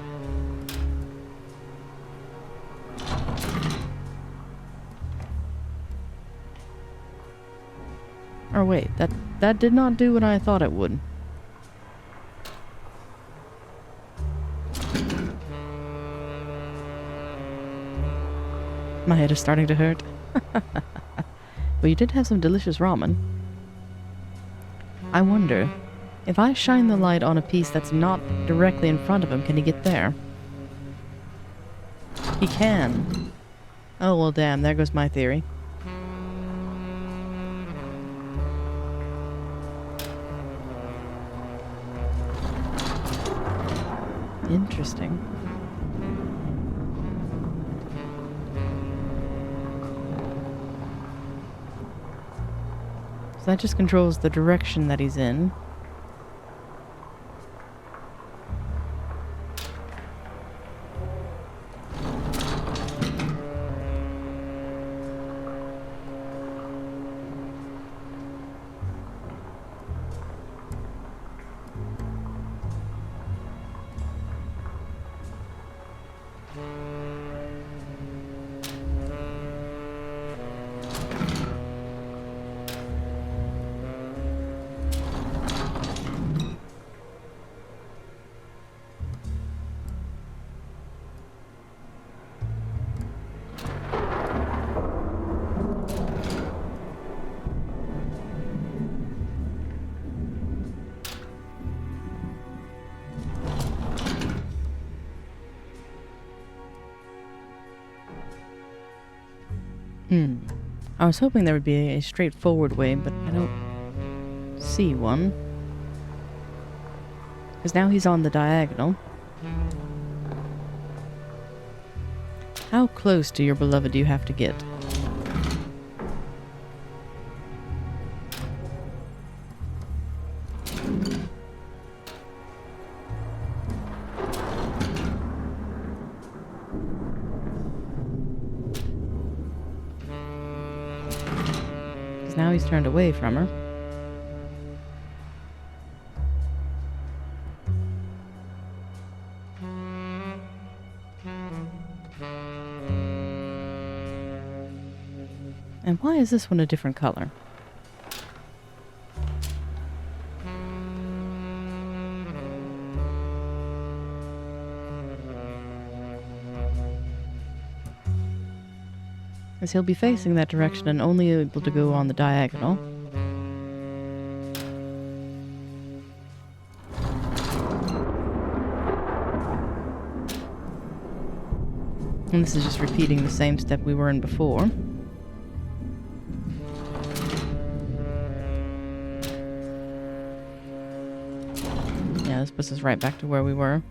Or wait, that did not do what I thought it would. My head is starting to hurt. Well, you did have some delicious ramen. I wonder, if I shine the light on a piece that's not directly in front of him, can he get there? He can. Oh, well, damn, there goes my theory. Interesting. So that just controls the direction that he's in. I was hoping there would be a straightforward way, but I don't see one. Because now he's on the diagonal. How close to your beloved do you have to get? Because now he's turned away from her. And why is this one a different color? As he'll be facing that direction and only able to go on the diagonal. And this is just repeating the same step we were in before. Yeah, this puts us right back to where we were.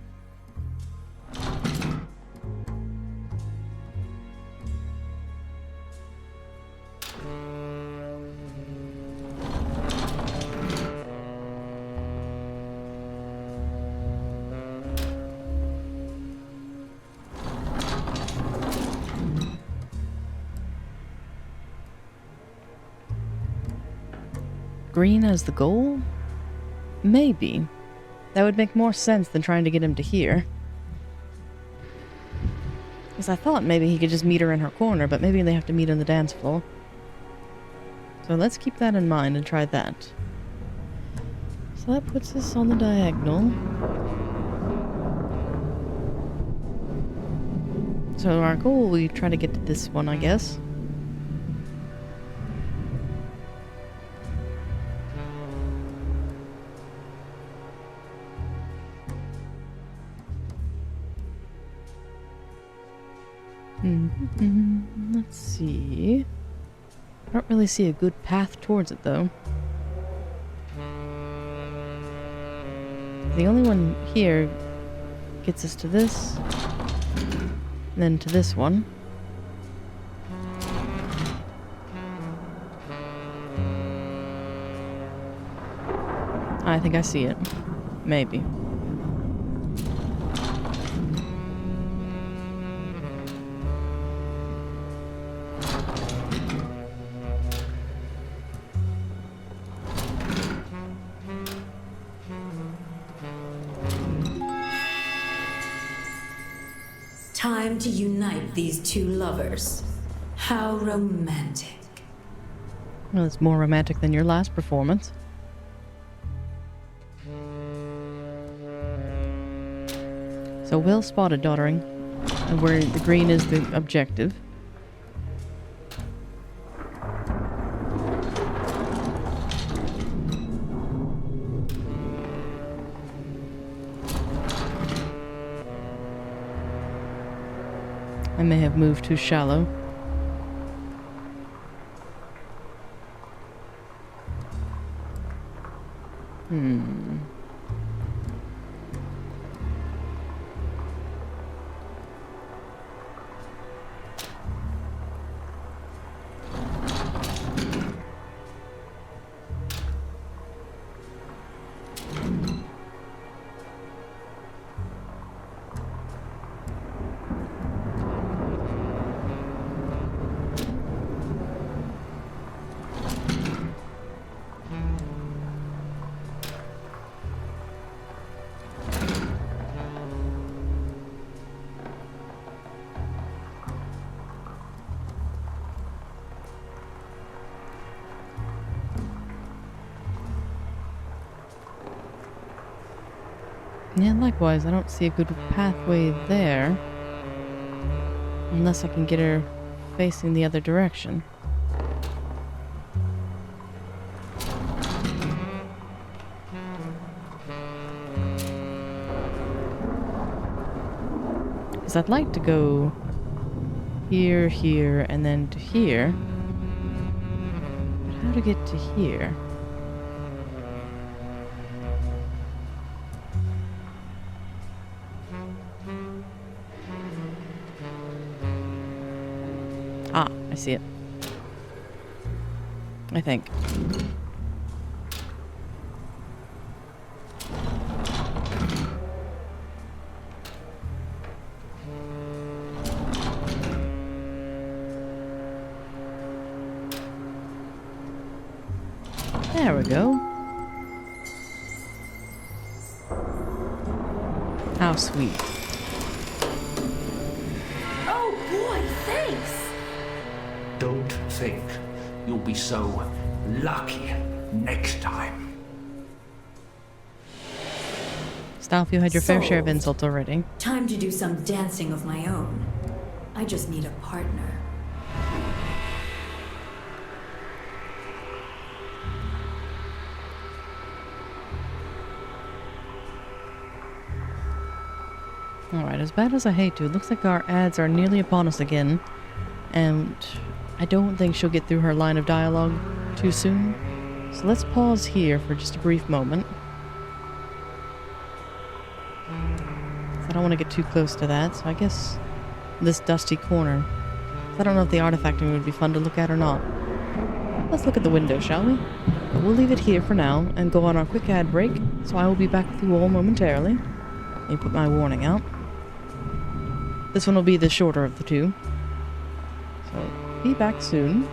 Green as the goal? Maybe. That would make more sense than trying to get him to here. Because I thought maybe he could just meet her in her corner, but maybe they have to meet on the dance floor. So let's keep that in mind and try that. So that puts us on the diagonal. So our goal, we try to get to this one, I guess. Let's see. I don't really see a good path towards it, though. The only one here gets us to this, and then to this one. I think I see it. Maybe. Time to unite these two lovers. How romantic. Well, it's more romantic than your last performance. So well spotted, Doddering. And where the green is the objective. I may have moved too shallow. Yeah, likewise, I don't see a good pathway there. Unless I can get her facing the other direction. Because I'd like to go here, here, and then to here. But how to get to here? Ah, I see it. I think. There we go. How sweet. Oh boy, thanks! Don't think you'll be so lucky next time. Staff, you had your fair share of Solved. insults already. Time to do some dancing of my own. I just need a partner. Alright, as bad as I hate to, it looks like our ads are nearly upon us again. And I don't think she'll get through her line of dialogue too soon. So let's pause here for just a brief moment. I don't want to get too close to that, so I guess this dusty corner. I don't know if the artifacting would be fun to look at or not. Let's look at the window, shall we? But we'll leave it here for now and go on our quick ad break, so I will be back with you all momentarily. Let me put my warning out. This one will be the shorter of the two. So, be back soon.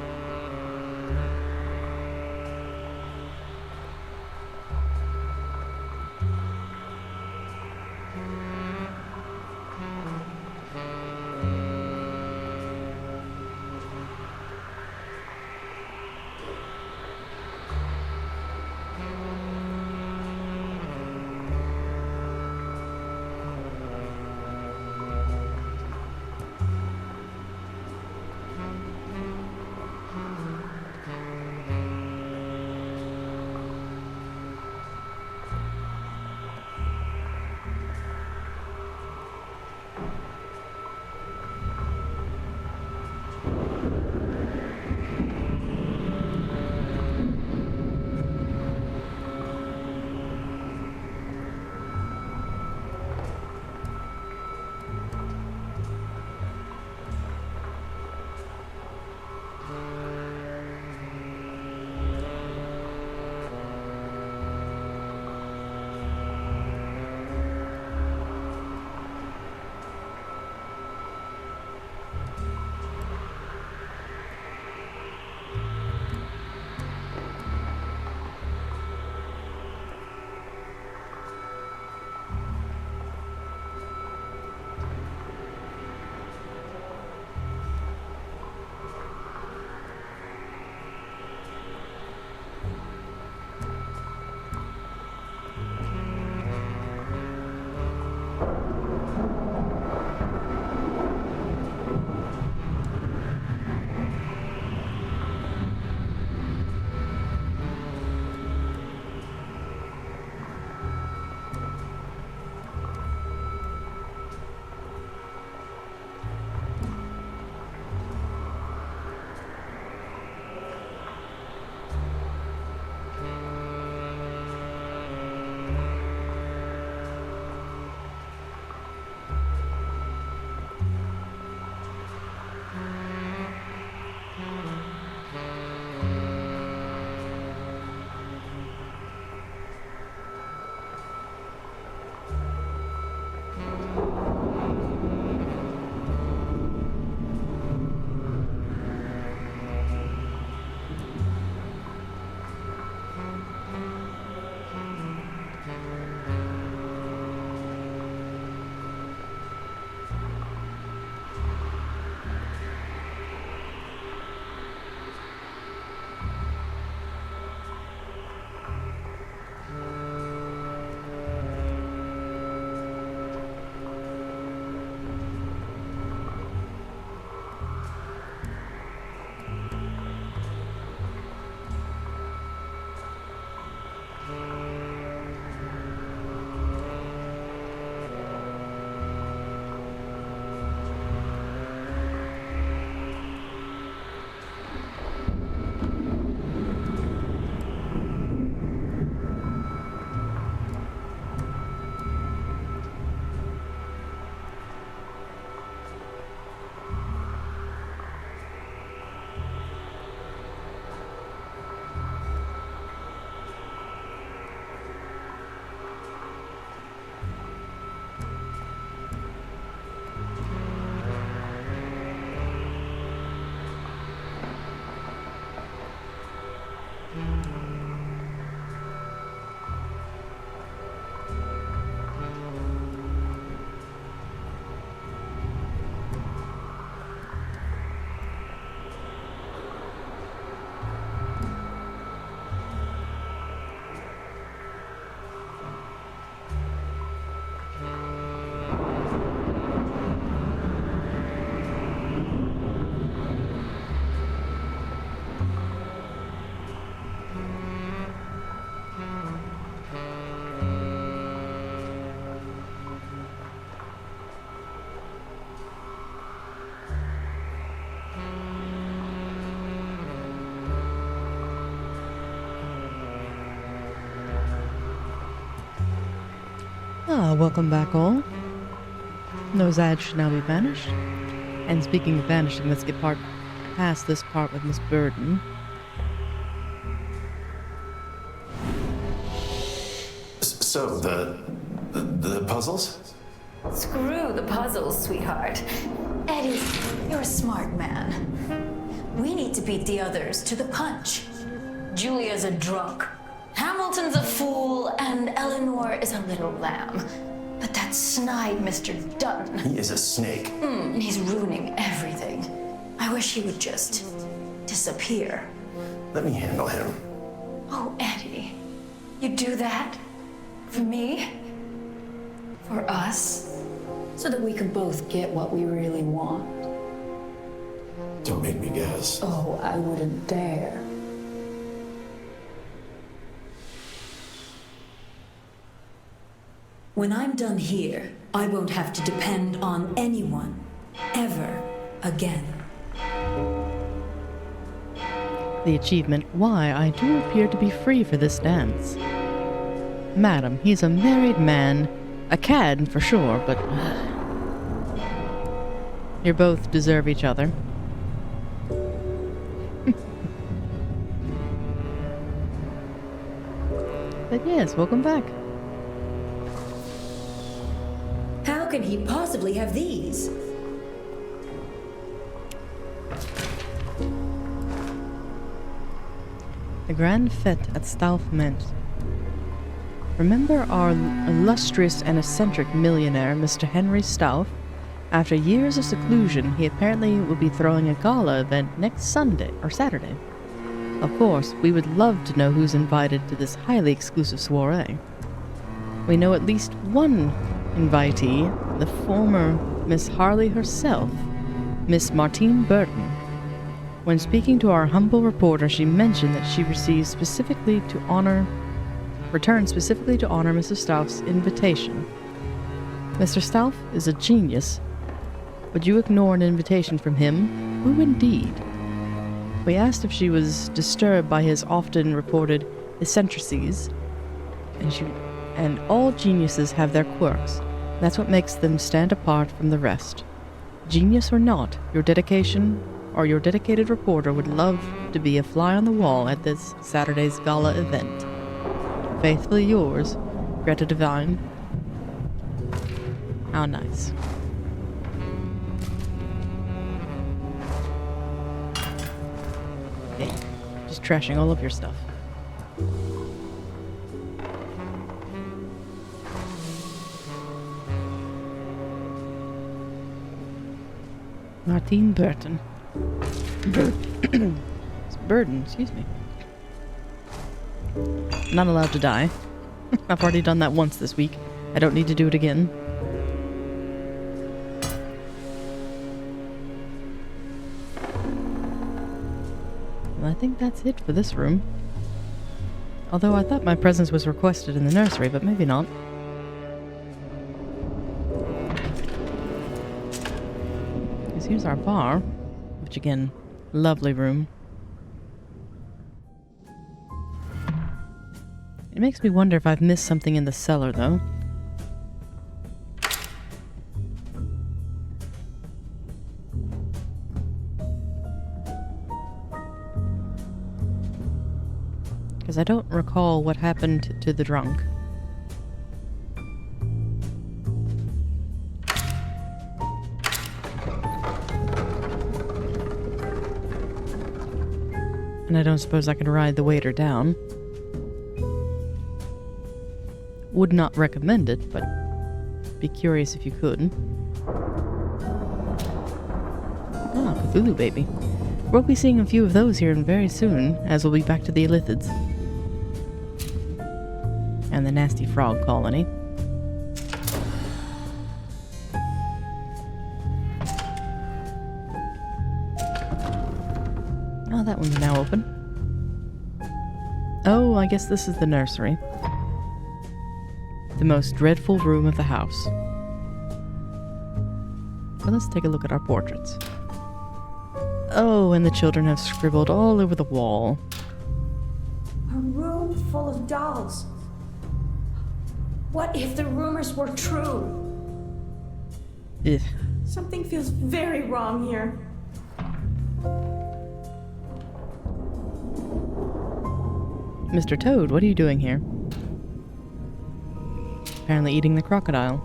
Welcome back all. Those ads should now be banished. And speaking of vanishing, let's get past this part with Miss Burden. So, the puzzles? Screw the puzzles, sweetheart. Eddie, you're a smart man. We need to beat the others to the punch. Julia's a drunk, Hamilton's a fool, and Eleanor is a little lamb. But that snide Mr. Dutton... He is a snake. He's ruining everything. I wish he would just disappear. Let me handle him. Oh, Eddie, you do that? For me? For us? So that we can both get what we really want. Don't make me guess. Oh, I wouldn't dare. When I'm done here, I won't have to depend on anyone, ever again. The achievement, why I do appear to be free for this dance. Madam, he's a married man, a cad for sure, but... You both deserve each other. But yes, welcome back. How can he possibly have these? The grand fete at Stauffment. Remember our illustrious and eccentric millionaire, Mr. Henry Stauff? After years of seclusion, he apparently will be throwing a gala event next Sunday or Saturday. Of course, we would love to know who's invited to this highly exclusive soiree. We know at least one invitee, the former Miss Harley herself, Miss Martine Burton. When speaking to our humble reporter, she mentioned that she returned specifically to honor Mrs. Stauff's invitation. Mr. Stauff is a genius. Would you ignore an invitation from him? Who indeed? We asked if she was disturbed by his often reported eccentricities, and all geniuses have their quirks. That's what makes them stand apart from the rest. Genius or not, your dedicated reporter would love to be a fly on the wall at this Saturday's gala event. Faithfully yours, Greta Devine. How nice. Okay, just trashing all of your stuff. Martine Burton. It's Burden, excuse me. Not allowed to die. I've already done that once this week. I don't need to do it again. And I think that's it for this room. Although I thought my presence was requested in the nursery, but maybe not. Here's our bar, which again, lovely room. It makes me wonder if I've missed something in the cellar, though. Because I don't recall what happened to the drunk. And I don't suppose I can ride the waiter down. Would not recommend it, but be curious if you could. Ah, Cthulhu baby. We'll be seeing a few of those here very soon, as we'll be back to the Illithids. And the nasty frog colony. Oh, that one's now open. Oh, I guess this is the nursery. The most dreadful room of the house. Well, let's take a look at our portraits. Oh, and the children have scribbled all over the wall. A room full of dolls. What if the rumors were true? Ugh. Something feels very wrong here. Mr. Toad, what are you doing here? Apparently eating the crocodile.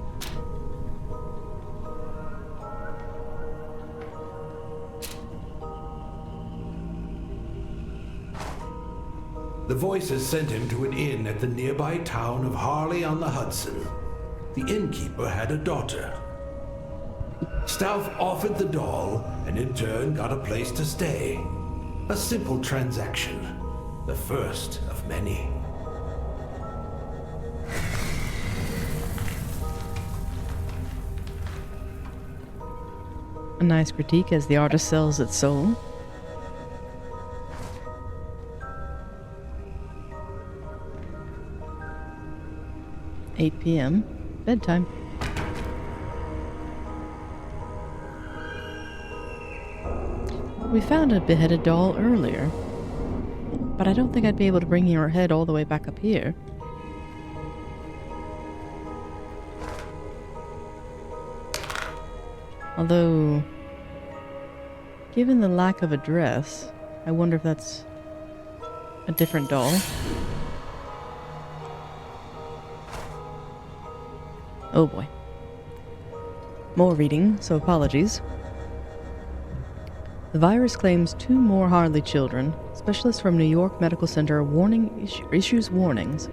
The voices sent him to an inn at the nearby town of Harley-on-the-Hudson. The innkeeper had a daughter. Stauff offered the doll, and in turn got a place to stay. A simple transaction, the first of many. A nice critique as the artist sells its soul. "8 p.m. Bedtime." We found a beheaded doll earlier, but I don't think I'd be able to bring her head all the way back up here. Although, given the lack of a dress, I wonder if that's a different doll. Oh boy. More reading, so apologies. The virus claims 2 more Harley children. Specialists from New York Medical Center issues warnings.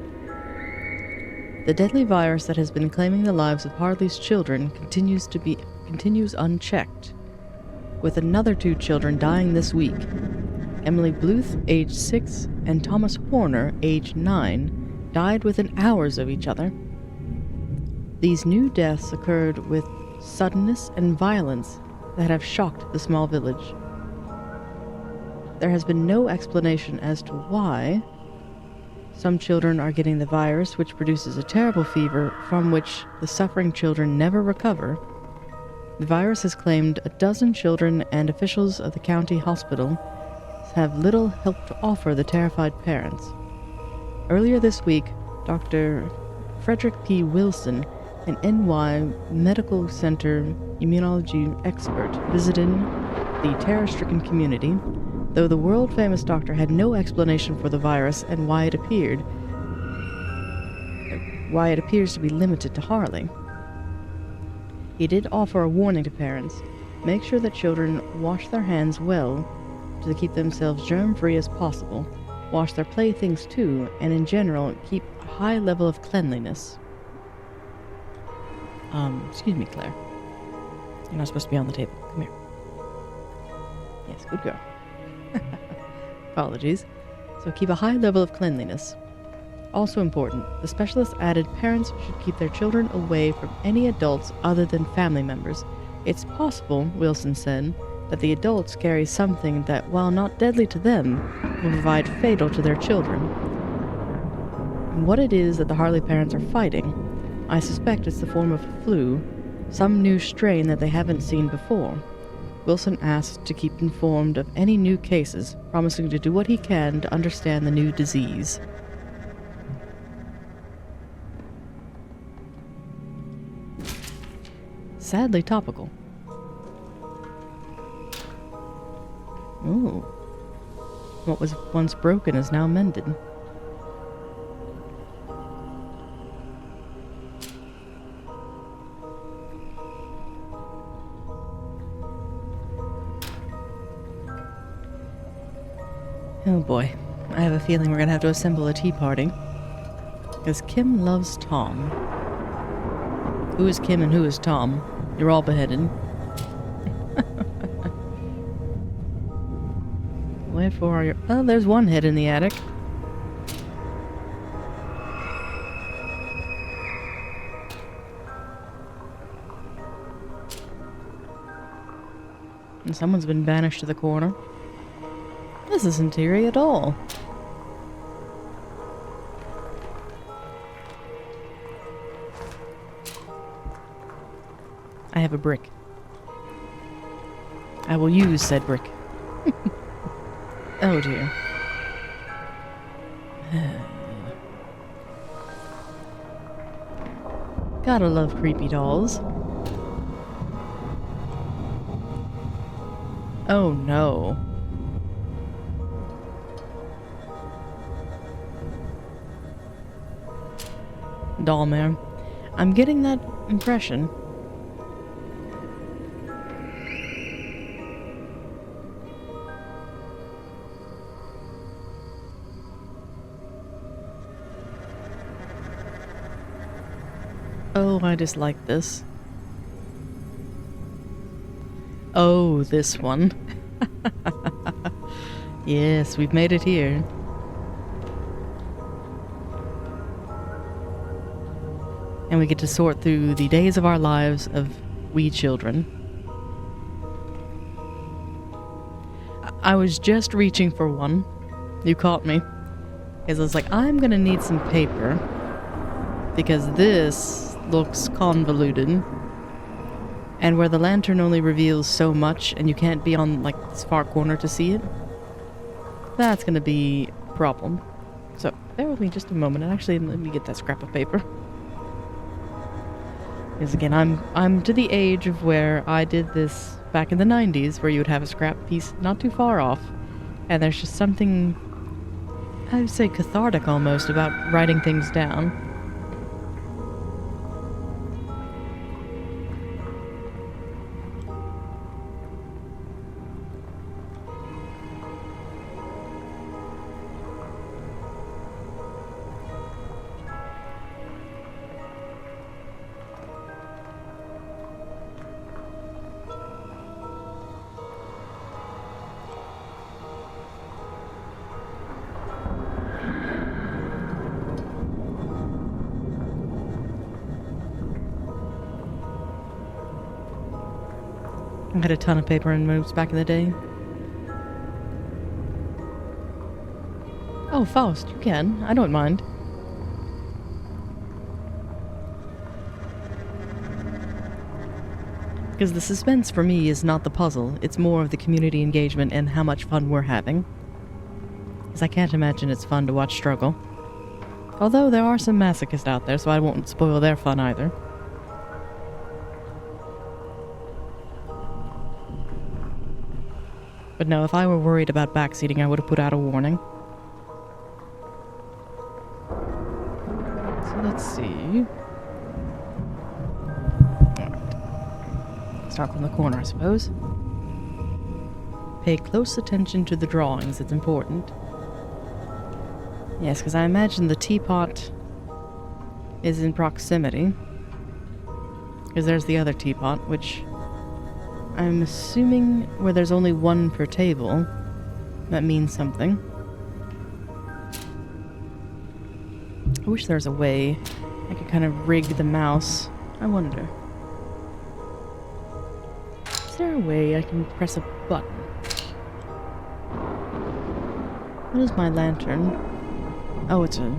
The deadly virus that has been claiming the lives of Harley's children continues unchecked, with another 2 children dying this week. Emily Bluth, age 6, and Thomas Horner, age 9, died within hours of each other. These new deaths occurred with suddenness and violence that have shocked the small village. There has been no explanation as to why. Some children are getting the virus, which produces a terrible fever from which the suffering children never recover. The virus has claimed 12 children, and officials of the county hospital have little help to offer the terrified parents. Earlier this week, Dr. Frederick P. Wilson, an NY Medical Center immunology expert, visited the terror-stricken community, though the world-famous doctor had no explanation for the virus and why it appears to be limited to Harley. He did offer a warning to parents: make sure that children wash their hands well to keep themselves germ-free as possible, wash their playthings too, and in general, keep a high level of cleanliness. Excuse me, Claire. You're not supposed to be on the table. Come here. Yes, good girl. Apologies. So keep a high level of cleanliness. Also important, the specialist added parents should keep their children away from any adults other than family members. It's possible, Wilson said, that the adults carry something that, while not deadly to them, will provide fatal to their children. And what it is that the Harley parents are fighting, I suspect it's the form of flu, some new strain that they haven't seen before. Wilson asked to keep informed of any new cases, promising to do what he can to understand the new disease. Sadly topical. Ooh. What was once broken is now mended. Oh boy, I have a feeling we're gonna have to assemble a tea party. Because Kim loves Tom. Who is Kim and who is Tom? You're all beheaded. Wherefore are you... Oh, there's one head in the attic. And someone's been banished to the corner. This isn't eerie at all. I have a brick. I will use said brick. Oh dear. Gotta love creepy dolls. Oh no. Dollmare. I'm getting that impression. Oh, I dislike this. Oh, this one. Yes, we've made it here. And we get to sort through the days of our lives of we children. I was just reaching for one. You caught me. Because I was like, I'm gonna need some paper. Because this looks convoluted. And where the lantern only reveals so much and you can't be on like this far corner to see it, that's gonna be a problem. So bear with me just a moment and actually let me get that scrap of paper. Because again, I'm to the age of where I did this back in the 90s, where you would have a scrap piece not too far off, and there's just something, I would say cathartic almost, about writing things down. I had a ton of paper and moves back in the day. Oh, Faust, you can. I don't mind. Because the suspense for me is not the puzzle, it's more of the community engagement and how much fun we're having. Because I can't imagine it's fun to watch struggle. Although there are some masochists out there, so I won't spoil their fun either. But no, if I were worried about backseating, I would have put out a warning. So let's see. Start from the corner, I suppose. Pay close attention to the drawings, it's important. Yes, because I imagine the teapot is in proximity. Because there's the other teapot, which I'm assuming where there's only one per table, that means something. I wish there was a way I could kind of rig the mouse. I wonder. Is there a way I can press a button? What is my lantern? Oh, it's a...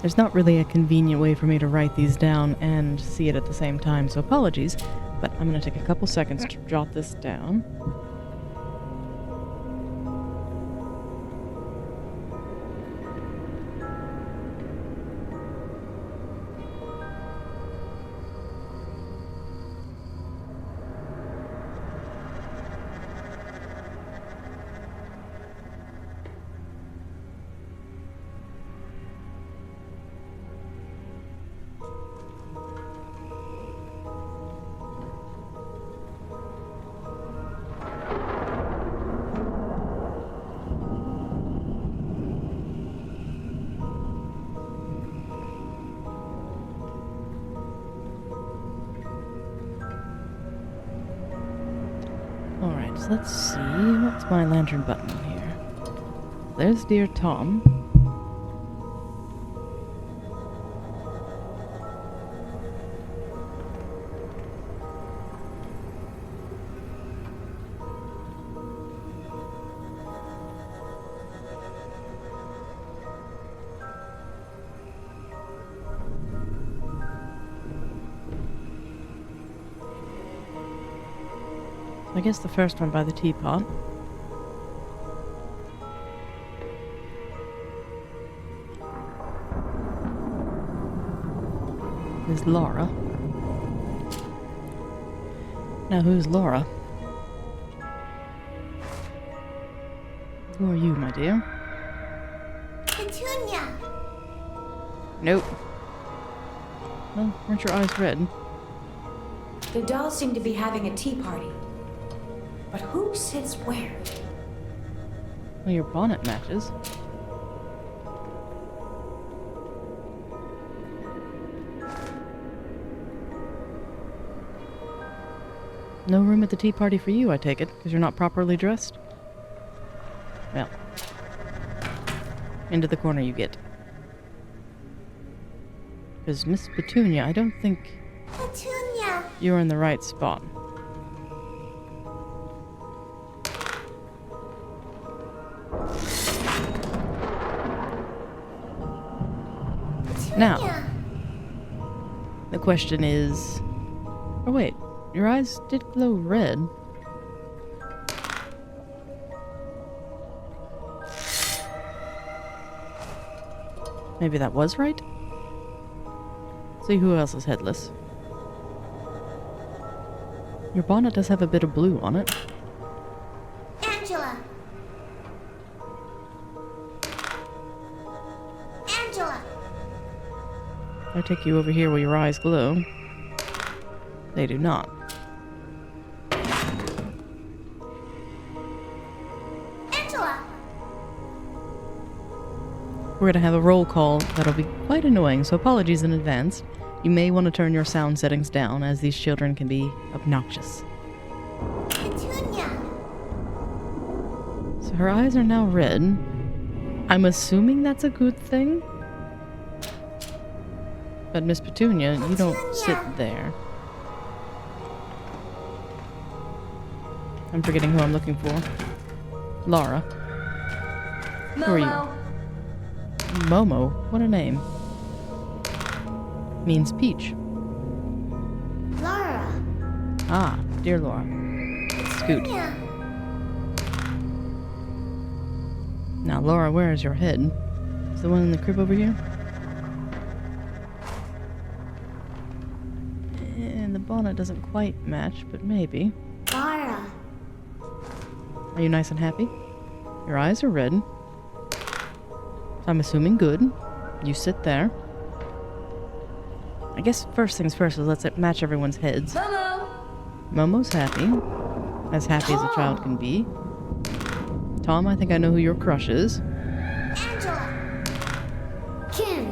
There's not really a convenient way for me to write these down and see it at the same time, so apologies, but I'm going to take a couple seconds to jot this down. Alright, so let's see, what's my lantern button here? There's Dear Tom. I guess the first one by the teapot. Is Laura. Now who's Laura? Who are you, my dear? Petunia! Nope. Well, aren't your eyes red? The dolls seem to be having a tea party. But who sits where? Well, your bonnet matches. No room at the tea party for you, I take it, because you're not properly dressed? Well. Into the corner you get. Because Miss Petunia, I don't think Petunia! you're in the right spot. Now, the question is... Oh wait, your eyes did glow red. Maybe that was right? See who else is headless. Your bonnet does have a bit of blue on it. Angela! Angela! I take you over here where your eyes glow. They do not. Angela! We're gonna have a roll call that'll be quite annoying, so apologies in advance. You may want to turn your sound settings down, as these children can be obnoxious. Petunia! So her eyes are now red. I'm assuming that's a good thing? But Miss Petunia, you don't sit there. I'm forgetting who I'm looking for. Laura. Who are you? Momo? What a name. Means peach. Laura! Ah, dear Laura. Scoot. Petunia! Now, Laura, where is your head? Is the one in the crib over here? And the bonnet doesn't quite match, but maybe. Laura! Are you nice and happy? Your eyes are red. So I'm assuming good. You sit there. I guess first things first is let's match everyone's heads. Momo! Momo's happy. As happy as a child can be. Tom, I think I know who your crush is. Angela! Kim!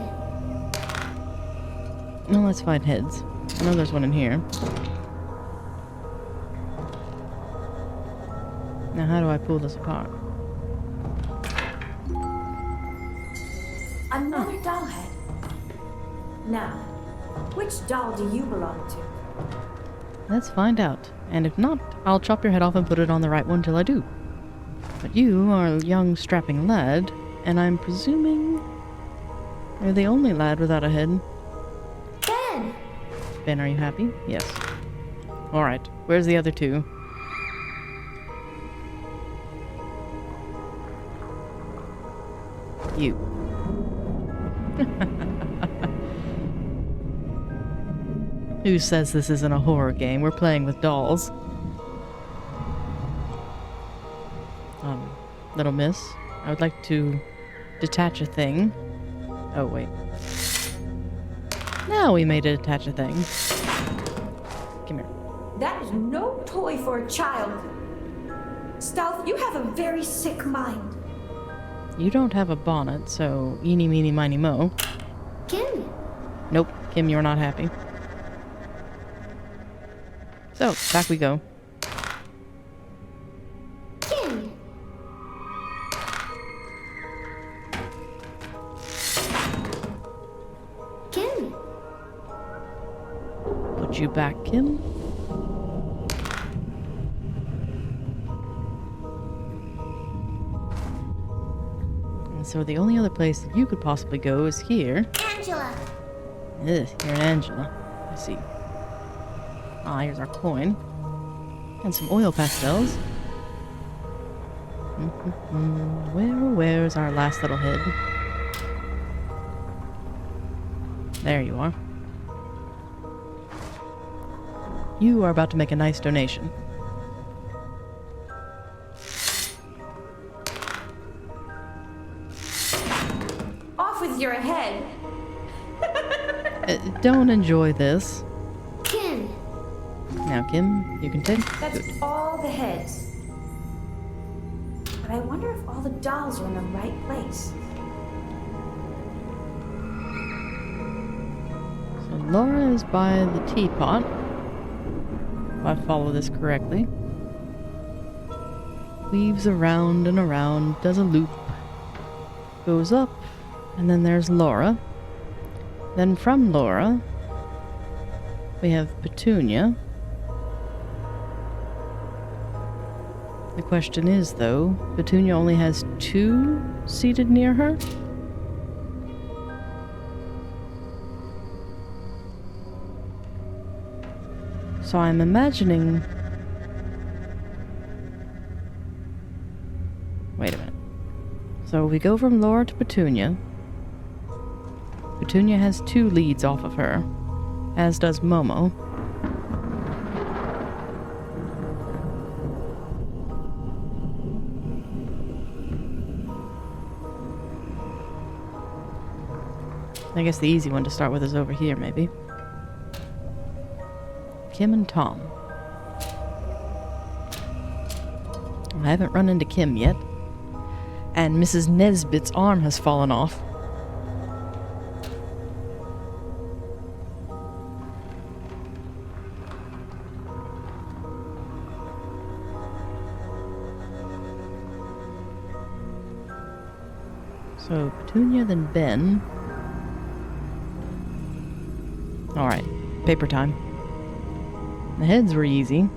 Well, let's find heads. I know there's one in here. Now, how do I pull this apart? Another doll head. Now, which doll do you belong to? Let's find out. And if not, I'll chop your head off and put it on the right one till I do. But you are a young, strapping lad, and I'm presuming you're the only lad without a head. Ben! Ben, are you happy? Yes. Alright, where's the other two? You. Who says this isn't a horror game? We're playing with dolls. Little miss, I would like to detach a thing. Oh, wait. Now we made it attach a thing. Come here. That is no toy for a child. Stealth, you have a very sick mind. You don't have a bonnet, so eeny, meeny, miny, mo. Kim! Nope, Kim, you're not happy. So, back we go. Kim! Kim! Put you back, Kim. And so the only other place that you could possibly go is here. Angela! Ugh, you're an Angela. I see. Ah, here's our coin. And some oil pastels. Where's our last little head? There you are. You are about to make a nice donation. Off with your head. Don't enjoy this. Kim. Now, Kim, you can take. That's Good. all the heads. But I wonder if all the dolls are in the right place. So Laura is by the teapot. If I follow this correctly. Weaves around and around, does a loop. Goes up, and then there's Laura. Then from Laura, we have Petunia. The question is, though, Petunia only has 2 seated near her? So I'm imagining... Wait a minute. So we go from Laura to Petunia. Petunia has 2 leads off of her, as does Momo. I guess the easy one to start with is over here, maybe. Kim and Tom. I haven't run into Kim yet. And Mrs. Nesbit's arm has fallen off. So, Petunia, then Ben. Alright, paper time. The heads were easy.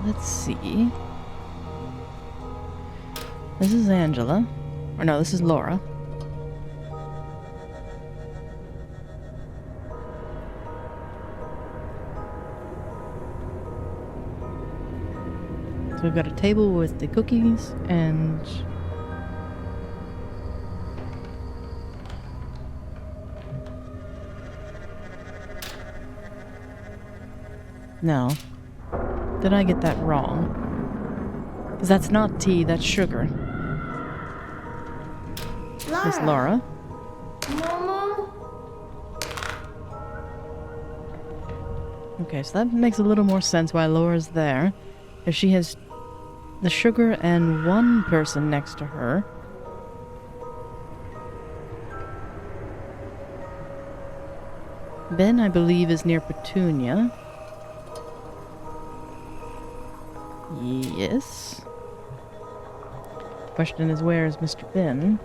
Let's see. This is Angela. Or no, this is Laura. So we've got a table with the cookies and... No. Did I get that wrong? Because that's not tea, that's sugar. Laura. Miss Laura. Momo. Okay, so that makes a little more sense why Laura's there. If she has the sugar and 1 person next to her. Ben, I believe, is near Petunia. Yes. Question is, where is Mr. Ben?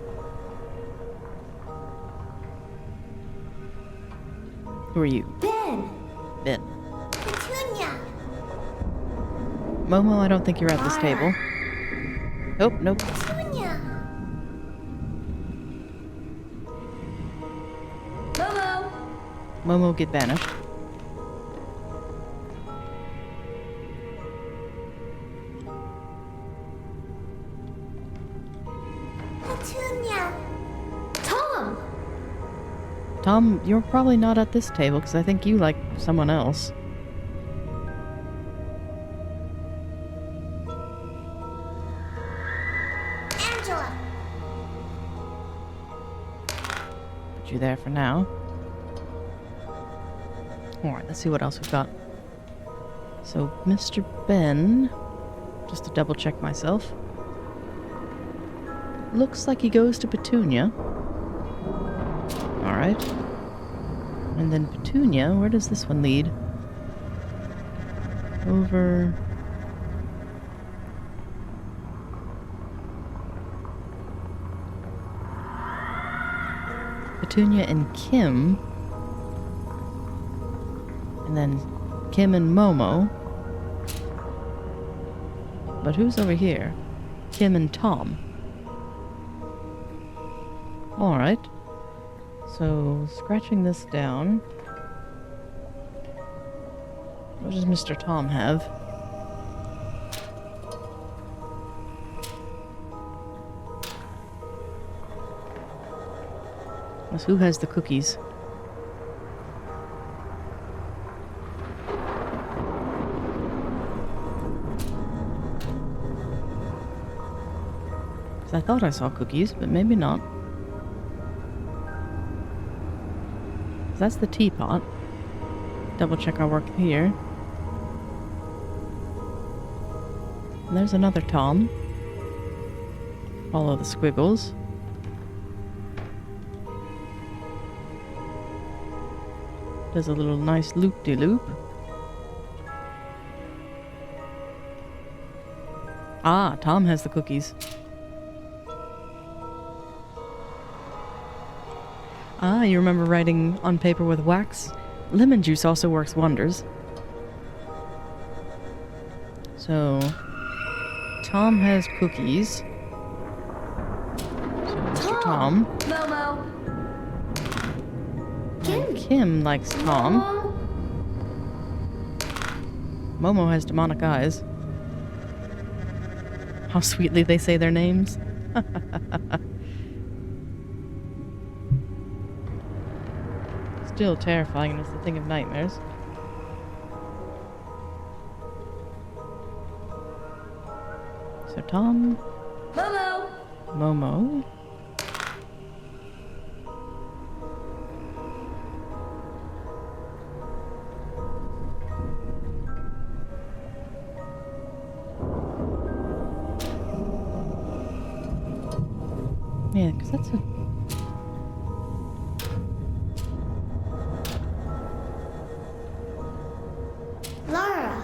Who are you? Ben. Ben. Petunia. Momo, I don't think you're at this table. Oh, nope. Petunia. Momo. Momo get banished. Petunia. Tom. Tom, you're probably not at this table because I think you like someone else. Angela. Put you there for now. Alright, let's see what else we've got. So, Mr. Ben, just to double check myself. Looks like he goes to Petunia. Alright. And then Petunia, where does this one lead? Over... Petunia and Kim. And then Kim and Momo. But who's over here? Kim and Tom. Alright. So, scratching this down. What does Mr. Tom have? Yes, who has the cookies? I thought I saw cookies, but maybe not. That's the teapot. Double check our work here. And there's another Tom. Follow the squiggles. Does a little nice loop-de-loop. Ah, Tom has the cookies. Ah, you remember writing on paper with wax? Lemon juice also works wonders. So, Tom has cookies. So, Mr. Tom. Momo. Kim likes Tom. Momo has demonic eyes. How sweetly they say their names. Still terrifying, and it's the thing of nightmares. So Tom. Momo. Momo. Yeah, because that's a... Lara.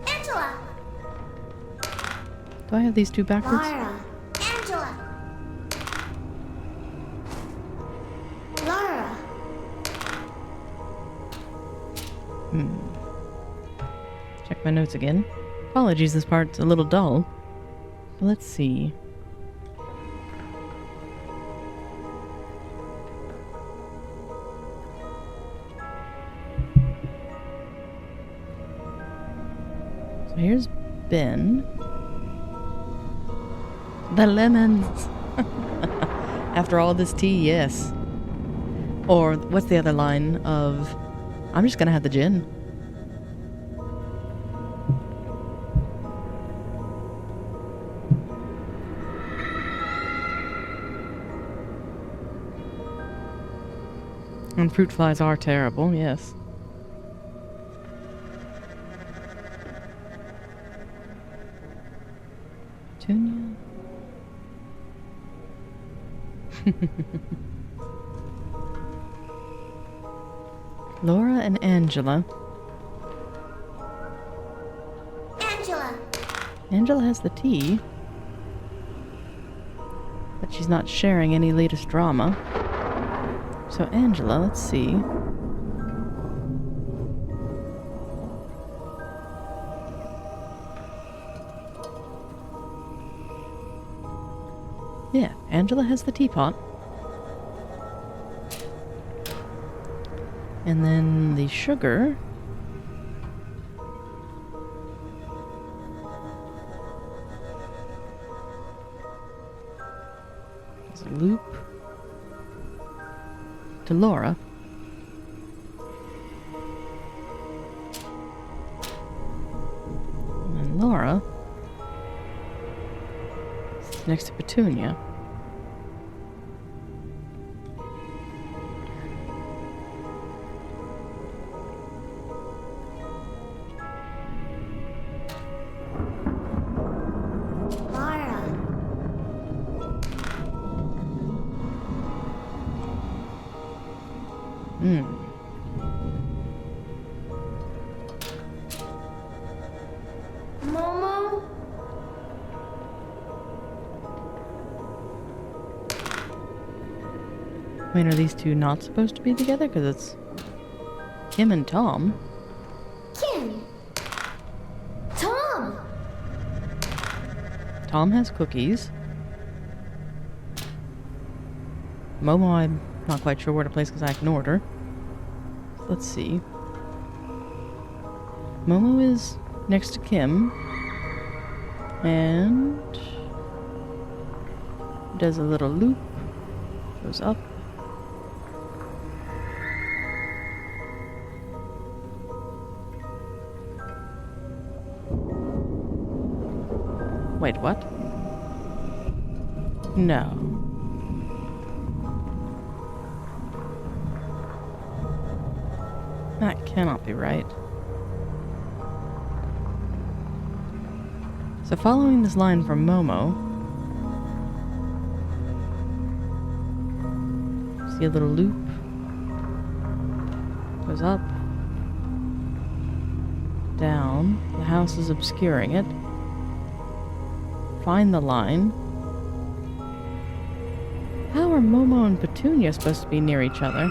Angela. Do I have these two backwards? Lara. Angela. Lara. Check my notes again. Apologies, this part's a little dull. But let's see. So here's Ben. The lemons! After all this tea, yes. Or, what's the other line of... I'm just gonna have the gin. And fruit flies are terrible, yes. Petunia. Laura and Angela. Angela. Angela has the tea. But she's not sharing any latest drama. So Angela, let's see. Yeah, Angela has the teapot. And then the sugar. There's a loop to Laura. And then Laura is next to Petunia. Lara. Momo. Wait, are these two not supposed to be together? Because it's Kim and Tom. Kim! Tom! Tom has cookies. Momo, I'm not quite sure where to place because I ignored her. Let's see. Momo is next to Kim. And does a little loop. Goes up. Wait, what? No. That cannot be right. So following this line from Momo, see a little loop, goes up, down, the house is obscuring it, find the line. How are Momo and Petunia supposed to be near each other?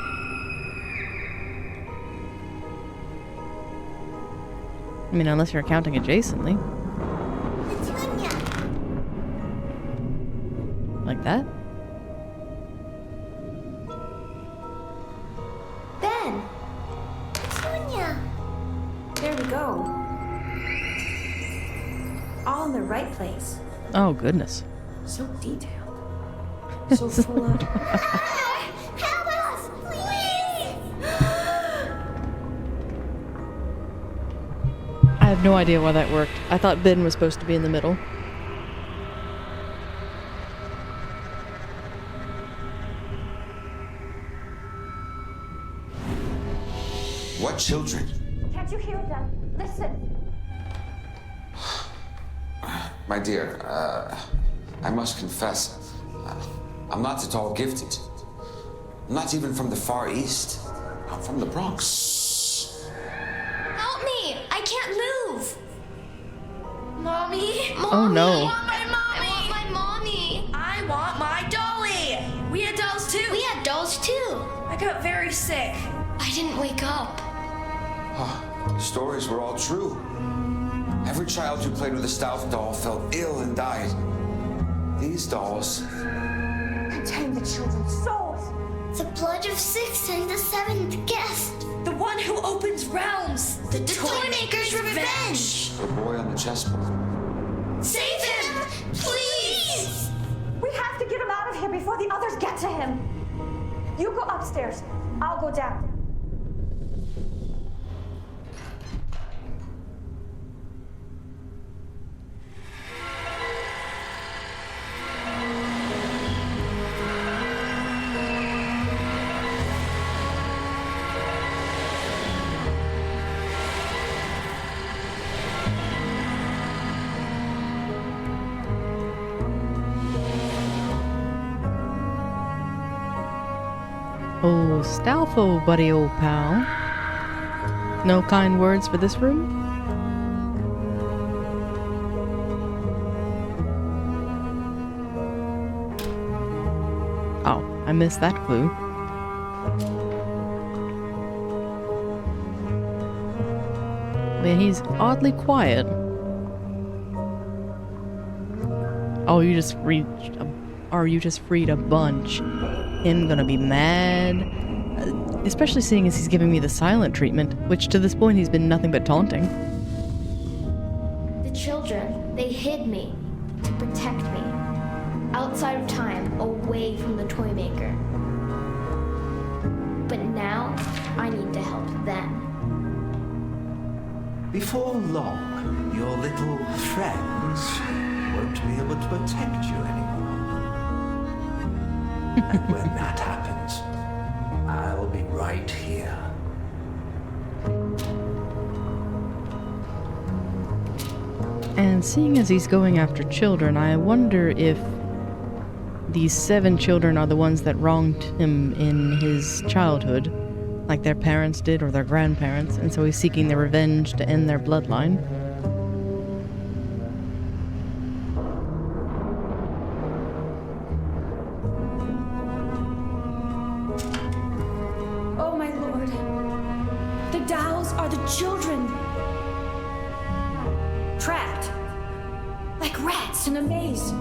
I mean, unless you're counting adjacently. Petunia! Like that? Ben! Petunia! There we go. All in the right place. Oh, goodness. So detailed. So full of... Help us! Please! I have no idea why that worked. I thought Ben was supposed to be in the middle. What children? Can't you hear them? Listen. My dear, I must confess, I'm not at all gifted. I'm not even from the Far East. I'm from the Bronx. Help me! I can't move! Mommy? Oh, no. I want my mommy! I want my mommy! I want my dolly! We had dolls too! We had dolls too! I got very sick. I didn't wake up. The stories were all true. Every child who played with a Stout doll fell ill and died. These dolls Contain the children's souls. The blood of sixth and the seventh guest. The one who opens realms! The Toymaker's revenge! the boy on the chessboard. Save him! Please! We have to get him out of here before the others get to him. You go upstairs. I'll go down. Oh, Stalfo, buddy old pal. No kind words for this room? Oh, I missed that clue. Man, he's oddly quiet. Oh, you just freed a bunch. Him gonna be mad. Especially seeing as he's giving me the silent treatment, which to this point he's been nothing but taunting. The children, they hid me to protect me. Outside of time, away from the Toymaker. But now, I need to help them. Before long, your little friends won't be able to protect you anymore. And when that happens, I'll be right here. And seeing as he's going after children, I wonder if these 7 children are the ones that wronged him in his childhood, like their parents did or their grandparents, and so he's seeking their revenge to end their bloodline. are the children? Trapped. Like rats in a maze.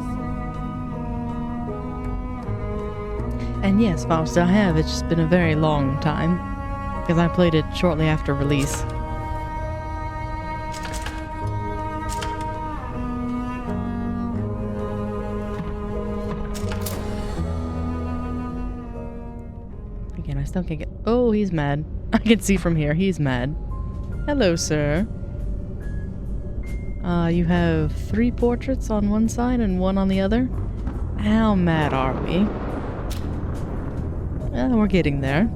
And yes, Faust, I have. It's just been a very long time. Because I played it shortly after release. Again, I still can't get... Oh, he's mad. I can see from here. He's mad. Hello, sir. You have 3 portraits on one side and 1 on the other? How mad are we? We're getting there.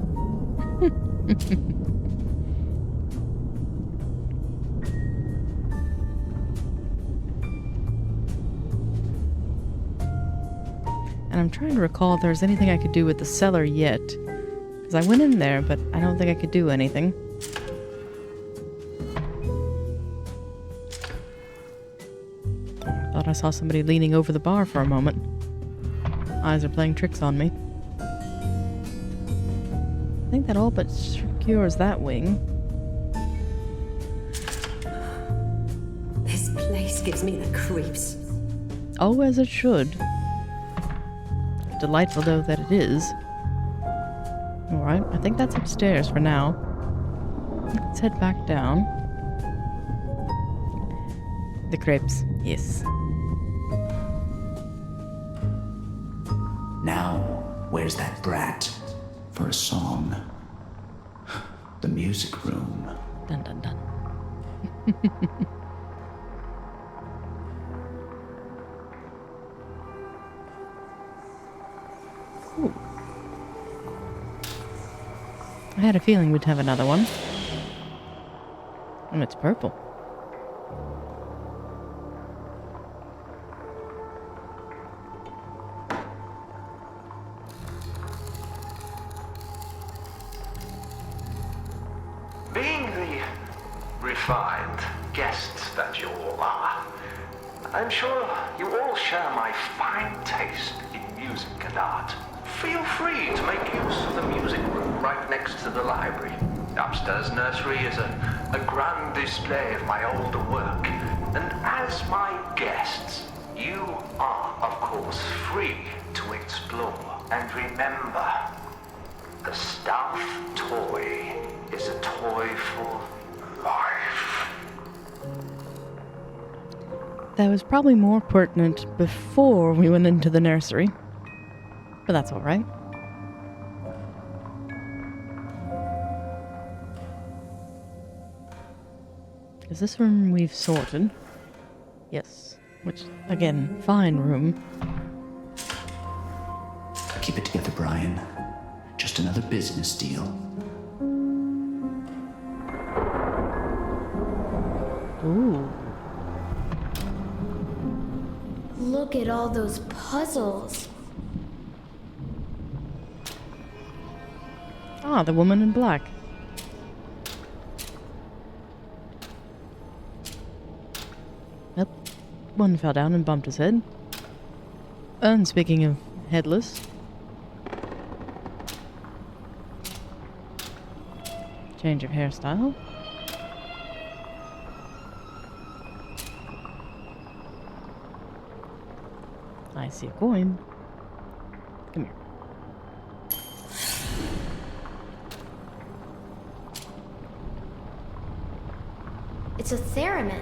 And I'm trying to recall if there's anything I could do with the cellar yet. Because I went in there, but I don't think I could do anything. I thought I saw somebody leaning over the bar for a moment. Eyes are playing tricks on me. I think that all but secures that wing. This place gives me the creeps. Oh, as it should. Delightful though that it is. Alright, I think that's upstairs for now. Let's head back down. The crepes, yes. Now, where's that brat? For a song. The music room. Dun dun dun. Ooh. I had a feeling we'd have another one. And it's purple. Being the refined guests that you all are, I'm sure you all share my fine taste in music and art. Feel free to make use of the music room right next to the library. The upstairs nursery is a grand display of my older work. And as my guests, you are, of course, free to explore. And remember, the stuffed toy is a toy for life. That was probably more pertinent before we went into the nursery. But that's alright. Is this room we've sorted? Yes. Which, again, fine room. Keep it together, Brian. Just another business deal. Ooh. Look at all those puzzles. Ah, the woman in black. Yep. One fell down and bumped his head. And speaking of headless. Change of hairstyle. I see a coin. Come here. It's a theremin.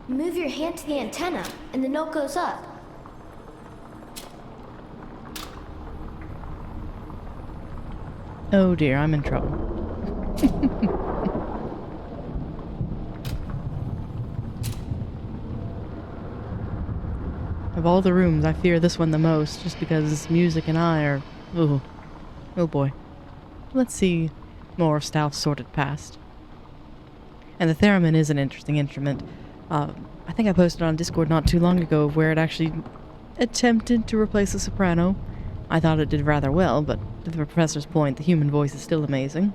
Move your hand to the antenna, and the note goes up. Oh dear, I'm in trouble. Of all the rooms, I fear this one the most, just because music and I are... Ooh. Oh boy. Let's see more of Stouff's sordid past. And the theremin is an interesting instrument. I think I posted on Discord not too long ago where it actually attempted to replace the soprano. I thought it did rather well, but to the professor's point, the human voice is still amazing.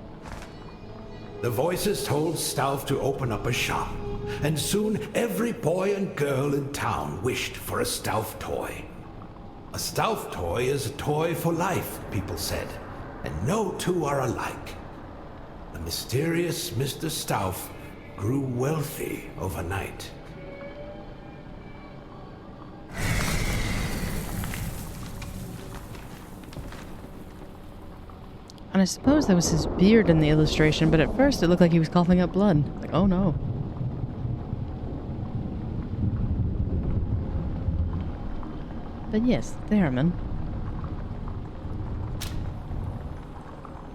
The voices told Stouff to open up a shop, and soon every boy and girl in town wished for a Stouff toy. A Stouff toy is a toy for life, people said, and no two are alike. the mysterious Mr. Stauff grew wealthy overnight. And I suppose that was his beard in the illustration, but at first it looked like he was coughing up blood. Like, oh no. But yes, Theremin.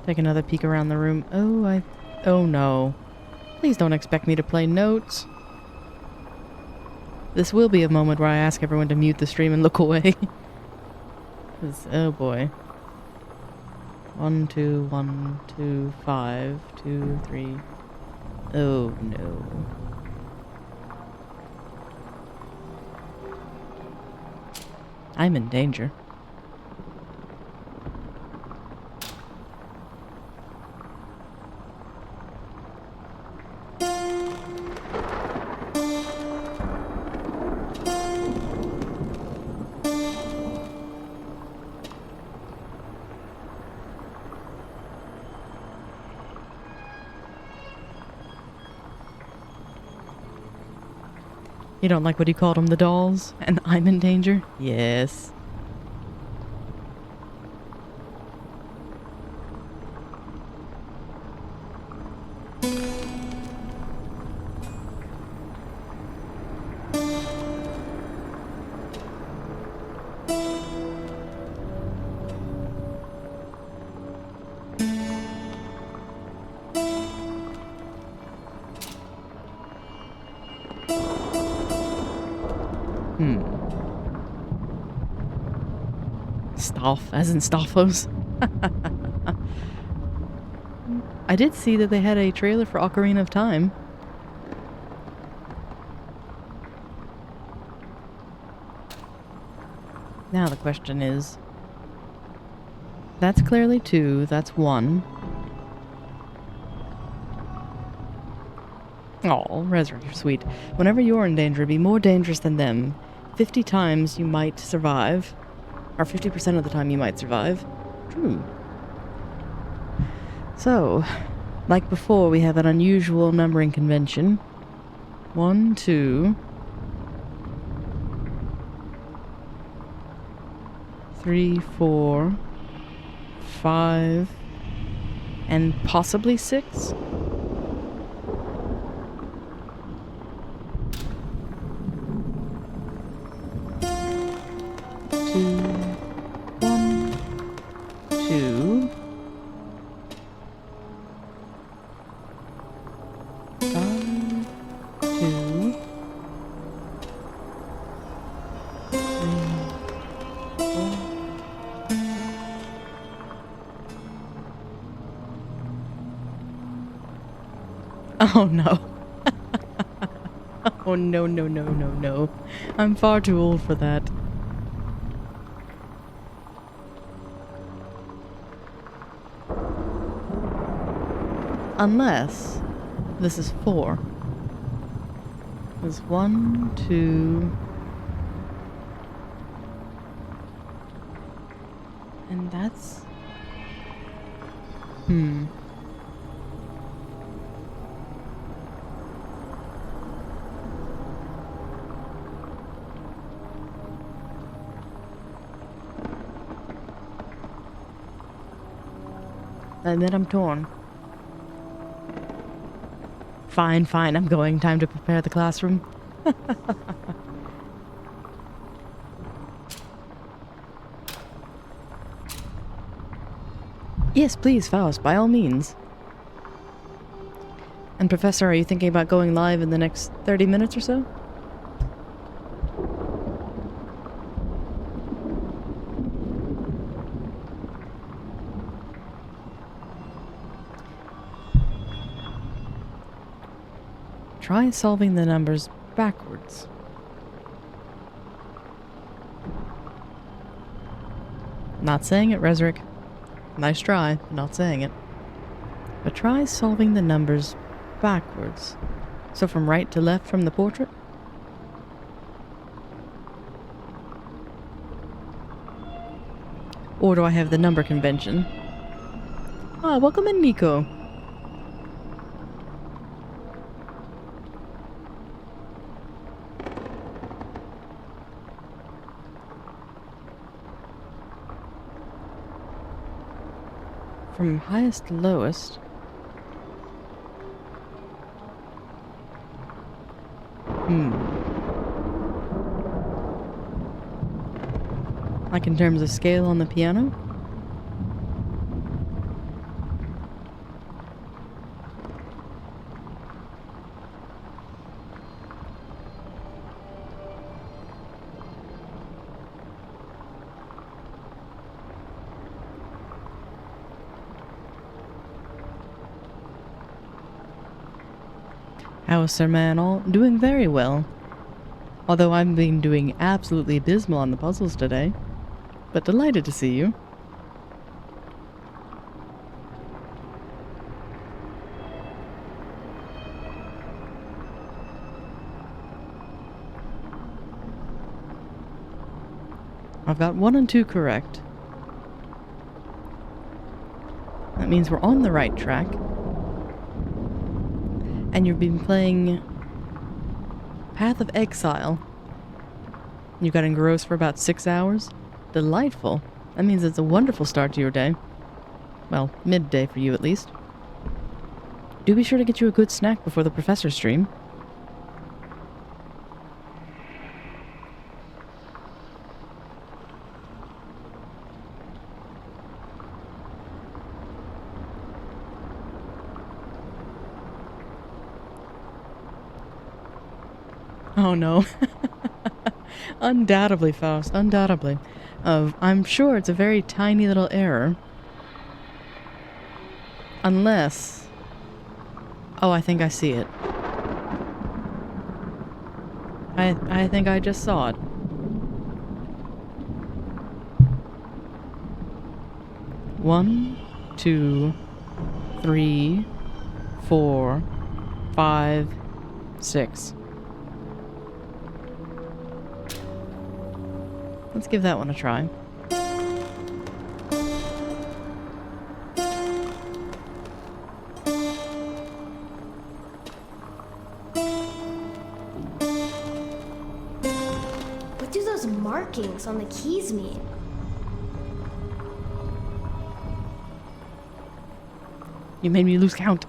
Take another peek around the room. Oh no. Please don't expect me to play notes. This will be a moment where I ask everyone to mute the stream and look away. 'Cause, oh boy. 1, 2, 1, 2, 5, 2, 3. Oh no. I'm in danger. You don't like what he called them, the dolls? And I'm in danger? Yes. Staff, as in Staffos. I did see that they had a trailer for Ocarina of Time. Now the question is... That's clearly 2, that's 1. Aw, Resrick, you're sweet. Whenever you're in danger, be more dangerous than them. 50 times you might survive. Or 50% of the time you might survive. True. So, like before, we have an unusual numbering convention. 1, 2... 3, 4... 5... and possibly 6? Oh no. Oh no, no, no, no, no. I'm far too old for that. Unless this is 4. There's 1, 2... and that's... And then I'm torn. Fine, fine, I'm going. Time to prepare the classroom. Yes, please, Faust, by all means. And Professor, are you thinking about going live in the next 30 minutes or so? Try solving the numbers backwards. Not saying it, Resrick. Nice try, not saying it. But try solving the numbers backwards. So from right to left from the portrait? Or do I have the number convention? Ah, welcome in, Nico. from highest to lowest. Like in terms of scale on the piano? How is Sir Man? Doing very well. Although I've been doing absolutely abysmal on the puzzles today. But delighted to see you. I've got 1 and 2 correct. That means we're on the right track. And you've been playing Path of Exile. You got engrossed for about 6 hours? Delightful. That means it's a wonderful start to your day. Well, midday for you at least. Do be sure to get you a good snack before the professor's stream. Oh no. Undoubtedly, Faust. Undoubtedly. I'm sure it's a very tiny little error. Unless... Oh, I think I see it. I think I just saw it. One, 2, 3, 4, 5, 6. Let's give that one a try. What do those markings on the keys mean? You made me lose count.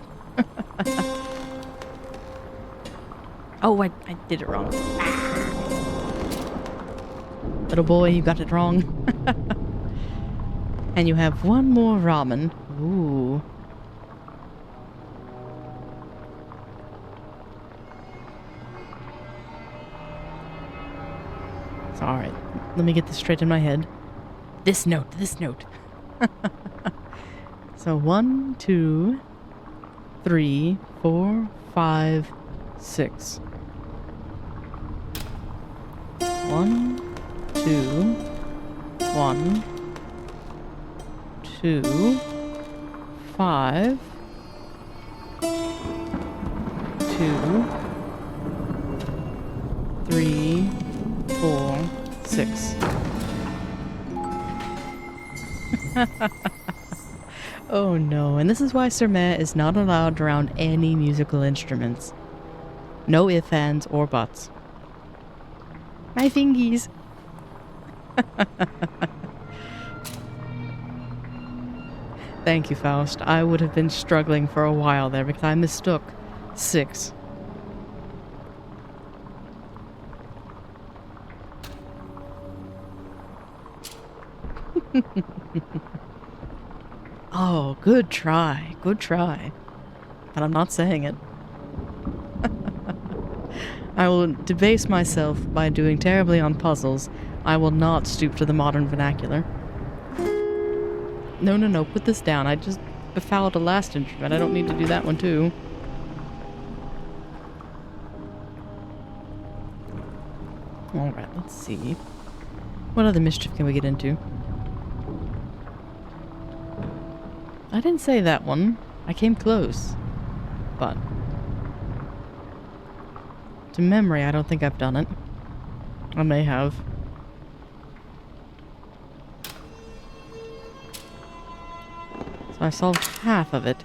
Oh, I did it wrong. Little boy, you got it wrong. And you have 1 more ramen. Ooh. It's alright. Let me get this straight in my head. This note. So 1, 2, 3, 4, 5, 6. 1, 2, 1, 2, 5, 2, 3, 4, 6. Oh no, and this is why Sir Matt is not allowed around any musical instruments. No ifs, ands, or buts. My fingies. Thank you, Faust. I would have been struggling for a while there because I mistook 6. Oh, good try. Good try. But I'm not saying it. I will debase myself by doing terribly on puzzles. I will not stoop to the modern vernacular. No, put this down. I just befouled a last instrument. I don't need to do that one too. Alright, let's see. What other mischief can we get into? I didn't say that one. I came close. But... to memory, I don't think I've done it. I may have. So I solved half of it.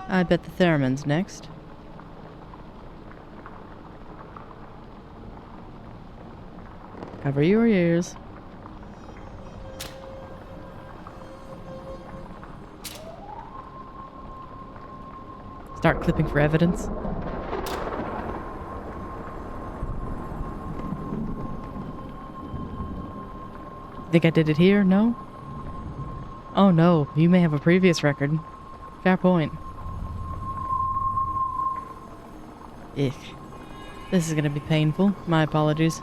I bet the theremin's next. Cover your ears. start clipping for evidence. Think I did it here? No? Oh no, you may have a previous record. Fair point. Ick. This is gonna be painful. My apologies.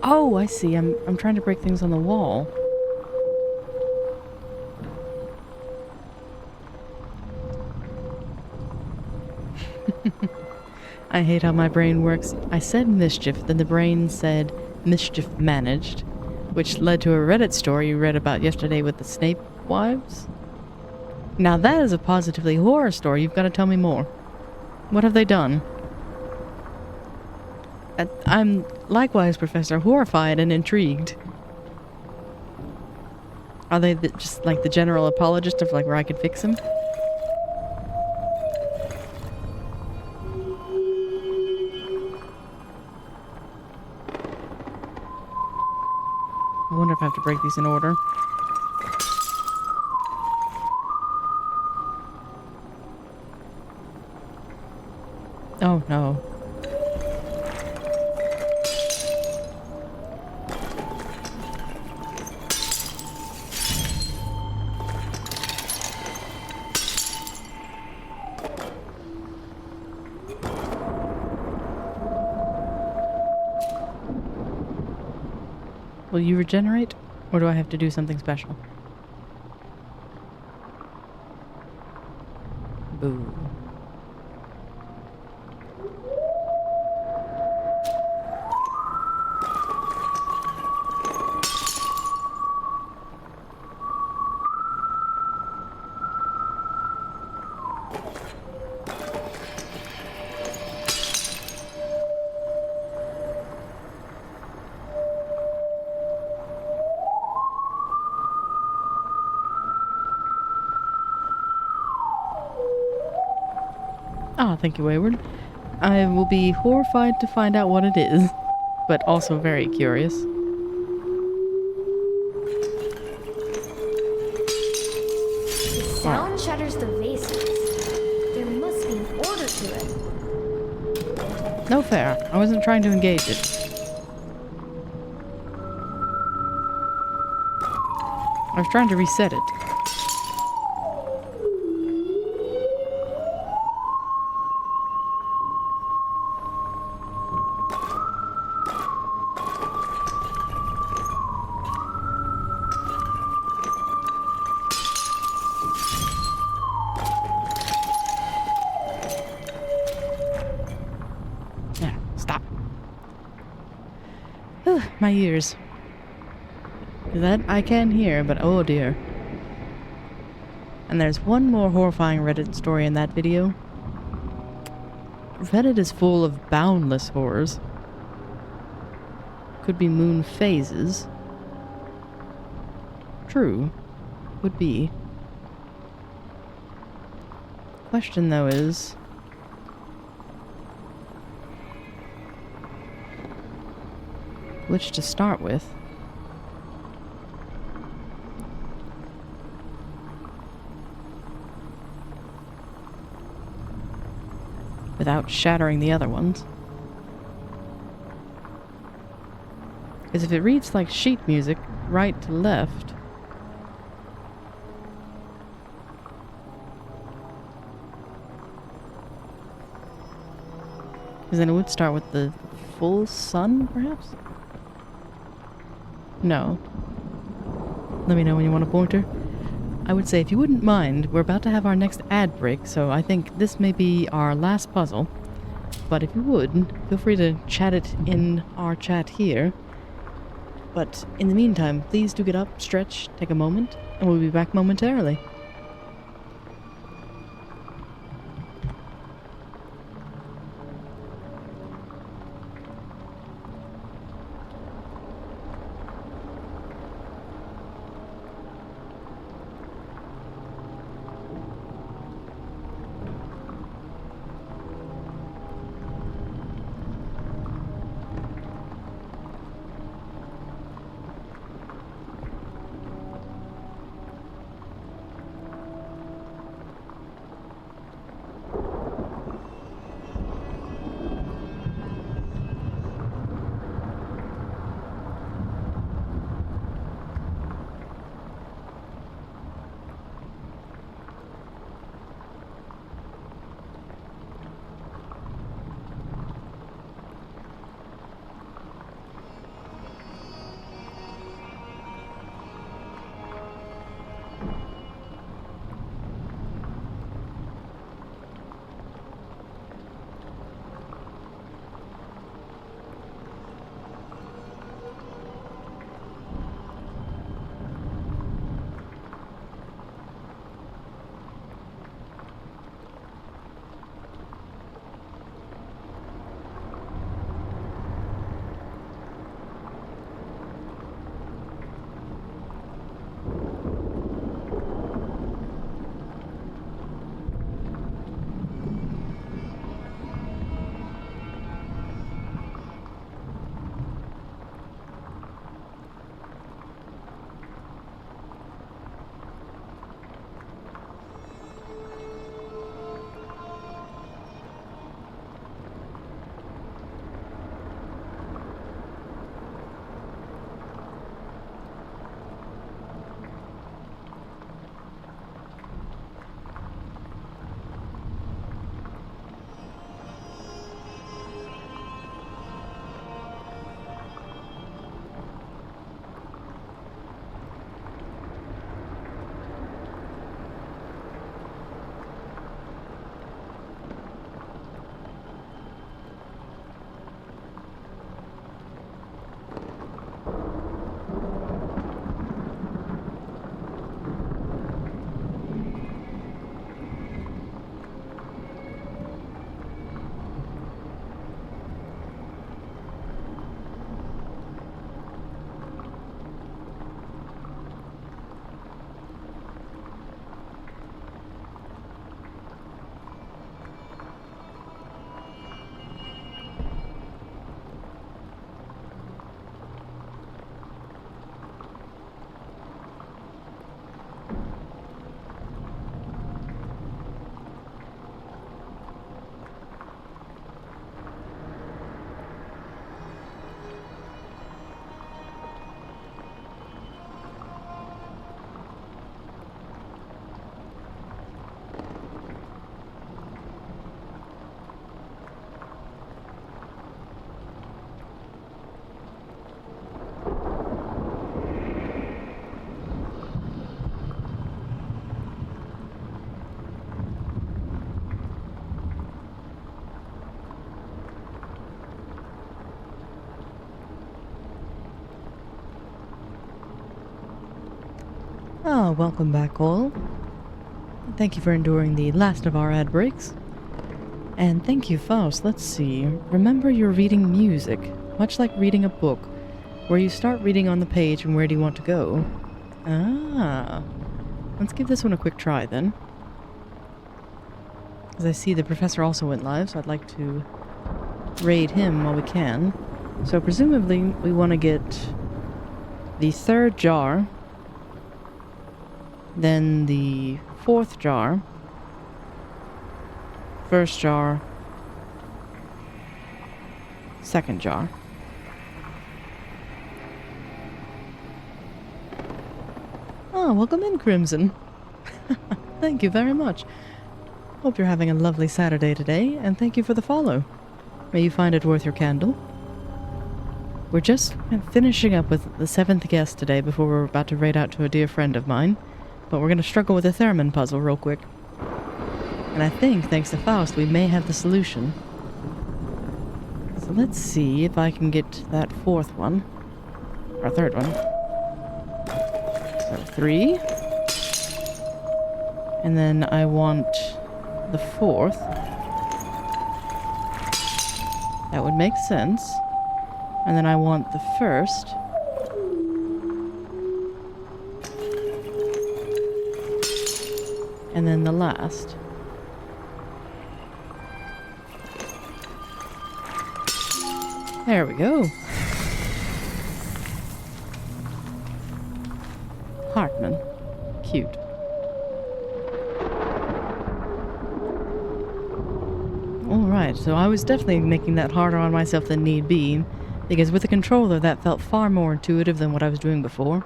Oh, I see. I'm trying to break things on the wall. I hate how my brain works. I said mischief, then the brain said mischief managed, which led to a Reddit story you read about yesterday with the Snape wives. Now that is a positively horror story. You've got to tell me more. What have they done? I'm likewise, Professor, horrified and intrigued. Are they just like the general apologist of like where I could fix him? I wonder if I have to break these in order. Oh no. Will you regenerate, or do I have to do something special? Boo. Ah, thank you, Wayward. I will be horrified to find out what it is, but also very curious. The sound shatters the vases. There must be an order to it. No fair. I wasn't trying to engage it. I was trying to reset it. My ears. That I can hear, but oh dear. And there's one more horrifying Reddit story in that video. Reddit is full of boundless horrors. Could be moon phases. True. Would be. Question though is, which to start with? Without shattering the other ones. Because if it reads like sheet music, right to left, because then it would start with the full sun, perhaps? No. Let me know when you want a pointer. I would say if you wouldn't mind, we're about to have our next ad break, so I think this may be our last puzzle. But if you would, feel free to chat it in our chat here. But in the meantime, please do get up, stretch, take a moment, and we'll be back momentarily. Ah, welcome back all. Thank you for enduring the last of our ad breaks. And thank you, Faust. Let's see. Remember you're reading music, much like reading a book, where you start reading on the page and where do you want to go? Ah. Let's give this one a quick try then. As I see the professor also went live, so I'd like to raid him while we can. So presumably we want to get the 3rd jar, then the 4th jar, 1st jar, 2nd jar. Ah, welcome in, Crimson. Thank you very much. Hope you're having a lovely Saturday today, and thank you for the follow. May you find it worth your candle. We're just finishing up with the 7th guest today before we're about to raid out to a dear friend of mine, but we're going to struggle with the theremin puzzle real quick. And I think, thanks to Faust, we may have the solution. So let's see if I can get that 4th one. Or 3rd one. So 3. And then I want the 4th. That would make sense. And then I want the 1st. And then the last. There we go. Hartman. Cute. Alright, so I was definitely making that harder on myself than need be, because with the controller that felt far more intuitive than what I was doing before.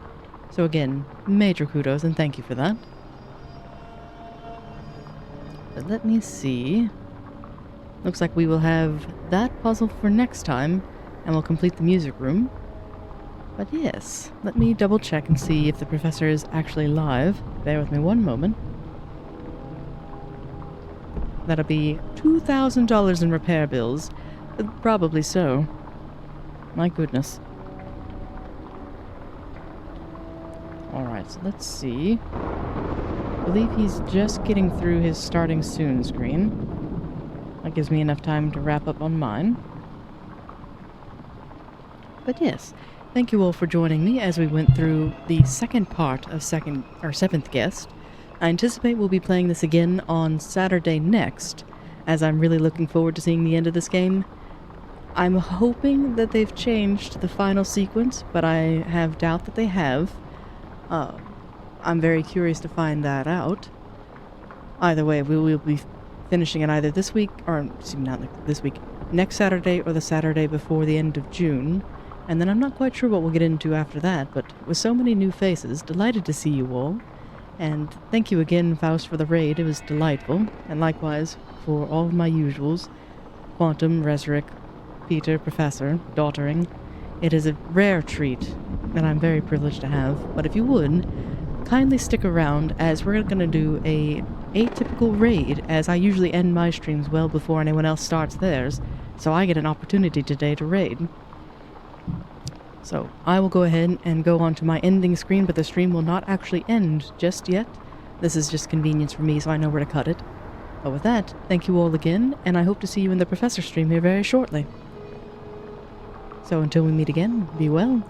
So again, major kudos and thank you for that. But let me see. Looks like we will have that puzzle for next time, and we'll complete the music room. But yes, let me double check and see if the professor is actually live. Bear with me one moment. That'll be $2,000 in repair bills. Probably so. My goodness. Alright, so let's see. I believe he's just getting through his starting soon screen. That gives me enough time to wrap up on mine. But yes, thank you all for joining me as we went through the second part of 7th guest. I anticipate we'll be playing this again on Saturday next, as I'm really looking forward to seeing the end of this game. I'm hoping that they've changed the final sequence, but I have doubt that they have. I'm very curious to find that out. Either way, we will be finishing it either this week, or excuse me, not this week, next Saturday or the Saturday before the end of June. And then I'm not quite sure what we'll get into after that, but with so many new faces, delighted to see you all. And thank you again, Faust, for the raid. It was delightful. And likewise, for all of my usuals. Quantum, Resric, Peter, Professor, Daughtering. It is a rare treat that I'm very privileged to have. But if you would, kindly stick around, as we're going to do a atypical raid, as I usually end my streams well before anyone else starts theirs. So I get an opportunity today to raid. So, I will go ahead and go on to my ending screen, but the stream will not actually end just yet. This is just convenience for me, so I know where to cut it. But with that, thank you all again, and I hope to see you in the Professor stream here very shortly. So until we meet again, be well.